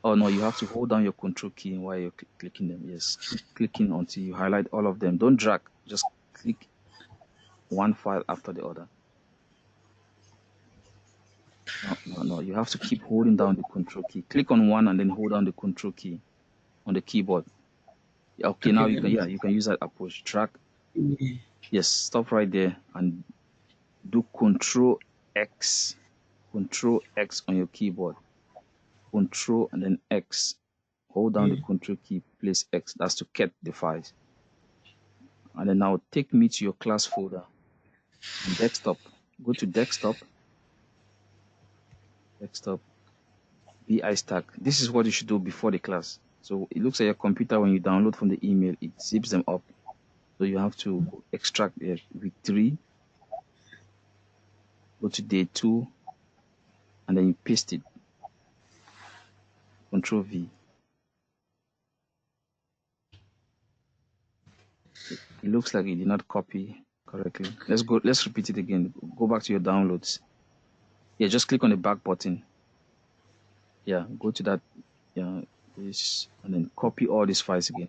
Oh no, you have to hold down your control key while you're clicking them. Yes, keep clicking until you highlight all of them. Don't drag. Just click one file after the other. No. You have to keep holding down the control key. Click on one and then hold down the control key on the keyboard. Okay, now you can use that approach. Drag. Yes, stop right there and do Control X. Control X on your keyboard. Control and then X. Hold down the control key, place X. That's to get the files. And then now take me to your class folder. Desktop. Go to desktop. desktop, BI stack. This is what you should do before the class. So it looks like your computer, when you download from the email, it zips them up. So you have to extract week 3, go to day 2, and then you paste it. Control V. It looks like it did not copy correctly. Let's repeat it again. Go back to your downloads. Yeah, just click on the back button. Yeah, go to that, this, and then copy all these files again.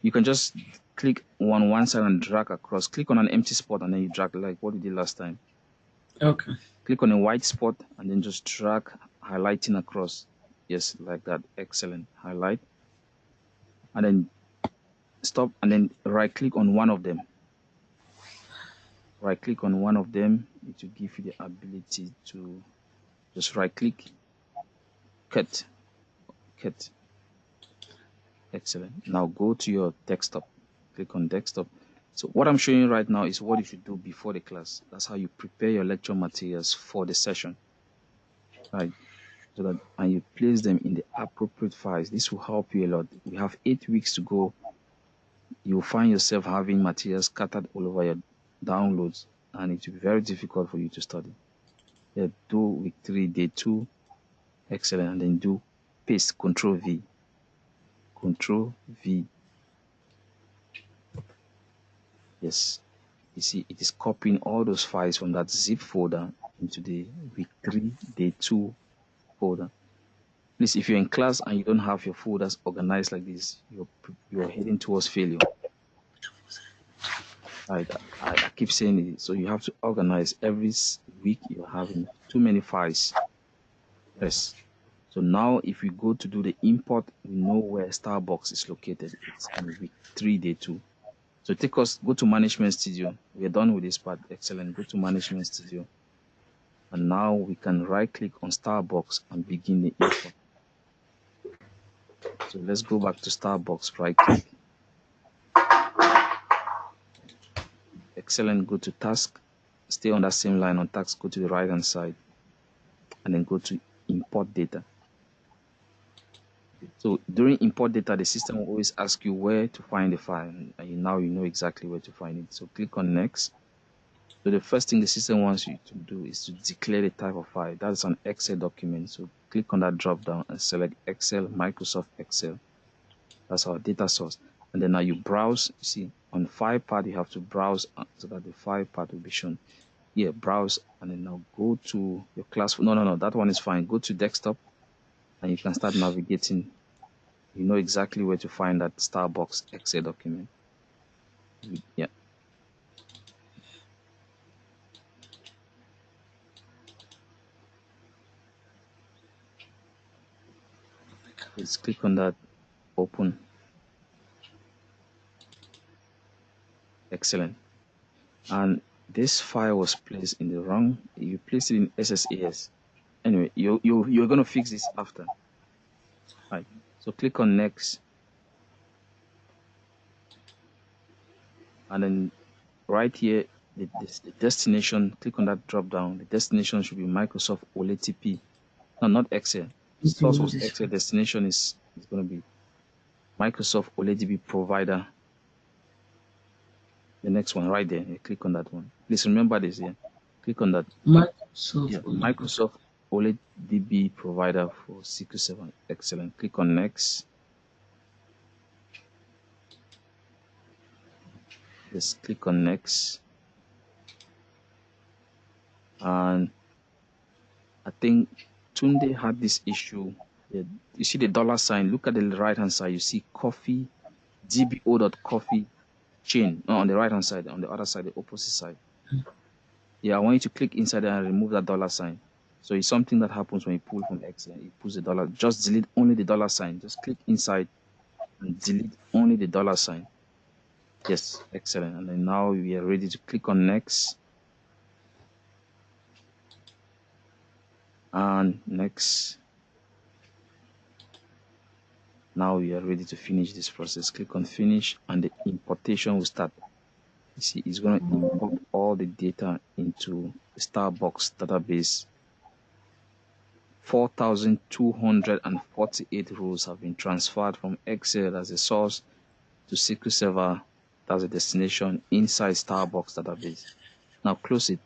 You can just click on one side and drag across. Click on an empty spot and then you drag like what we did last time. Okay. Click on a white spot and then just drag, highlighting across. Yes, like that. Excellent. Highlight. And then stop and then right click on one of them. Right click on one of them. It will give you the ability to just right click, cut. Excellent. Now go to your desktop. Click on desktop. So what I'm showing you right now is what you should do before the class. That's how you prepare your lecture materials for the session. Right. So that, and you place them in the appropriate files. This will help you a lot. We have 8 weeks to go. You'll find yourself having materials scattered all over your downloads, and it will be very difficult for you to study. Yeah, do week 3, day 2. Excellent. And then do paste, Control V. Control V. Yes. You see, it is copying all those files from that zip folder into the week 3, day 2 folder. Please, if you're in class and you don't have your folders organized like this, you're heading towards failure. I keep saying it. So you have to organize every week. You're having too many files. Yes. So now if we go to do the import, we know where Starbucks is located. It's in week 3, day 2. So go to Management Studio. We're done with this part. Excellent. Go to Management Studio. And now we can right click on Starbucks and begin the import. So let's go back to Starbucks, right click. Excellent. Go to task. Stay on that same line on task. Go to the right hand side and then go to import data. So during import data, the system will always ask you where to find the file, and now you know exactly where to find it. So click on next. So the first thing the system wants you to do is to declare the type of file. That's an Excel document. So click on that drop down and select Excel, Microsoft Excel. That's our data source. And then now you browse. You see, on file part, you have to browse so that the file part will be shown. Here, browse, and then now go to your class. No, that one is fine. Go to desktop, and you can start navigating. You know exactly where to find that Starbucks Excel document. Yeah. Let's click on that, open. Excellent. And this file was placed in the wrong, you placed it in SSAS. Anyway, you're going to fix this after. Right. So click on next. And then right here, the destination, click on that drop down. The destination should be Microsoft OLTP. No, not Excel. Source was Excel. Destination is going to be Microsoft OLTP provider. The next one right there. You click on that one. Please remember this here. Click on that. Microsoft OLTP provider for SQL 7. Excellent. Click on next. Just click on next. And I think Tunde had this issue. You see the dollar sign. Look at the right hand side. You see coffee, dbo.coffee chain. No, on the right hand side. On the other side, the opposite side. Yeah, I want you to click inside and remove that dollar sign. So it's something that happens when you pull from Excel. It pulls the dollar. Just delete only the dollar sign. Just click inside and delete only the dollar sign. Yes, excellent. And then now we are ready to click on next. And next. Now we are ready to finish this process. Click on finish and the importation will start. You see, it's going to import all the data into the Starbucks database 4,248 rows have been transferred from Excel as a source to SQL Server as a destination inside Starbucks database. Now close it.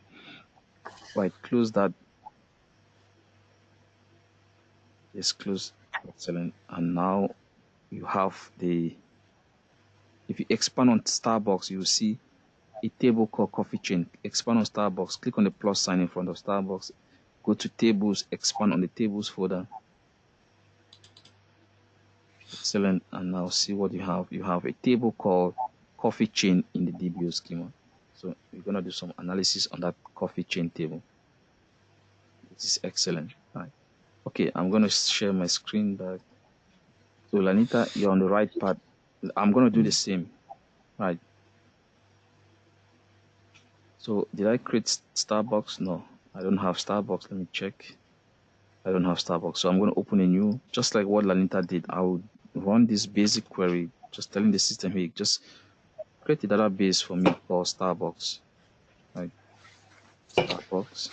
Right, close that. Just close. Excellent. And now you have the, if you expand on Starbucks, you will see a table called coffee chain. Expand on Starbucks, click on the plus sign in front of Starbucks, go to tables, expand on the tables folder. Excellent. And now see what you have. You have a table called coffee chain in the DBO schema. So we're going to do some analysis on that coffee chain table. This is excellent. Right. Okay, I'm going to share my screen back. So Lanita, you're on the right path. I'm going to do the same. Right. So did I create Starbucks? No, I don't have Starbucks. Let me check. I don't have Starbucks. So I'm going to open a new, just like what Lanita did. I would run this basic query, just telling the system, hey, just create a database for me called Starbucks. Right. Starbucks.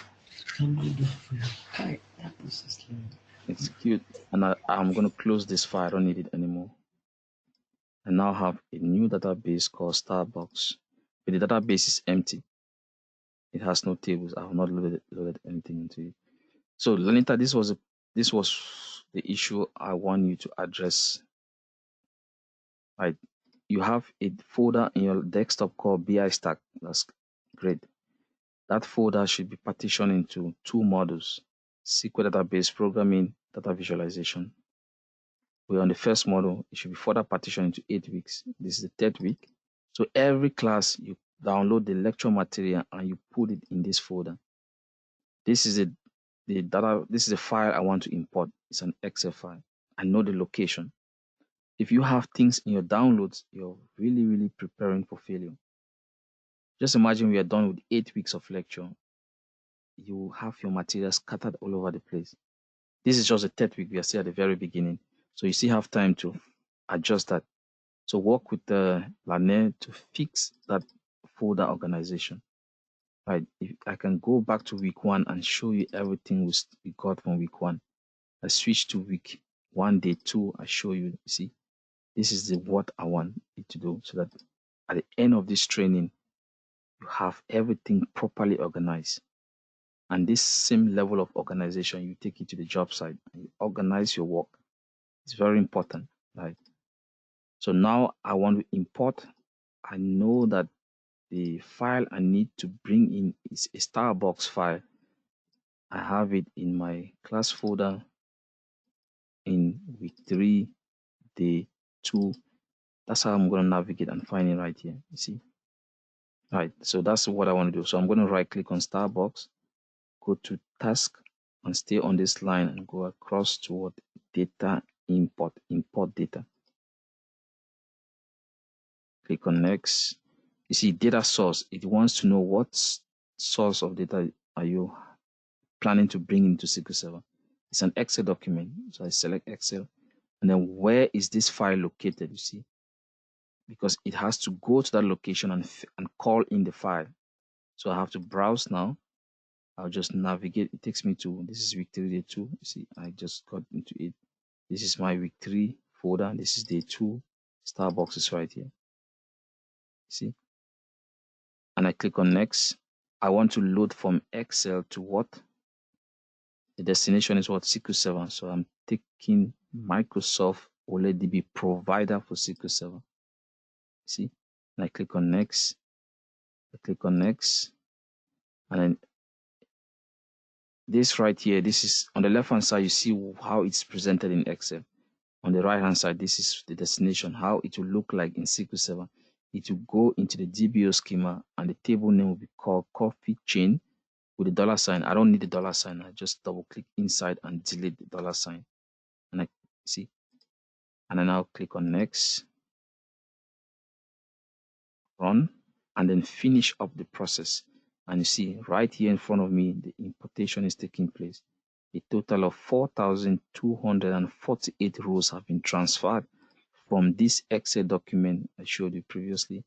Execute. And I'm going to close this file. I don't need it anymore. I now have a new database called Starbucks. But the database is empty. It has no tables. I have not loaded anything into it. So Lanita, this was the issue I want you to address. Right. You have a folder in your desktop called BI Stack. That's great. That folder should be partitioned into two modules: SQL database programming, data visualization. We're on the first module. It should be further partitioned into 8 weeks. This is the third week. So every class, you download the lecture material and you put it in this folder. This is the data. This is a file I want to import. It's an Excel file. I know the location. If you have things in your downloads, you're really, really preparing for failure. Just imagine we are done with 8 weeks of lecture. You have your material scattered all over the place. This is just the third week. We are still at the very beginning. So you still have time to adjust that. So work with Lane to fix that folder organization. Right. If I can go back to week 1 and show you everything we got from week 1. I switch to week 1, day 2. I show you. See, this is what I want you to do, so that at the end of this training, you have everything properly organized. And this same level of organization, you take it to the job site and you organize your work. It's very important, right? So now I want to import. I know that the file I need to bring in is a Starbucks file. I have it in my class folder in week 3, day 2. That's how I'm going to navigate and find it right here. You see? Right. So that's what I want to do. So I'm going to right click on Starbucks, go to task and stay on this line and go across to what data import data. Click on next. You see data source. It wants to know what source of data are you planning to bring into SQL Server. It's an Excel document. So I select Excel. And then where is this file located? You see, because it has to go to that location and call in the file. So I have to browse now. I'll just navigate. It takes me to, this is week 3, day 2. You see, I just got into it. This is my week 3 folder. This is day 2. Starbucks is right here. See? And I click on next. I want to load from Excel to what? The destination is what? SQL Server. So I'm taking Microsoft OLEDB provider for SQL Server. See? And I click on next. I click on next. And then this right here, this is on the left hand side, you see how it's presented in Excel. On the right hand side, this is the destination, how it will look like in SQL Server. It will go into the DBO schema and the table name will be called coffee chain with the $sign. I don't need the $sign. I just double click inside and delete the $sign. And I see, and I now click on next, run, and then finish up the process. And you see right here in front of me, the importation is taking place. A total of 4,248 rows have been transferred from this Excel document I showed you previously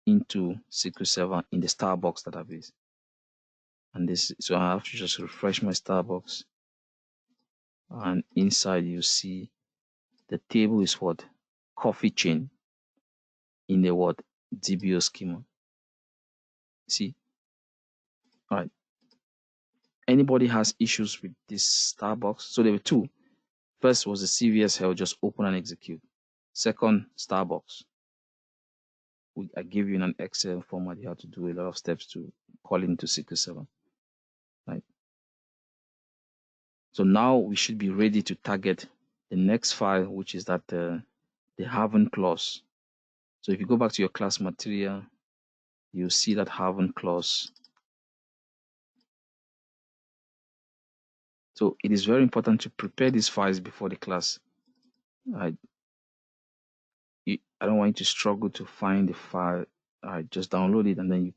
into SQL Server in the Starbucks database. And this, so I have to just refresh my Starbucks. and inside you see the table is what? Coffee chain in the what? DBO schema. See? All right. Anybody has issues with this Starbucks? So there were two. First was the CVS Health, just open and execute. Second, Starbucks. I gave you in an Excel format. You have to do a lot of steps to call into SQL 7. Right. So now we should be ready to target the next file, which is that the haven't clause. So if you go back to your class material, you see that haven't clause. So it is very important to prepare these files before the class. I don't want you to struggle to find the file. Just download it and then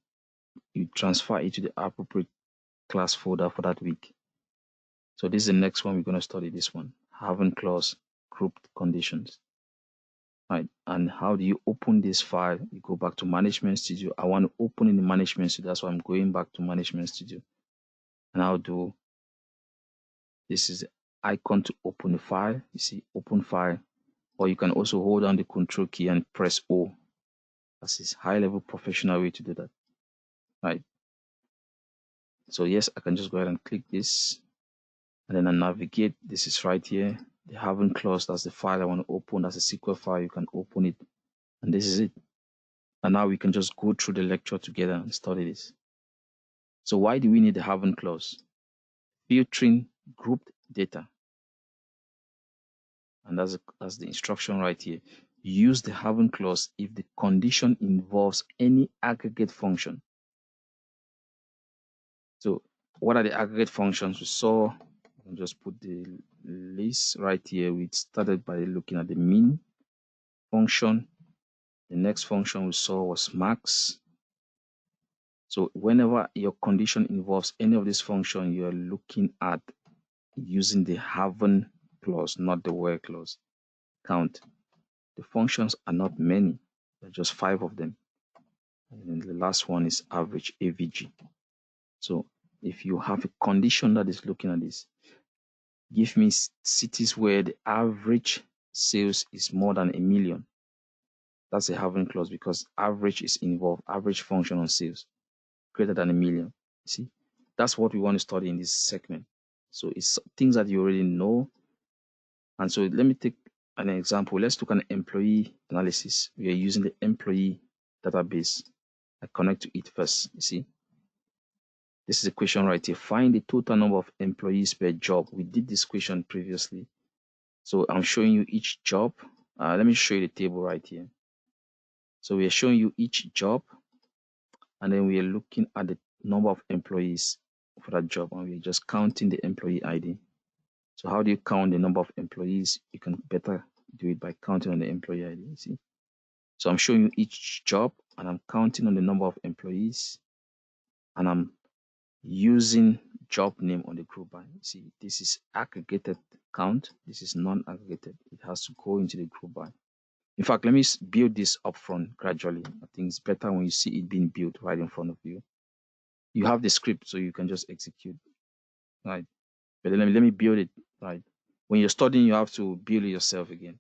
you transfer it to the appropriate class folder for that week. So this is the next one we're going to study. This one, haven't clause, grouped conditions. Right. And how do you open this file? You go back to Management Studio. I want to open in the Management Studio. That's why I'm going back to Management Studio. And I'll do, this is the icon to open the file. You see, open file. Or you can also hold down the Control key and press O. That's this high-level professional way to do that. Right. So yes, I can just go ahead and click this. And then I navigate. This is right here. The haven't clause, that's the file I want to open. That's a SQL file. You can open it. And this is it. And now we can just go through the lecture together and study this. So why do we need the haven't clause? Filtering grouped data. And that's the instruction right here. Use the haven't clause if the condition involves any aggregate function. So what are the aggregate functions? We saw, I'll just put the list right here. We started by looking at the min function. The next function we saw was max. So whenever your condition involves any of this function, you are looking at using the haven't clause, not the where clause. Count. The functions are not many. There are just 5 of them. And then the last one is average, AVG. So if you have a condition that is looking at this, give me cities where the average sales is more than 1 million. That's a haven't clause because average is involved, average function on sales greater than 1 million. See, that's what we want to study in this segment. So it's things that you already know. And so let me take an example. Let's look at an employee analysis. We are using the employee database. I connect to it first. You see, this is a question right here. Find the total number of employees per job. We did this question previously. So I'm showing you each job. Let me show you the table right here. So we are showing you each job, and then we are looking at the number of employees for that job, and we're just counting the employee ID. So how do you count the number of employees? You can better do it by counting on the employee ID. You see? So I'm showing you each job, and I'm counting on the number of employees, and I'm using job name on the group by. See, this is aggregated count. This is non-aggregated. It has to go into the group by. In fact, let me build this up front gradually. I think it's better when you see it being built right in front of you. You have the script, so you can just execute, right? But let me build it, right? When you're studying, you have to build it yourself again.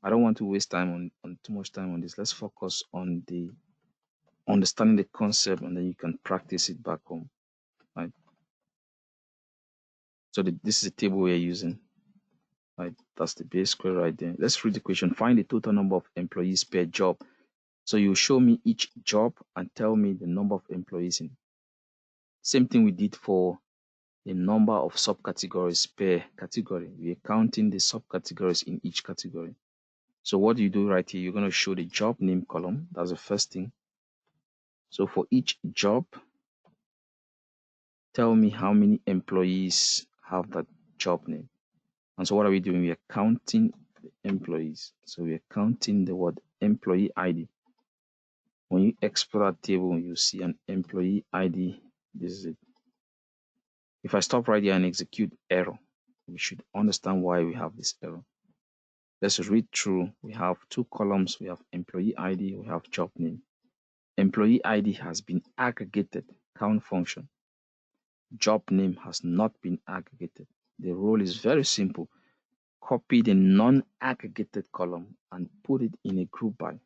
I don't want to waste time on too much time on this. Let's focus on the understanding the concept, and then you can practice it back home, right? So this is the table we're using, right? That's the base square right there. Let's read the question. Find the total number of employees per job. So you show me each job and tell me the number of employees in. Same thing we did for the number of subcategories per category. We are counting the subcategories in each category. So what do you do right here? You're going to show the job name column. That's the first thing. So for each job, tell me how many employees have that job name. And so what are we doing? We are counting the employees. So we are counting the word employee ID. When you export that table, you see an employee ID. This is it. If I stop right here and execute error, we should understand why we have this error. Let's read through. We have 2 columns. We have employee ID. We have job name. Employee ID has been aggregated, count function. Job name has not been aggregated. The rule is very simple. Copy the non-aggregated column and put it in a group by.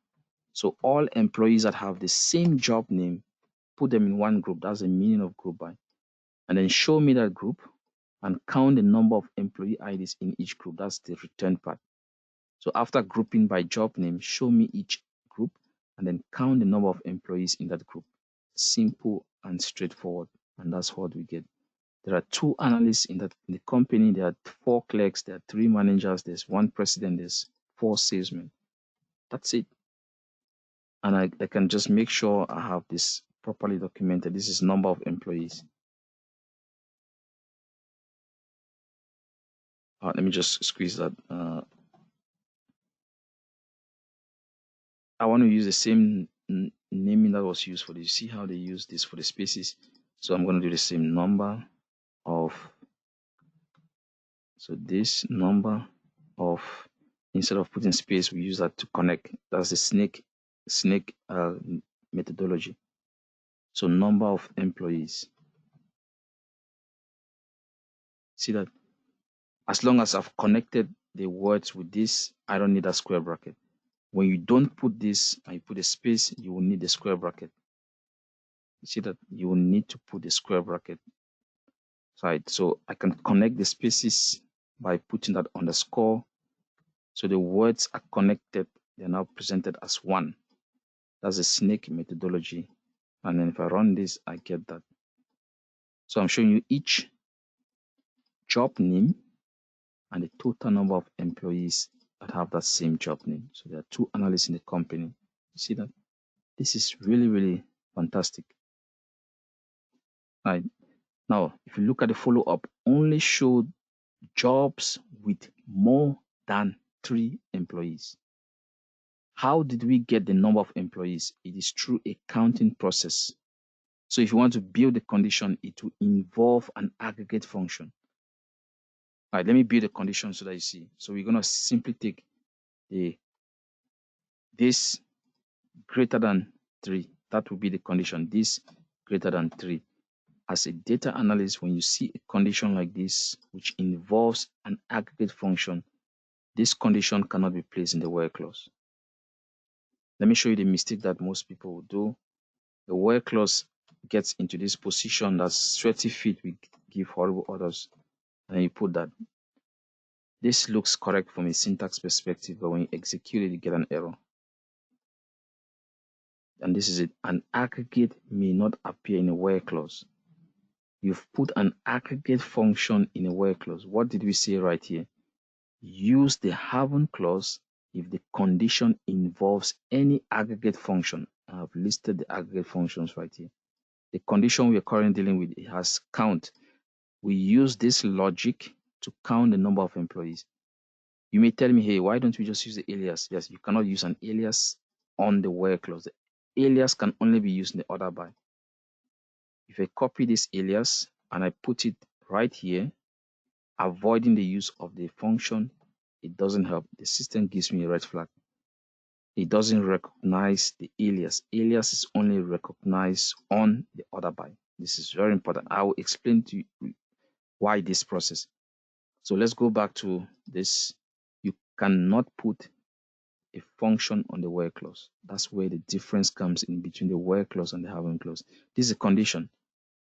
So all employees that have the same job name, put them in one group. That's the meaning of group by. And then show me that group and count the number of employee IDs in each group. That's the return part. So after grouping by job name, show me each group and then count the number of employees in that group. Simple and straightforward. And that's what we get. There are 2 analysts in the company. There are 4 clerks. There are 3 managers. There's 1 president. There's 4 salesmen. That's it. And I can just make sure I have this properly documented. This is number of employees. Let me just squeeze that. I want to use the same naming that was used for this. You see how they use this for the spaces? So I'm going to do the same number of, so this number of, instead of putting space, we use that to connect. That's the snake methodology. So number of employees. See that? As long as I've connected the words with this, I don't need a square bracket. When you don't put this and you put a space, you will need the square bracket. You see that? You will need to put the square bracket. Right. So I can connect the spaces by putting that underscore. So the words are connected. They're now presented as one. That's a snake methodology. And then if I run this, I get that. So I'm showing you each job name and the total number of employees that have that same job name. So there are 2 analysts in the company. You see that? This is really, really fantastic. Right. Now, if you look at the follow-up, only show jobs with more than 3 employees. How did we get the number of employees? It is through a counting process. So if you want to build a condition, it will involve an aggregate function. All right, let me build a condition so that you see. So we're going to simply take this greater than 3. That will be the condition, this greater than 3. As a data analyst, when you see a condition like this, which involves an aggregate function, this condition cannot be placed in the where clause. Let me show you the mistake that most people will do. The where clause gets into this position that sweaty feet will give horrible orders, and then you put that. This looks correct from a syntax perspective, but when you execute it, you get an error. And this is it. An aggregate may not appear in a where clause. You've put an aggregate function in a where clause. What did we say right here? Use the haven clause if the condition involves any aggregate function. I've listed the aggregate functions right here. The condition we are currently dealing with, it has count. We use this logic to count the number of employees. You may tell me, hey, why don't we just use the alias? Yes, you cannot use an alias on the where clause. The alias can only be used in the order by. If I copy this alias and I put it right here, avoiding the use of the function, it doesn't help. The system gives me a red flag. It doesn't recognize the alias. Alias is only recognized on the order by. This is very important. I will explain to you why this process. So let's go back to this. You cannot put a function on the where clause. That's where the difference comes in between the where clause and the haven clause. This is a condition.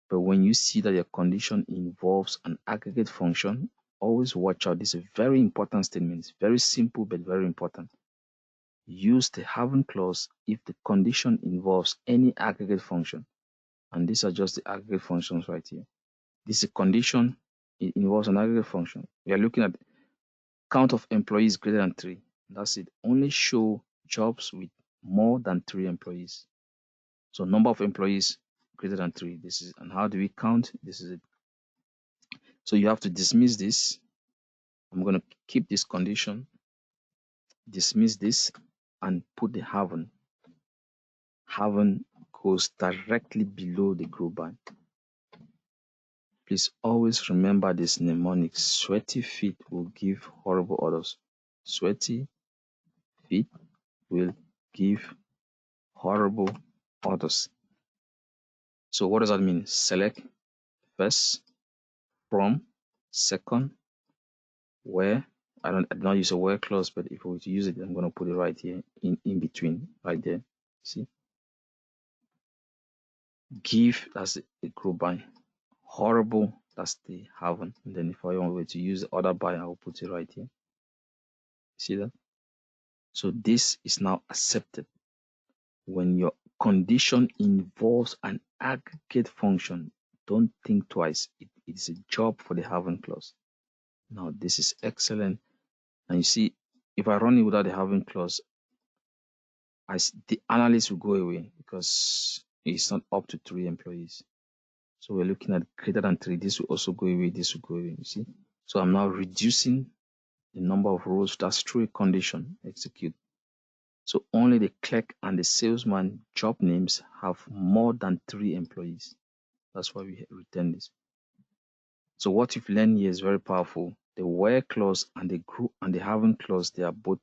But when you see that your condition involves an aggregate function, always watch out. This is a very important statement. It's very simple, but very important. Use the haven clause if the condition involves any aggregate function. And these are just the aggregate functions right here. This is a condition. It involves an aggregate function. We are looking at count of employees greater than 3. That's it. Only show jobs with more than 3 employees. So number of employees greater than 3. This is, and how do we count? This is it. So you have to dismiss this. I'm going to keep this condition, dismiss this, and put the haven. Haven goes directly below the group by. Please always remember this mnemonic. Sweaty feet will give horrible orders. Sweaty feet will give horrible orders. So what does that mean? Select first from Second, where I did not use a where clause, but if we were to use it, I'm going to put it right here in between, right there. See, give, that's a group by. Horrible, that's the haven't. And then if I want to use the other by, I'll put it right here. See that? So this is now accepted when your condition involves an aggregate function. Don't think twice. It is a job for the haven't clause. Now this is excellent. And you see, if I run it without the haven't clause, the analyst will go away because it's not up to 3 employees. So we're looking at greater than 3. This will also go away. This will go away. You see? So I'm now reducing the number of rows. That's through a condition. Execute. So only the clerk and the salesman job names have more than 3 employees. That's why we return this. So what you've learned here is very powerful. The where clause and the group and the haven't clause, they both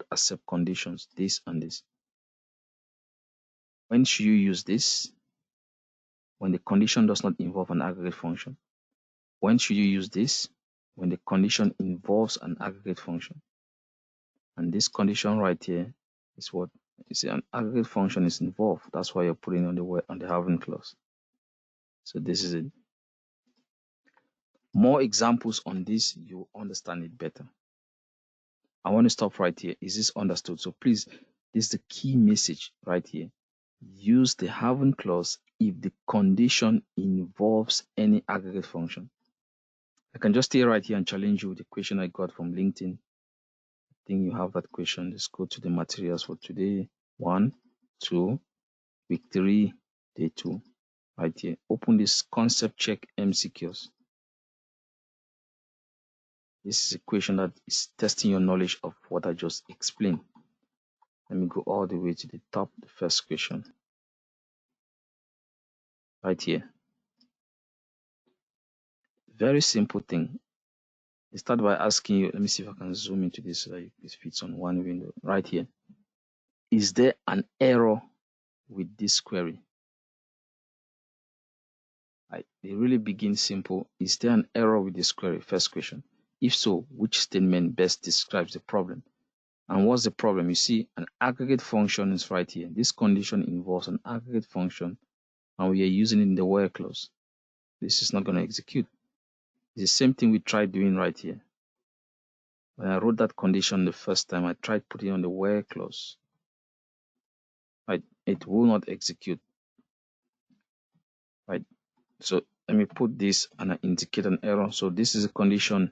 accept conditions, this and this. When should you use this? When the condition does not involve an aggregate function. When should you use this? When the condition involves an aggregate function. And this condition right here is what? You see, an aggregate function is involved. That's why you're putting on the having clause. So this is it. More examples on this, you understand it better. I want to stop right here. Is this understood? So please, this is the key message right here. Use the having clause if the condition involves any aggregate function. I can just stay right here and challenge you with the question I got from LinkedIn. I think you have that question. Let's go to the materials for today. 1, 2, week 3, day 2. Right here. Open this concept check MCQs. This is a question that is testing your knowledge of what I just explained. Let me go all the way to the top, the first question. Right here. Very simple thing. They start by asking you, let me see if I can zoom into this so that it fits on one window. Right here. Is there an error with this query? They really begin simple. Is there an error with this query? First question. If so, which statement best describes the problem? And what's the problem? You see, an aggregate function is right here. This condition involves an aggregate function, and we are using it in the where clause. This is not going to execute. It's the same thing we tried doing right here. When I wrote that condition the first time, I tried putting on the where clause. Right? It will not execute. Right? So let me put this and I indicate an error. So this is a condition.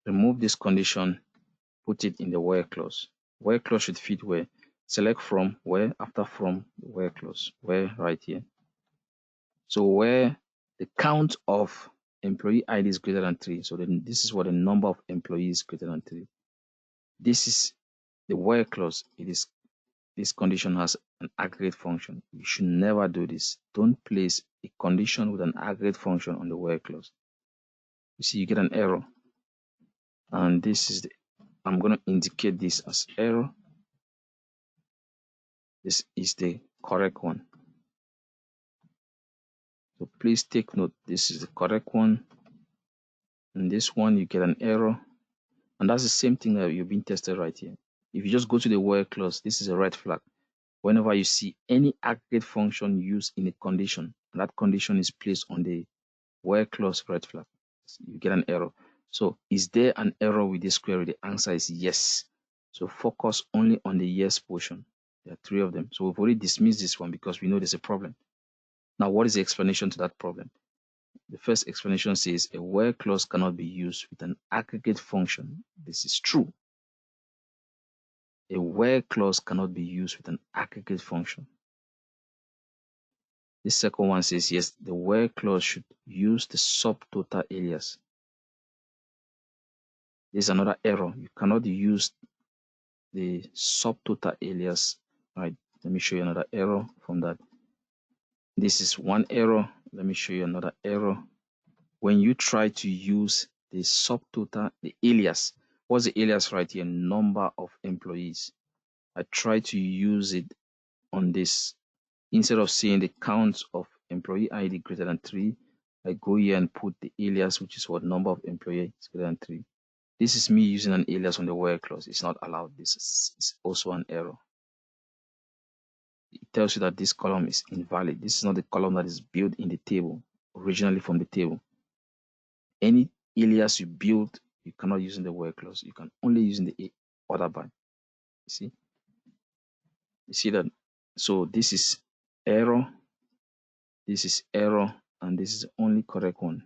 Remove this condition, put it in the where clause. Where clause should fit where? Select from where, after from the where clause. Where right here. So where the count of employee ID is greater than 3. So then this is what the number of employees greater than 3. This is the where clause. This condition has an aggregate function. You should never do this. Don't place a condition with an aggregate function on the where clause. You see, you get an error. And this is I'm going to indicate this as error. This is the correct one. So please take note, this is the correct one. And this one, you get an error. And that's the same thing that you've been tested right here. If you just go to the where clause, this is a red flag. Whenever you see any aggregate function used in a condition, and that condition is placed on the where clause, red flag, you get an error. So is there an error with this query? The answer is yes. So focus only on the yes portion. There are 3 of them. So we've already dismissed this one because we know there's a problem. Now, what is the explanation to that problem? The first explanation says a where clause cannot be used with an aggregate function. This is true. A where clause cannot be used with an aggregate function. The second one says yes, the where clause should use the subtotal alias. There's another error. You cannot use the subtotal alias. Right. Let me show you another error from that. This is one error. Let me show you another error. When you try to use the subtotal, the alias, what's the alias right here? Number of employees. I try to use it on this. Instead of saying the count of employee ID greater than 3, I go here and put the alias, which is what number of employees is greater than 3. This is me using an alias on the where clause. It's not allowed. This is also an error. It tells you that this column is invalid. This is not the column that is built in the table, originally from the table. Any alias you build, you cannot use in the where clause. You can only use in the order by. You see that? So this is error, this is error, and this is the only correct one.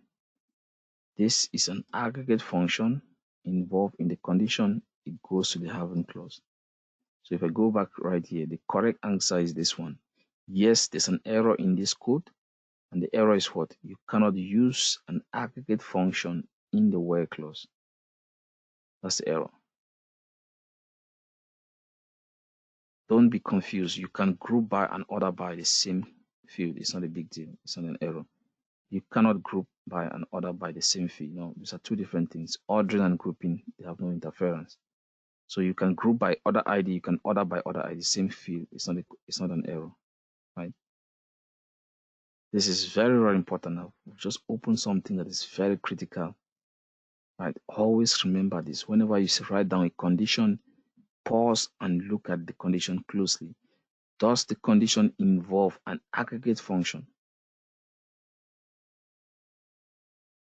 This is an aggregate function involved in the condition. It goes to the having clause. So if I go back right here, the correct answer is this one. Yes, there's an error in this code, and the error is what? You cannot use an aggregate function in the where clause. That's the error. Don't be confused. You can group by and order by the same field. It's not a big deal. It's not an error. You cannot group by and order by the same field. No, these are two different things. Ordering and grouping, they have no interference. So you can group by order ID, you can order by order ID, same field. It's not an error, right? This is very, very important now. We've just opened something that is very critical, right? Always remember this. Whenever you write down a condition, pause and look at the condition closely. Does the condition involve an aggregate function?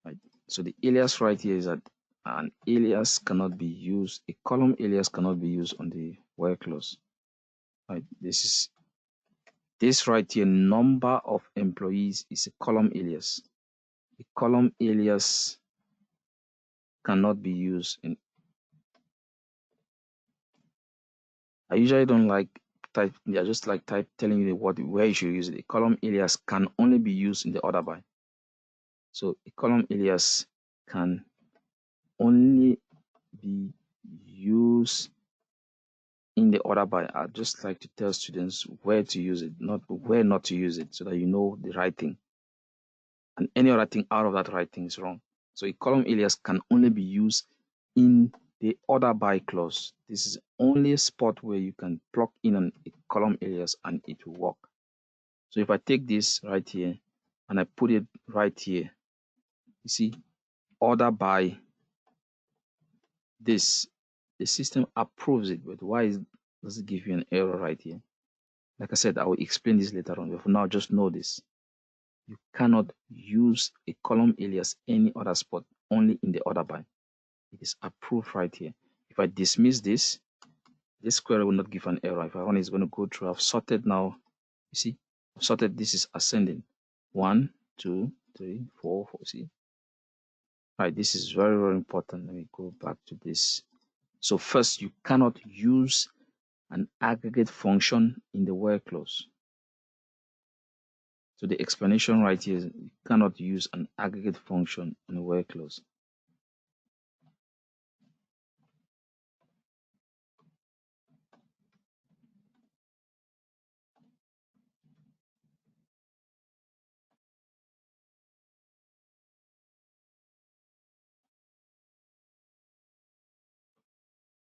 Right? So the alias right here is that an alias cannot be used, a column alias cannot be used on the where clause. Right? This right here, number of employees, is a column alias. A column alias cannot be used in. I usually don't like type. I just like telling you where you should use it. A column alias can only be used in the order by. So a column alias can only be used in the order by. I just like to tell students where to use it, not where not to use it, so that you know the right thing. And any other thing out of that right thing is wrong. So a column alias can only be used in the order by clause. This is only a spot where you can plug in a column alias and it will work. So if I take this right here and I put it right here, you see, order by this, the system approves it, but why does it give you an error right here? Like I said, I will explain this later on, but for now, just know this. You cannot use a column alias any other spot, only in the order by. It is approved right here. If I dismiss this query will not give an error. If I run, it's going to go through. I've sorted now. You see, I've sorted. This is ascending. 1, 2, 3, 4, 4. See, right. This is very, very important. Let me go back to this. So first, you cannot use an aggregate function in the where clause. So the explanation right here is you cannot use an aggregate function in a where clause.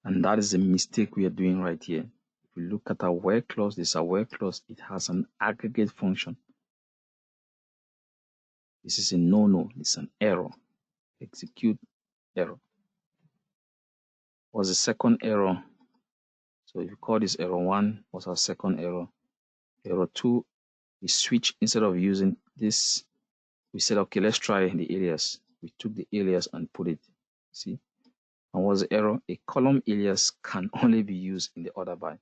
And that is the mistake we are doing right here. If you look at our where clause, this is our where clause. It has an aggregate function. This is a no-no. It's an error. Execute error. What's the second error? So if you call this error 1, what's our second error? Error 2, we switch, instead of using this, we said, okay, let's try the alias. We took the alias and put it. See? And what's the error? A column alias can only be used in the order by. You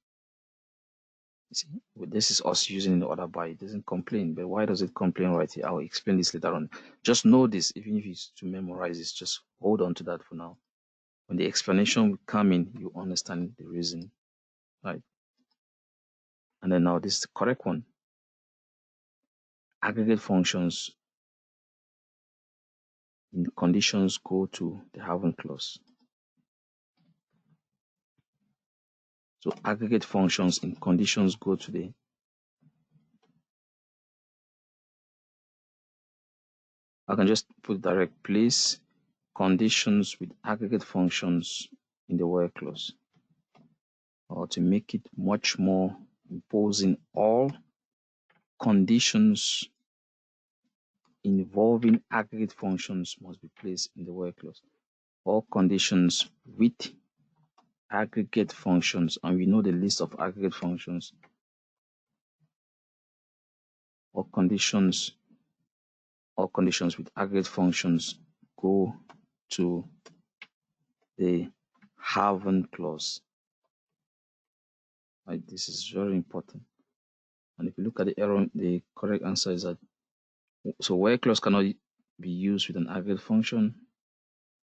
see? Well, this is us using in the order by. It doesn't complain. But why does it complain right here? I'll explain this later on. Just know this, even if it's to memorize this, just hold on to that for now. When the explanation will come in, you understand the reason, right? And then now this is the correct one. Aggregate functions in conditions go to the having clause. So aggregate functions in conditions go to the. I can just put direct place conditions with aggregate functions in the where clause. Or to make it much more imposing, all conditions involving aggregate functions must be placed in the where clause. All conditions with aggregate functions, and we know the list of aggregate functions. All conditions with aggregate functions go to the haven clause. Right, this is very important. And if you look at the error, the correct answer is that so where clause cannot be used with an aggregate function.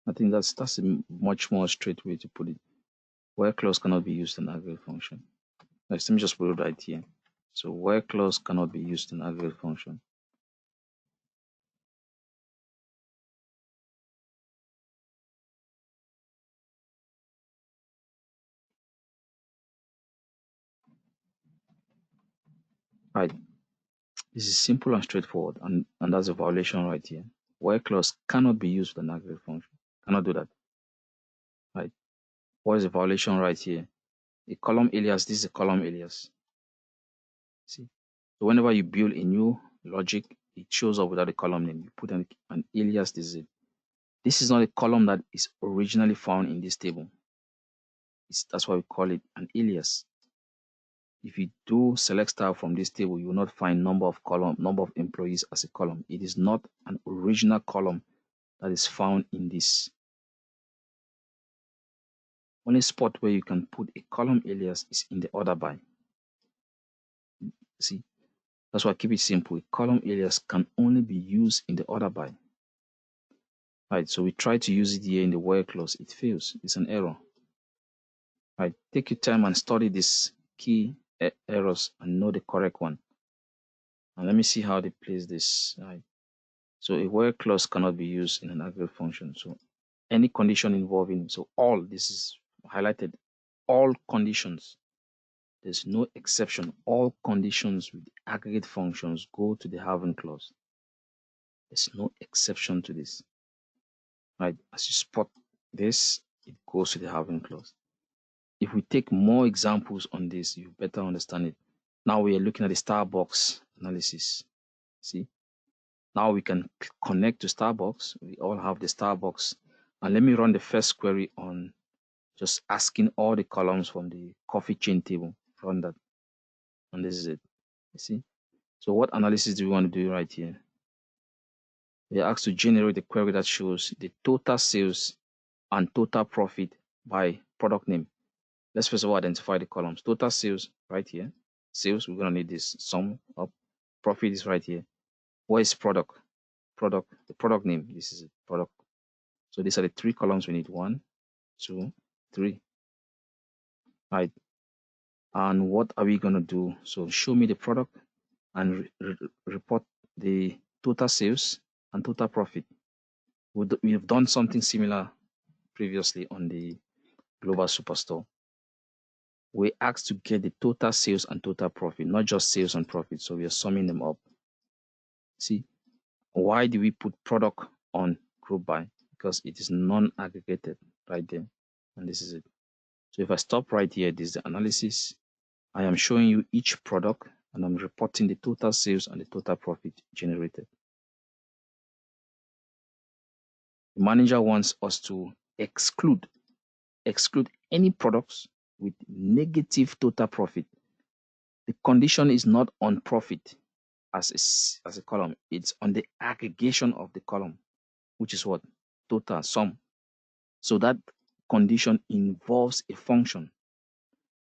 I think that's a much more straight way to put it. Where clause cannot be used in aggregate function. Let me just put it right here. So where clause cannot be used in aggregate function. Right. This is simple and straightforward, and that's a violation right here. Where clause cannot be used with an aggregate function. Cannot do that. Right. What is the violation right here? A column alias, this is a column alias. See? So whenever you build a new logic, it shows up without a column name. You put an alias, this is it. This is not a column that is originally found in this table. That's why we call it an alias. If you do select star from this table, you will not find number of employees as a column. It is not an original column that is found in this. Only spot where you can put a column alias is in the order by. See, that's why I keep it simple. A column alias can only be used in the order by. Right, so we try to use it here in the where clause. It fails. It's an error. Right, take your time and study these key errors and know the correct one. And let me see how they place this. Right. So a where clause cannot be used in an aggregate function. So any condition involving, so all, this is highlighted, all conditions. There's no exception. All conditions with aggregate functions go to the haven clause. There's no exception to this. Right? As you spot this, it goes to the haven clause. If we take more examples on this, you better understand it. Now we are looking at the star box analysis. See? Now we can connect to Starbucks. We all have the Starbucks. And let me run the first query on just asking all the columns from the coffee chain table. Run that. And this is it. You see? So what analysis do we want to do right here? We are asked to generate a query that shows the total sales and total profit by product name. Let's first of all identify the columns. Total sales right here. Sales, we're going to need this sum up. Profit is right here. What is product? The product name. This is a product. So these are the three columns we need. 1, 2, 3. Right. And what are we going to do? So show me the product and report the total sales and total profit. We've done something similar previously on the Global Superstore. We asked to get the total sales and total profit, not just sales and profit. So we are summing them up. See, why do we put product on group by? Because it is non-aggregated right there. And this is it. So if I stop right here, this is the analysis. I am showing you each product and I'm reporting the total sales and the total profit generated. The manager wants us to exclude any products with negative total profit. The condition is not on profit as a column. It's on the aggregation of the column, which is what? Total sum. So that condition involves a function.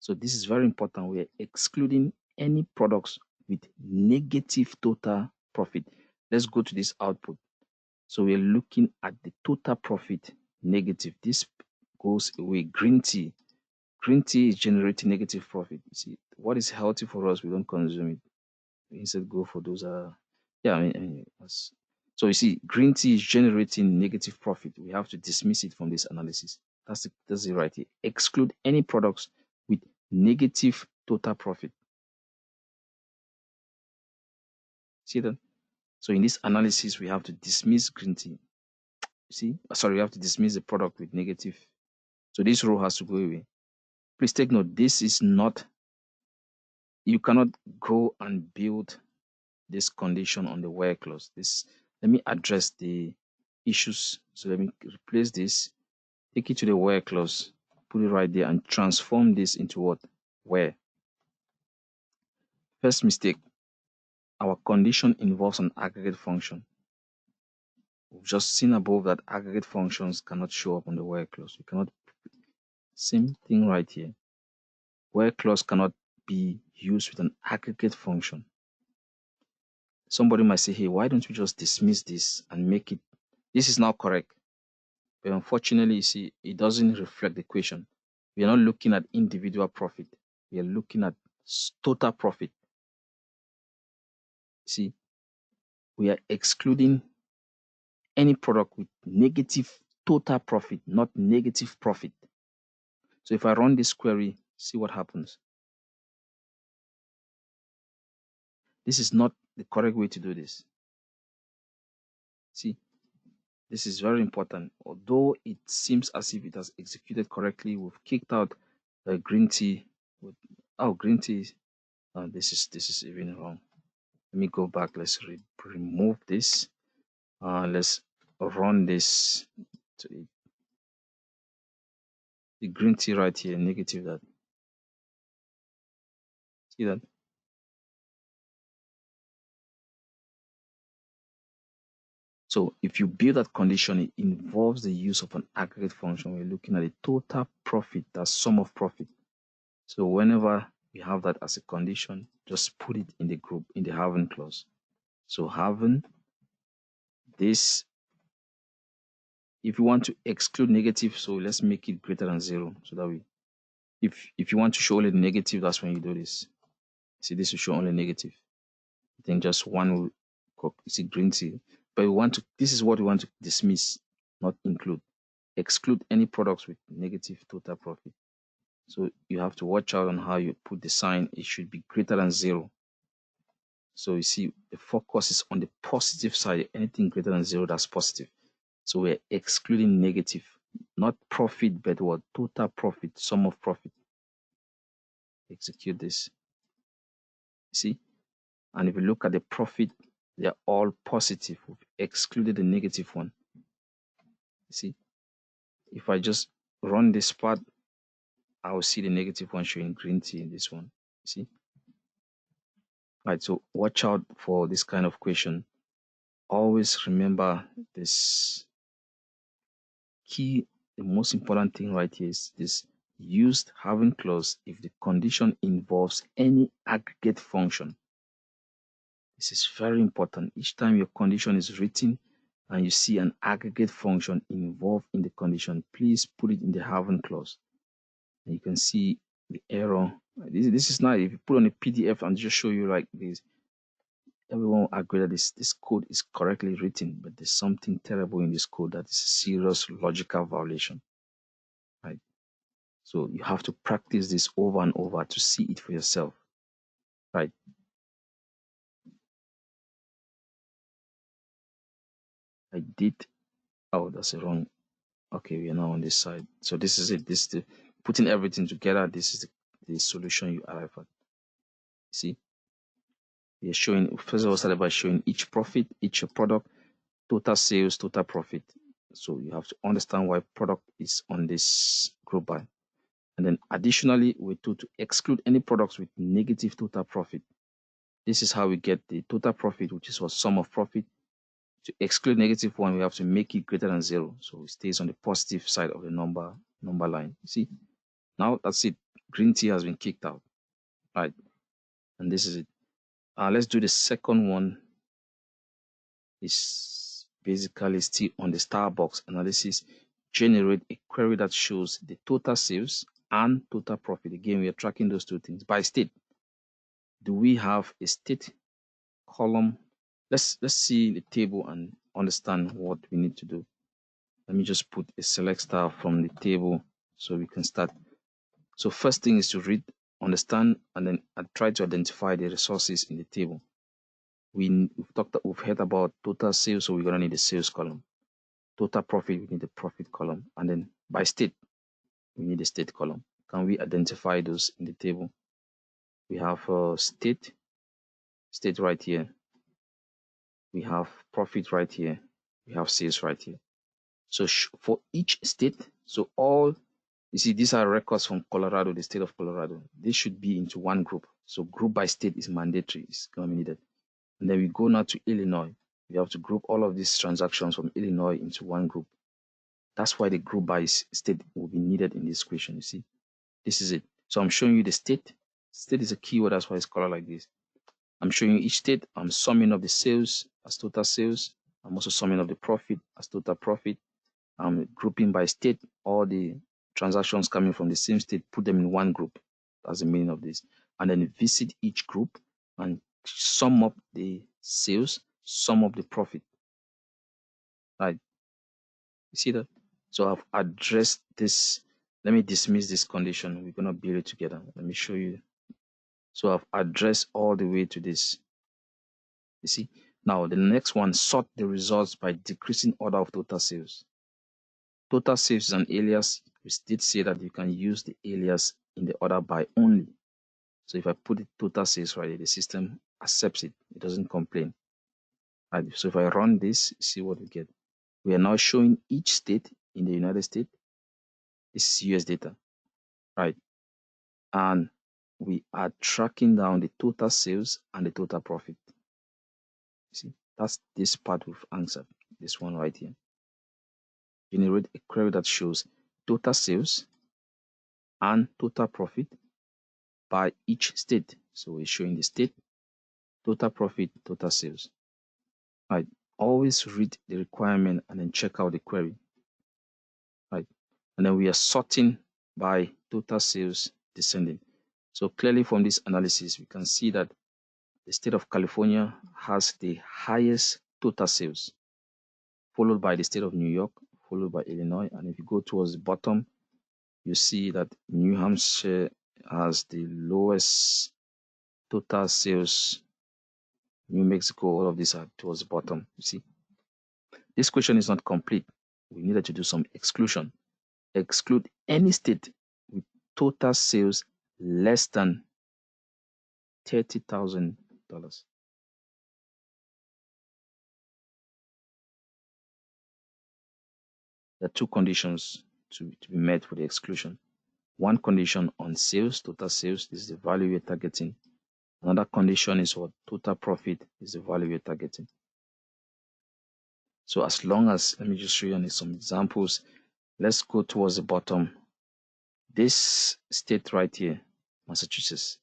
So this is very important. We're excluding any products with negative total profit. Let's go to this output. So we're looking at the total profit negative. This goes away. Green tea. Green tea is generating negative profit. You see, what is healthy for us, we don't consume it. We instead go for those. So you see, green tea is generating negative profit. We have to dismiss it from this analysis. That's it right here. Exclude any products with negative total profit. See that? So in this analysis, we have to dismiss green tea. See, sorry, we have to dismiss the product with negative. So this row has to go away. Please take note, this is not, you cannot go and build this condition on the where clause. let me address the issues. So let me replace this, take it to the where clause, put it right there, and transform this into what? Where. First mistake, our condition involves an aggregate function. We've just seen above that aggregate functions cannot show up on the where clause. We cannot, same thing right here. Where clause cannot be used with an aggregate function. Somebody might say, hey, why don't we just dismiss this and make it, this is now correct. But unfortunately, you see, it doesn't reflect the equation. We are not looking at individual profit. We are looking at total profit. See, we are excluding any product with negative total profit, not negative profit. So if I run this query, see what happens. This is not the correct way to do this. See, this is very important. Although it seems as if it has executed correctly, we've kicked out green tea. Green tea. This is even wrong. Let me go back. Let's remove this. Let's run this to the green tea right here, negative that. See that? So if you build that condition, it involves the use of an aggregate function. We're looking at the total profit, that's sum of profit. So whenever we have that as a condition, just put it in the group, in the having clause. So having this, if you want to exclude negative, so let's make it greater than 0. So that if you want to show only negative, that's when you do this. See, this will show only negative. Then just one will see green tea. But we want to, this is what we want to dismiss, not include. Exclude any products with negative total profit. So you have to watch out on how you put the sign. It should be greater than 0. So you see, the focus is on the positive side. Anything greater than 0, that's positive. So we're excluding negative, not profit, but what? Total profit, sum of profit. Execute this. See? And if you look at the profit, they are all positive. We've excluded the negative one. See? If I just run this part, I will see the negative one showing green tea in this one. See? Right, so watch out for this kind of question. Always remember this key, the most important thing right here is this used having clause if the condition involves any aggregate function. This is very important. Each time your condition is written and you see an aggregate function involved in the condition, please put it in the having clause. And you can see the error. This is nice. If you put on a PDF and just show you like this, everyone will agree that this code is correctly written, but there's something terrible in this code that is a serious logical violation, right? So you have to practice this over and over to see it for yourself, right? I did, oh, that's a wrong, okay, we are now on this side. So this is it, this is the, putting everything together, this is the solution you arrive at. See, we are showing, first of all, started by showing each profit, each product, total sales, total profit. So you have to understand why product is on this group by. And then additionally, we're told to exclude any products with negative total profit. This is how we get the total profit, which is what sum of profit. To exclude negative one, we have to make it greater than 0. So it stays on the positive side of the number line. You see, now that's it. Green tea has been kicked out, right? And this is it. Let's do the second one. It's basically still on the Starbucks analysis. Generate a query that shows the total sales and total profit. Again, we are tracking those two things by state. Do we have a state column? Let's see the table and understand what we need to do. Let me just put a select star from the table so we can start. So first thing is to read, understand, and then try to identify the resources in the table. We've heard about total sales, so we're gonna need the sales column. Total profit, we need the profit column, and then by state, we need the state column. Can we identify those in the table? We have state right here. we have profit right here, we have sales right here. So for each state, so all, you see, these are records from Colorado, the state of Colorado. This should be into one group. So group by state is mandatory, it's going to be needed. And then we go now to Illinois. We have to group all of these transactions from Illinois into one group. That's why the group by state will be needed in this question. You see, this is it. So I'm showing you the state. State is a keyword, that's why it's colored like this. I'm showing you each state. I'm summing up the sales as total sales. I'm also summing up the profit as total profit. I'm grouping by state all the transactions coming from the same state, put them in one group. That's the meaning of this. And then visit each group and sum up the sales, sum up the profit. Right? You see that? So I've addressed this. Let me dismiss this condition. We're going to build it together. Let me show you. So I've addressed all the way to this. You see? Now the next one, sort the results by decreasing order of total sales. Total sales is an alias. We did say that you can use the alias in the order by only. So if I put the total sales right here, the system accepts it. It doesn't complain. Right? So if I run this, see what we get. We are now showing each state in the United States. This is US data, right? And we are tracking down the total sales and the total profit. See, that's this part we've answered. This one right here. Generate a query that shows total sales and total profit by each state. So we're showing the state, total profit, total sales. Right. Always read the requirement and then check out the query. Right. And then we are sorting by total sales descending. So clearly from this analysis, we can see that the state of California has the highest total sales, followed by the state of New York, followed by Illinois. And if you go towards the bottom, you see that New Hampshire has the lowest total sales. New Mexico, all of these are towards the bottom. You see, this question is not complete. We needed to do some exclusion. Exclude any state with total sales less than $30,000. There are two conditions to be met for the exclusion. One condition on sales, total sales, this is the value we're targeting. Another condition is what total profit is the value we're targeting. So as long as, let me just show you some examples. Let's go towards the bottom. This state right here, Massachusetts,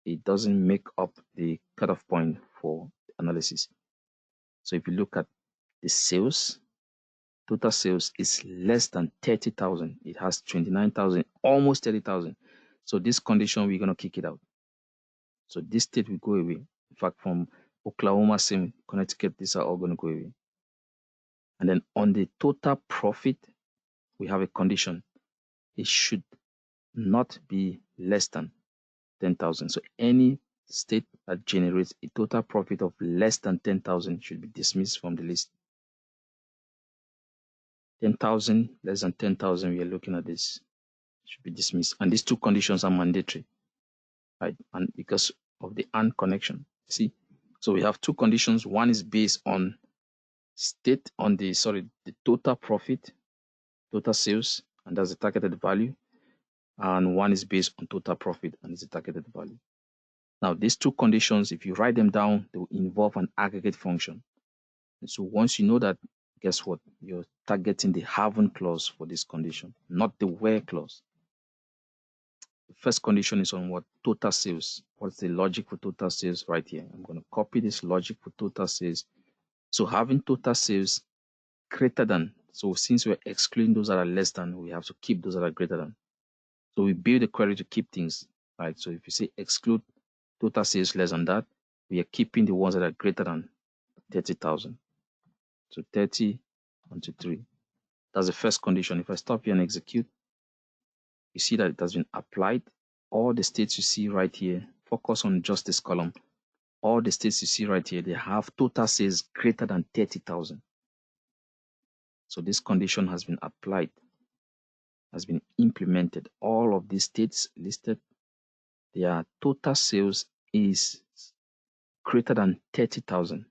it doesn't make up the cutoff point for analysis. So if you look at the sales, total sales is less than 30,000. It has 29,000, almost 30,000. So this condition, we're going to kick it out. So this state will go away. In fact, from Oklahoma, same Connecticut, these are all going to go away. And then on the total profit, we have a condition. It should not be less than 10,000. So any state that generates a total profit of less than 10,000 should be dismissed from the list. 10,000, less than 10,000, we are looking at this, should be dismissed. And these two conditions are mandatory, right? And because of the AND connection, see? So we have two conditions. One is based on the total profit, total sales, and that's the targeted value. And one is based on total profit and is the targeted value. Now, these two conditions, if you write them down, they will involve an aggregate function. And so once you know that, guess what? You're targeting the haven clause for this condition, not the where clause. The first condition is on what? Total sales. What's the logic for total sales right here? I'm going to copy this logic for total sales. So having total sales greater than, so since we're excluding those that are less than, we have to keep those that are greater than. So we build a query to keep things, right? So if you say exclude total sales less than that, we are keeping the ones that are greater than 30,000. So 30 onto 3. That's the first condition. If I stop here and execute, you see that it has been applied. All the states you see right here, focus on just this column. All the states you see right here, they have total sales greater than 30,000. So this condition has been applied, has been implemented. All of these states listed, their total sales is greater than 30,000.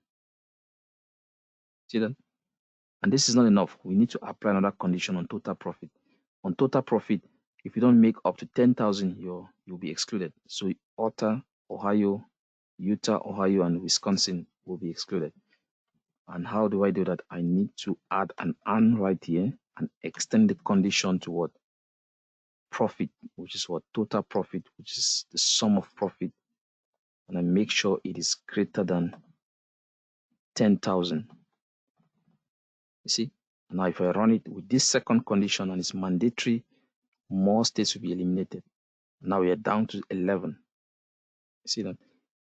See that? And this is not enough. We need to apply another condition on total profit. On total profit, if you don't make up to 10,000, you'll be excluded. So Utah, Ohio, Utah, Ohio, and Wisconsin will be excluded. And how do I do that? I need to add an "and" right here and extend the condition to what? Profit, which is what? Total profit, which is the sum of profit. And I make sure it is greater than 10,000. You see? Now, if I run it with this second condition and it's mandatory, more states will be eliminated. Now we are down to 11. You see that?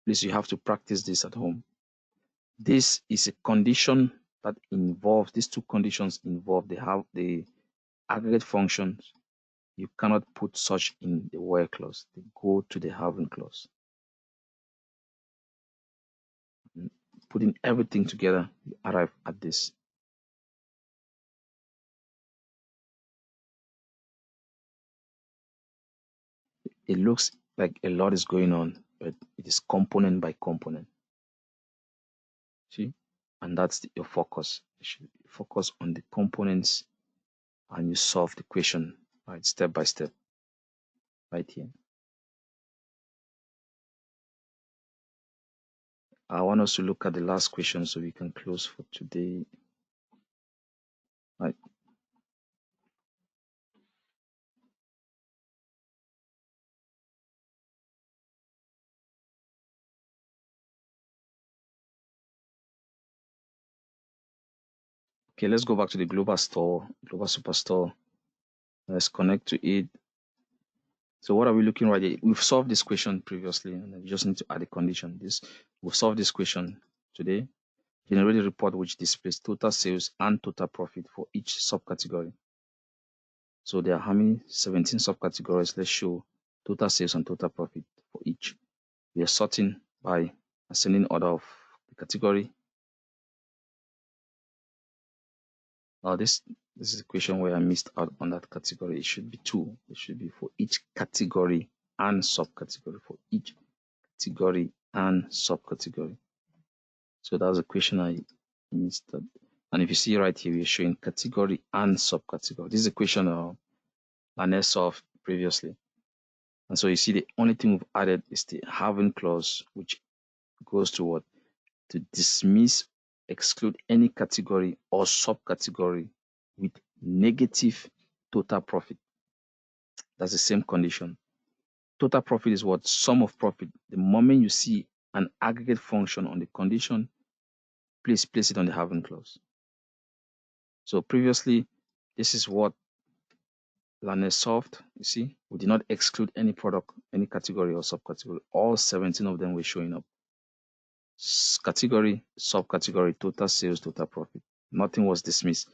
Please, you have to practice this at home. This is a condition that involves, these two conditions involve, they have the aggregate functions. You cannot put such in the where clause. They go to the having clause. Putting everything together, you arrive at this. It looks like a lot is going on, but it is component by component. See? And that's your focus. You should focus on the components and you solve the question, right, step by step, right here. I want us to look at the last question so we can close for today. Right. Okay, let's go back to the global store, global superstore. Let's connect to it. So what are we looking right here? We've solved this question previously, and we just need to add a condition. We've solved this question today. Generate a report which displays total sales and total profit for each subcategory. So there are how many? 17 subcategories. Let's show total sales and total profit for each. We are sorting by ascending order of the category. Now this is a question where I missed out on that category. It should be 2. It should be for each category and subcategory. For each category and subcategory. So that was a question I missed. And if you see right here, we're showing category and subcategory. This is a question Lanet solved previously. And so you see the only thing we've added is the having clause, which goes to what? To dismiss, exclude any category or subcategory with negative total profit. That's the same condition. Total profit is what? Sum of profit. The moment you see an aggregate function on the condition, please place it on the having clause. So previously, this is what Lanet solved. You see, we did not exclude any product, any category or subcategory. All 17 of them were showing up. Category, subcategory, total sales, total profit. Nothing was dismissed.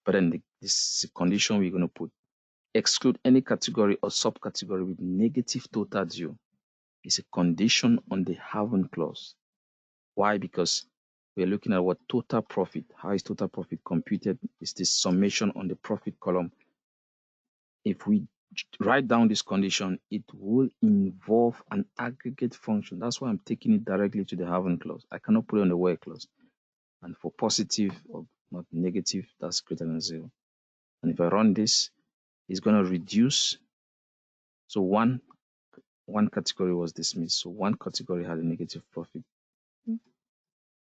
But then this is a condition we're going to put. Exclude any category or subcategory with negative total due. It's a condition on the having clause. Why? Because we're looking at what total profit. How is total profit computed? It's the summation on the profit column. If we write down this condition, it will involve an aggregate function. That's why I'm taking it directly to the having clause. I cannot put it on the where clause. And for positive or not negative, that's greater than 0. And if I run this, it's going to reduce. So one category was dismissed. So one category had a negative profit.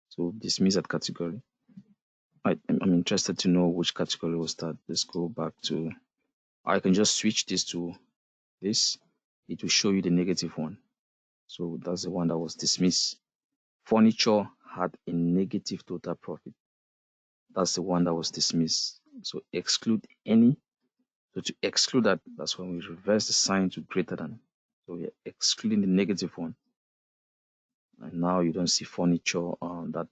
So dismiss that category. I'm interested to know which category was that. Let's go back to, I can just switch this to this. It will show you the negative one. So that's the one that was dismissed. Furniture had a negative total profit. That's the one that was dismissed. So exclude any. So to exclude that, that's when we reverse the sign to greater than. So we are excluding the negative one. And now you don't see furniture. That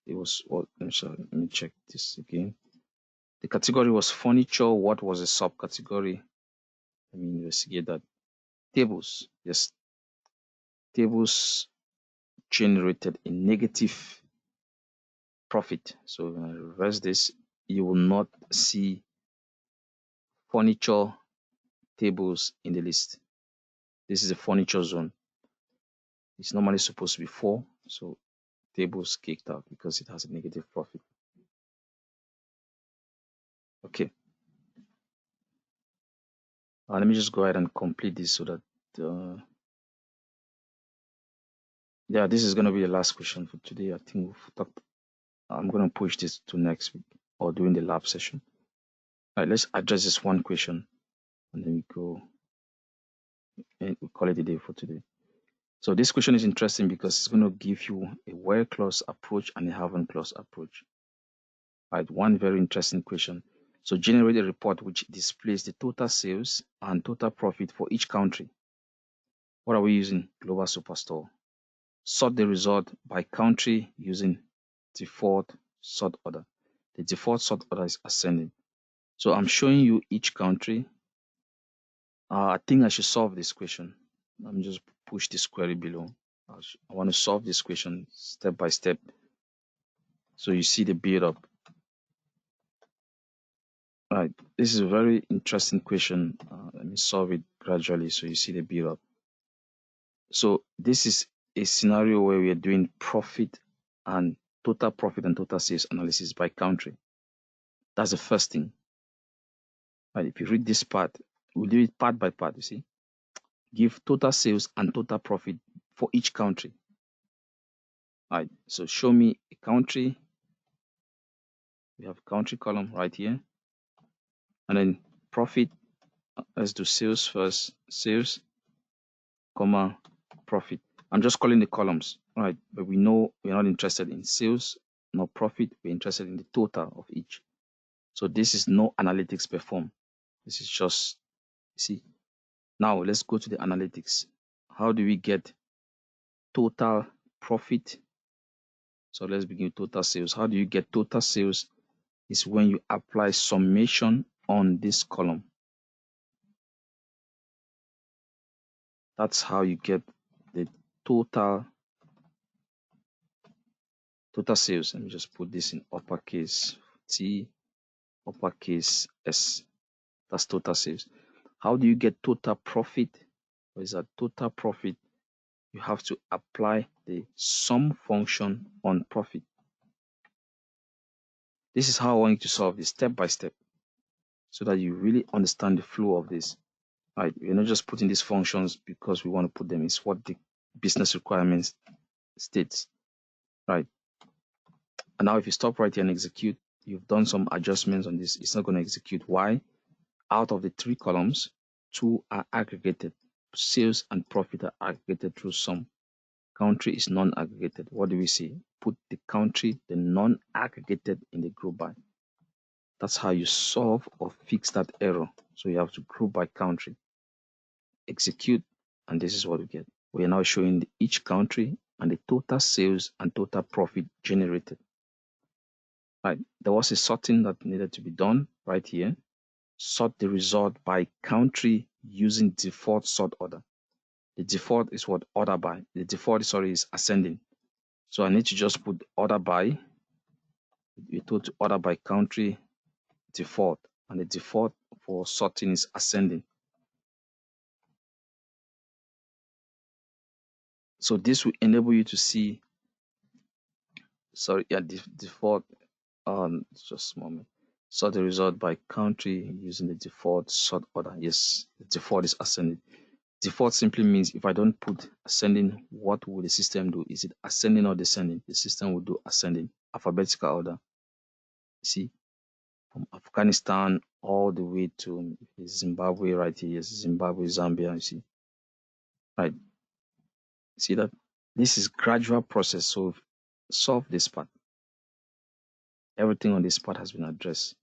it was. Well, let me check this again. The category was furniture. What was the subcategory? Let me investigate that. Tables. Yes. Tables generated a negative profit. So when I reverse this, you will not see furniture tables in the list. This is a furniture zone. It's normally supposed to be 4. So tables kicked out because it has a negative profit. Okay. Let me just go ahead and complete this so that, yeah, this is going to be the last question for today. I think we've talked. I'm going to push this to next week or during the lab session. All right, let's address this one question and then we go and we call it a day for today. So this question is interesting because it's going to give you a where clause approach and a haven't clause approach. Right, one very interesting question. So generate a report which displays the total sales and total profit for each country. What are we using? Global Superstore. Sort the result by country using default sort order. The default sort order is ascending. So I'm showing you each country. I think I should solve this question. Let me just push this query below. I want to solve this question step by step. So you see the build up. All right, this is a very interesting question. Let me solve it gradually so you see the build up. So this is a scenario where we are doing profit and total sales analysis by country. That's the first thing. Right, if you read this part, we'll do it part by part, you see. Give total sales and total profit for each country. All right, so show me a country. We have a country column right here. And then profit, let's do sales first. Sales, comma, profit. I'm just calling the columns, all right? But we know we're not interested in sales nor profit. We're interested in the total of each. So this is no analytics performed. This is just, see. Now let's go to the analytics. How do we get total profit? So let's begin with total sales. How do you get total sales? Is when you apply summation on this column. That's how you get the total sales. Let me just put this in uppercase T, uppercase S. That's total sales. How do you get total profit? What is that? Total profit, you have to apply the sum function on profit. This is how I want you to solve this step by step so that you really understand the flow of this. Right? We're not just putting these functions because we want to put them. It's what the business requirements states. Right? And now if you stop right here and execute, you've done some adjustments on this. It's not going to execute. Why? Out of the 3 columns, 2 are aggregated. Sales and profit are aggregated through sum. Country is non-aggregated. What do we see? Put the country, the non-aggregated, in the group by. That's how you solve or fix that error. So you have to group by country. Execute, and this is what we get. We are now showing each country and the total sales and total profit generated. Right. There was a sorting that needed to be done right here. Sort the result by country using default sort order. The default is what? Order by. The default, sorry, is ascending. So I need to just put order by. We told to order by country default, and the default for sorting is ascending. So this will enable you to see, sorry, yeah, default, just a moment. Sort the result by country using the default sort order. Yes, the default is ascending. Default simply means if I don't put ascending, what will the system do? Is it ascending or descending? The system will do ascending, alphabetical order. See, from Afghanistan all the way to Zimbabwe right here. Yes, Zimbabwe, Zambia, you see. Right. See that? This is gradual process. So solve this part. Everything on this part has been addressed.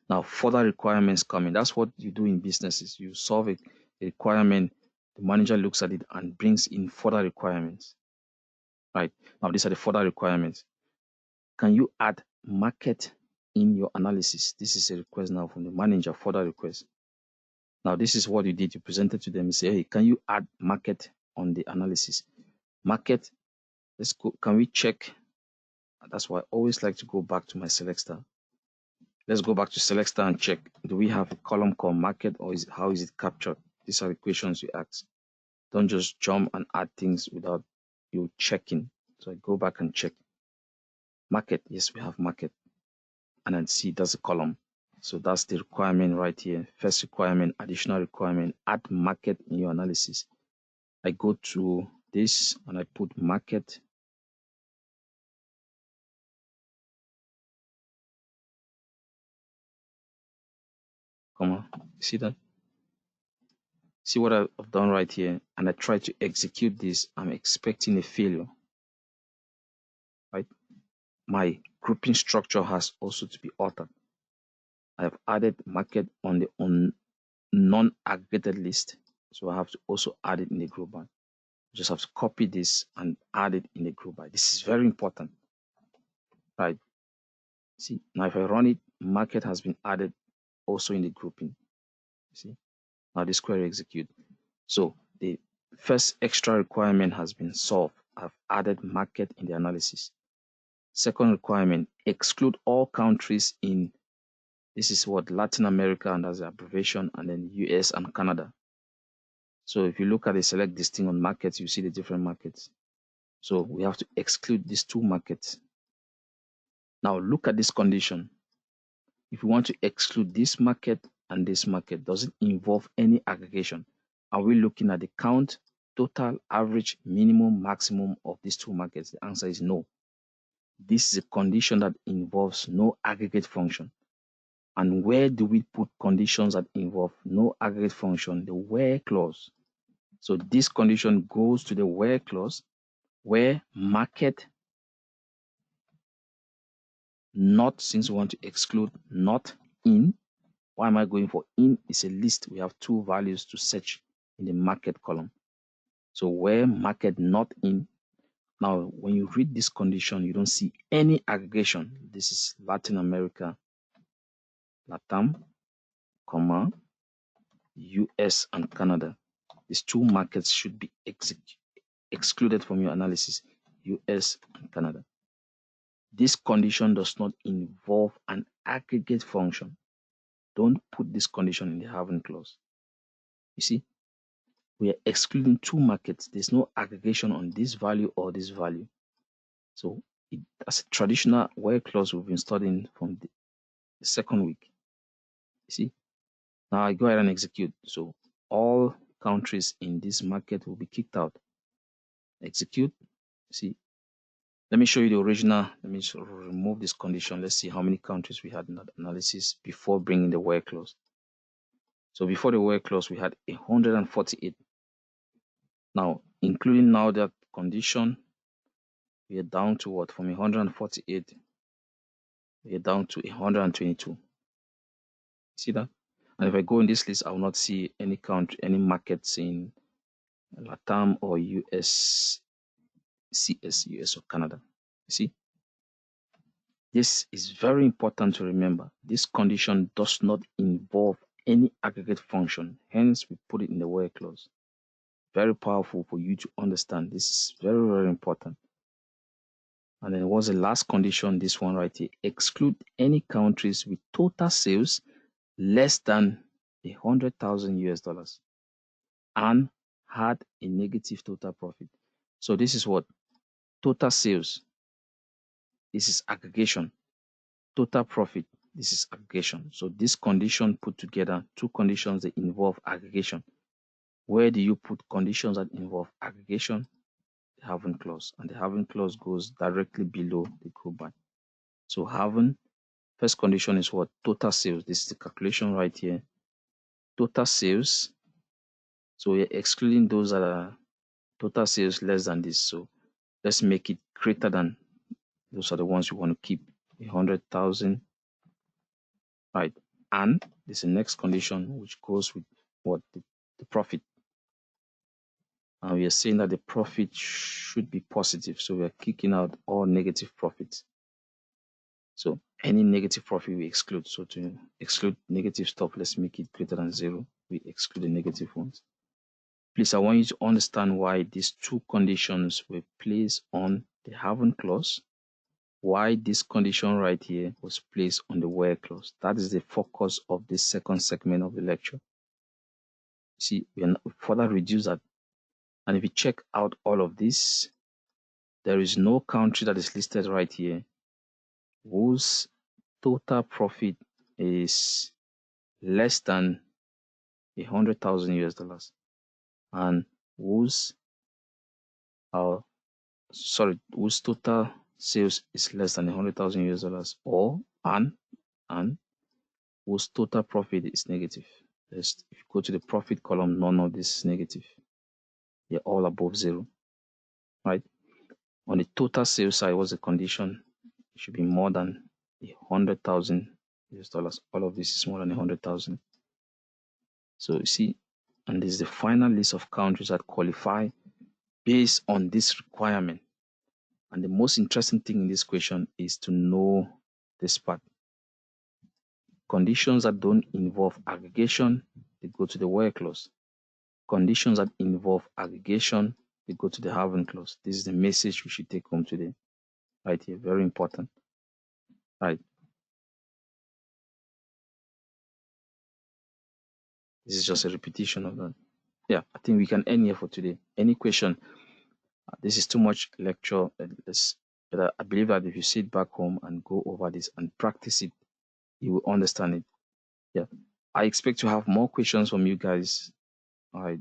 Now further requirements coming. That's what you do in businesses. You solve a requirement, the manager looks at it and brings in further requirements. Right. Now these are the further requirements. Can you add market in your analysis? This is a request now from the manager, further request. Now this is what you did. You presented to them and say, hey, can you add market on the analysis? Market, let's go. Can we check? That's why I always like to go back to my select star. Let's go back to select star and check. Do we have a column called market, or how is it captured? These are the questions you ask. Don't just jump and add things without you checking. So I go back and check. Market, yes, we have market. And then see, that's a column. So that's the requirement right here. First requirement, additional requirement, add market in your analysis. I go to this and I put market. Come on, see that? See what I've done right here, and I try to execute this. I'm expecting a failure, right? My grouping structure has also to be altered. I have added market on the non-aggregated list, so I have to also add it in the group by. Just have to copy this and add it in the group by. This is very important, right? See, now if I run it, market has been added also in the grouping. See, now this query execute. So the first extra requirement has been solved. I've added market in the analysis. Second requirement, exclude all countries in, this is what, Latin America, and that's the abbreviation, and then US and Canada. So if you look at the select this thing on markets, you see the different markets. So we have to exclude these two markets. Now look at this condition. If you want to exclude this market and this market, does it involve any aggregation? Are we looking at the count, total, average, minimum, maximum of these two markets? The answer is no. This is a condition that involves no aggregate function. And where do we put conditions that involve no aggregate function? The where clause. So this condition goes to the where clause, where market not, since we want to exclude not in. Why am I going for in? It's a list. We have two values to search in the market column. So where market not in. Now, when you read this condition, you don't see any aggregation. This is Latin America, LATAM, comma, US and Canada. These two markets should be excluded from your analysis, US and Canada. This condition does not involve an aggregate function. Don't put this condition in the having clause. You see, we are excluding two markets. There's no aggregation on this value or this value. So as a traditional where clause we've been studying from the second week. You see, now I go ahead and execute. So all countries in this market will be kicked out. Execute. See, let me show you the original. Let me remove this condition. Let's see how many countries we had in that analysis before bringing the where clause. So before the where clause, we had 148. Now, including now that condition, we are down to what? From 148, we are down to 122. See that? And if I go in this list, I will not see any country, any markets in LATAM or US, CS, US or Canada. You see? This is very important to remember. This condition does not involve any aggregate function. Hence, we put it in the where clause. Very powerful for you to understand. This is very, very important. And then what's the last condition? This one right here. Exclude any countries with total sales less than 100,000 US dollars and had a negative total profit. So this is what? Total sales. This is aggregation. Total profit. This is aggregation. So this condition put together, two conditions that involve aggregation. Where do you put conditions that involve aggregation? The having clause. And the having clause goes directly below the group by. So having, first condition is what? Total sales. This is the calculation right here. Total sales. So we're excluding those that are total sales less than this. So let's make it greater than, those are the ones you want to keep, 100,000, right? And this is the next condition, which goes with what? The profit. And we are saying that the profit should be positive. So we are kicking out all negative profits. So any negative profit we exclude. So to exclude negative stuff, let's make it greater than 0. We exclude the negative ones. Please, I want you to understand why these two conditions were placed on the having clause, why this condition right here was placed on the where clause. That is the focus of this second segment of the lecture. See, we further reduce that. And if you check out all of this, there is no country that is listed right here whose total profit is less than $100,000 and whose total sales is less than $100,000 and whose total profit is negative. If you go to the profit column, none of this is negative. They're all above zero, right? On the total sales side, what's the condition? It should be more than $100,000. All of this is more than 100,000. So you see, and this is the final list of countries that qualify based on this requirement. And the most interesting thing in this question is to know this part. Conditions that don't involve aggregation, they go to the where clause. Conditions that involve aggregation, they go to the having clause. This is the message we should take home today. Right here, very important. Right. This is just a repetition of that. Yeah, I think we can end here for today. Any question? This is too much lecture. But I believe that if you sit back home and go over this and practice it, you will understand it. Yeah. I expect to have more questions from you guys. All right.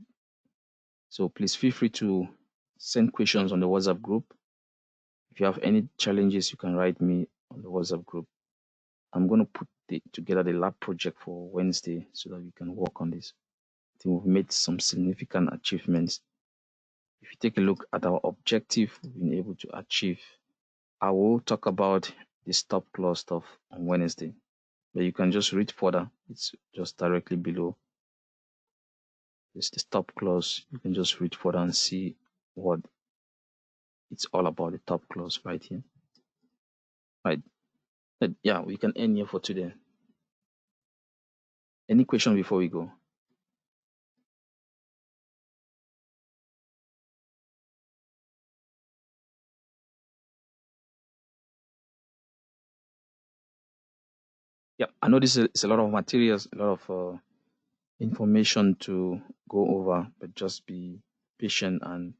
So please feel free to send questions on the WhatsApp group. If you have any challenges, you can write me on the WhatsApp group. I'm going to put together the lab project for Wednesday so that we can work on this. I think we've made some significant achievements. If you take a look at our objective, we've been able to achieve. I will talk about the stop clause stuff on Wednesday, but you can just read further. It's just directly below. It's the stop clause. You can just read further and see what it's all about, the top clause right here. Right. But yeah, we can end here for today. Any question before we go? Yeah, I know this is a lot of materials, a lot of information to go over, but just be patient and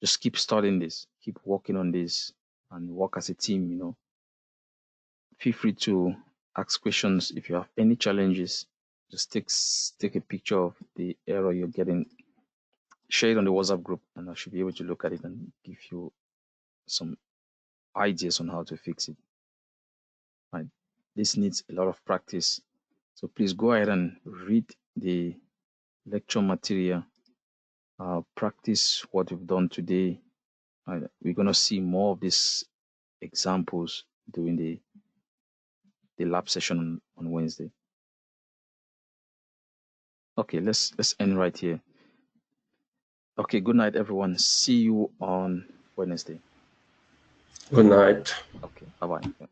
just keep studying this, keep working on this, and work as a team. Feel free to ask questions if you have any challenges. Just take a picture of the error you're getting, share it on the WhatsApp group, and I should be able to look at it and give you some ideas on how to fix it. Right. This needs a lot of practice. So please go ahead and read the lecture material. Practice what we've done today. We're going to see more of these examples during the lab session on Wednesday. Okay, let's end right here. Okay, good night, everyone. See you on Wednesday. Good night. Okay, bye-bye. Yeah.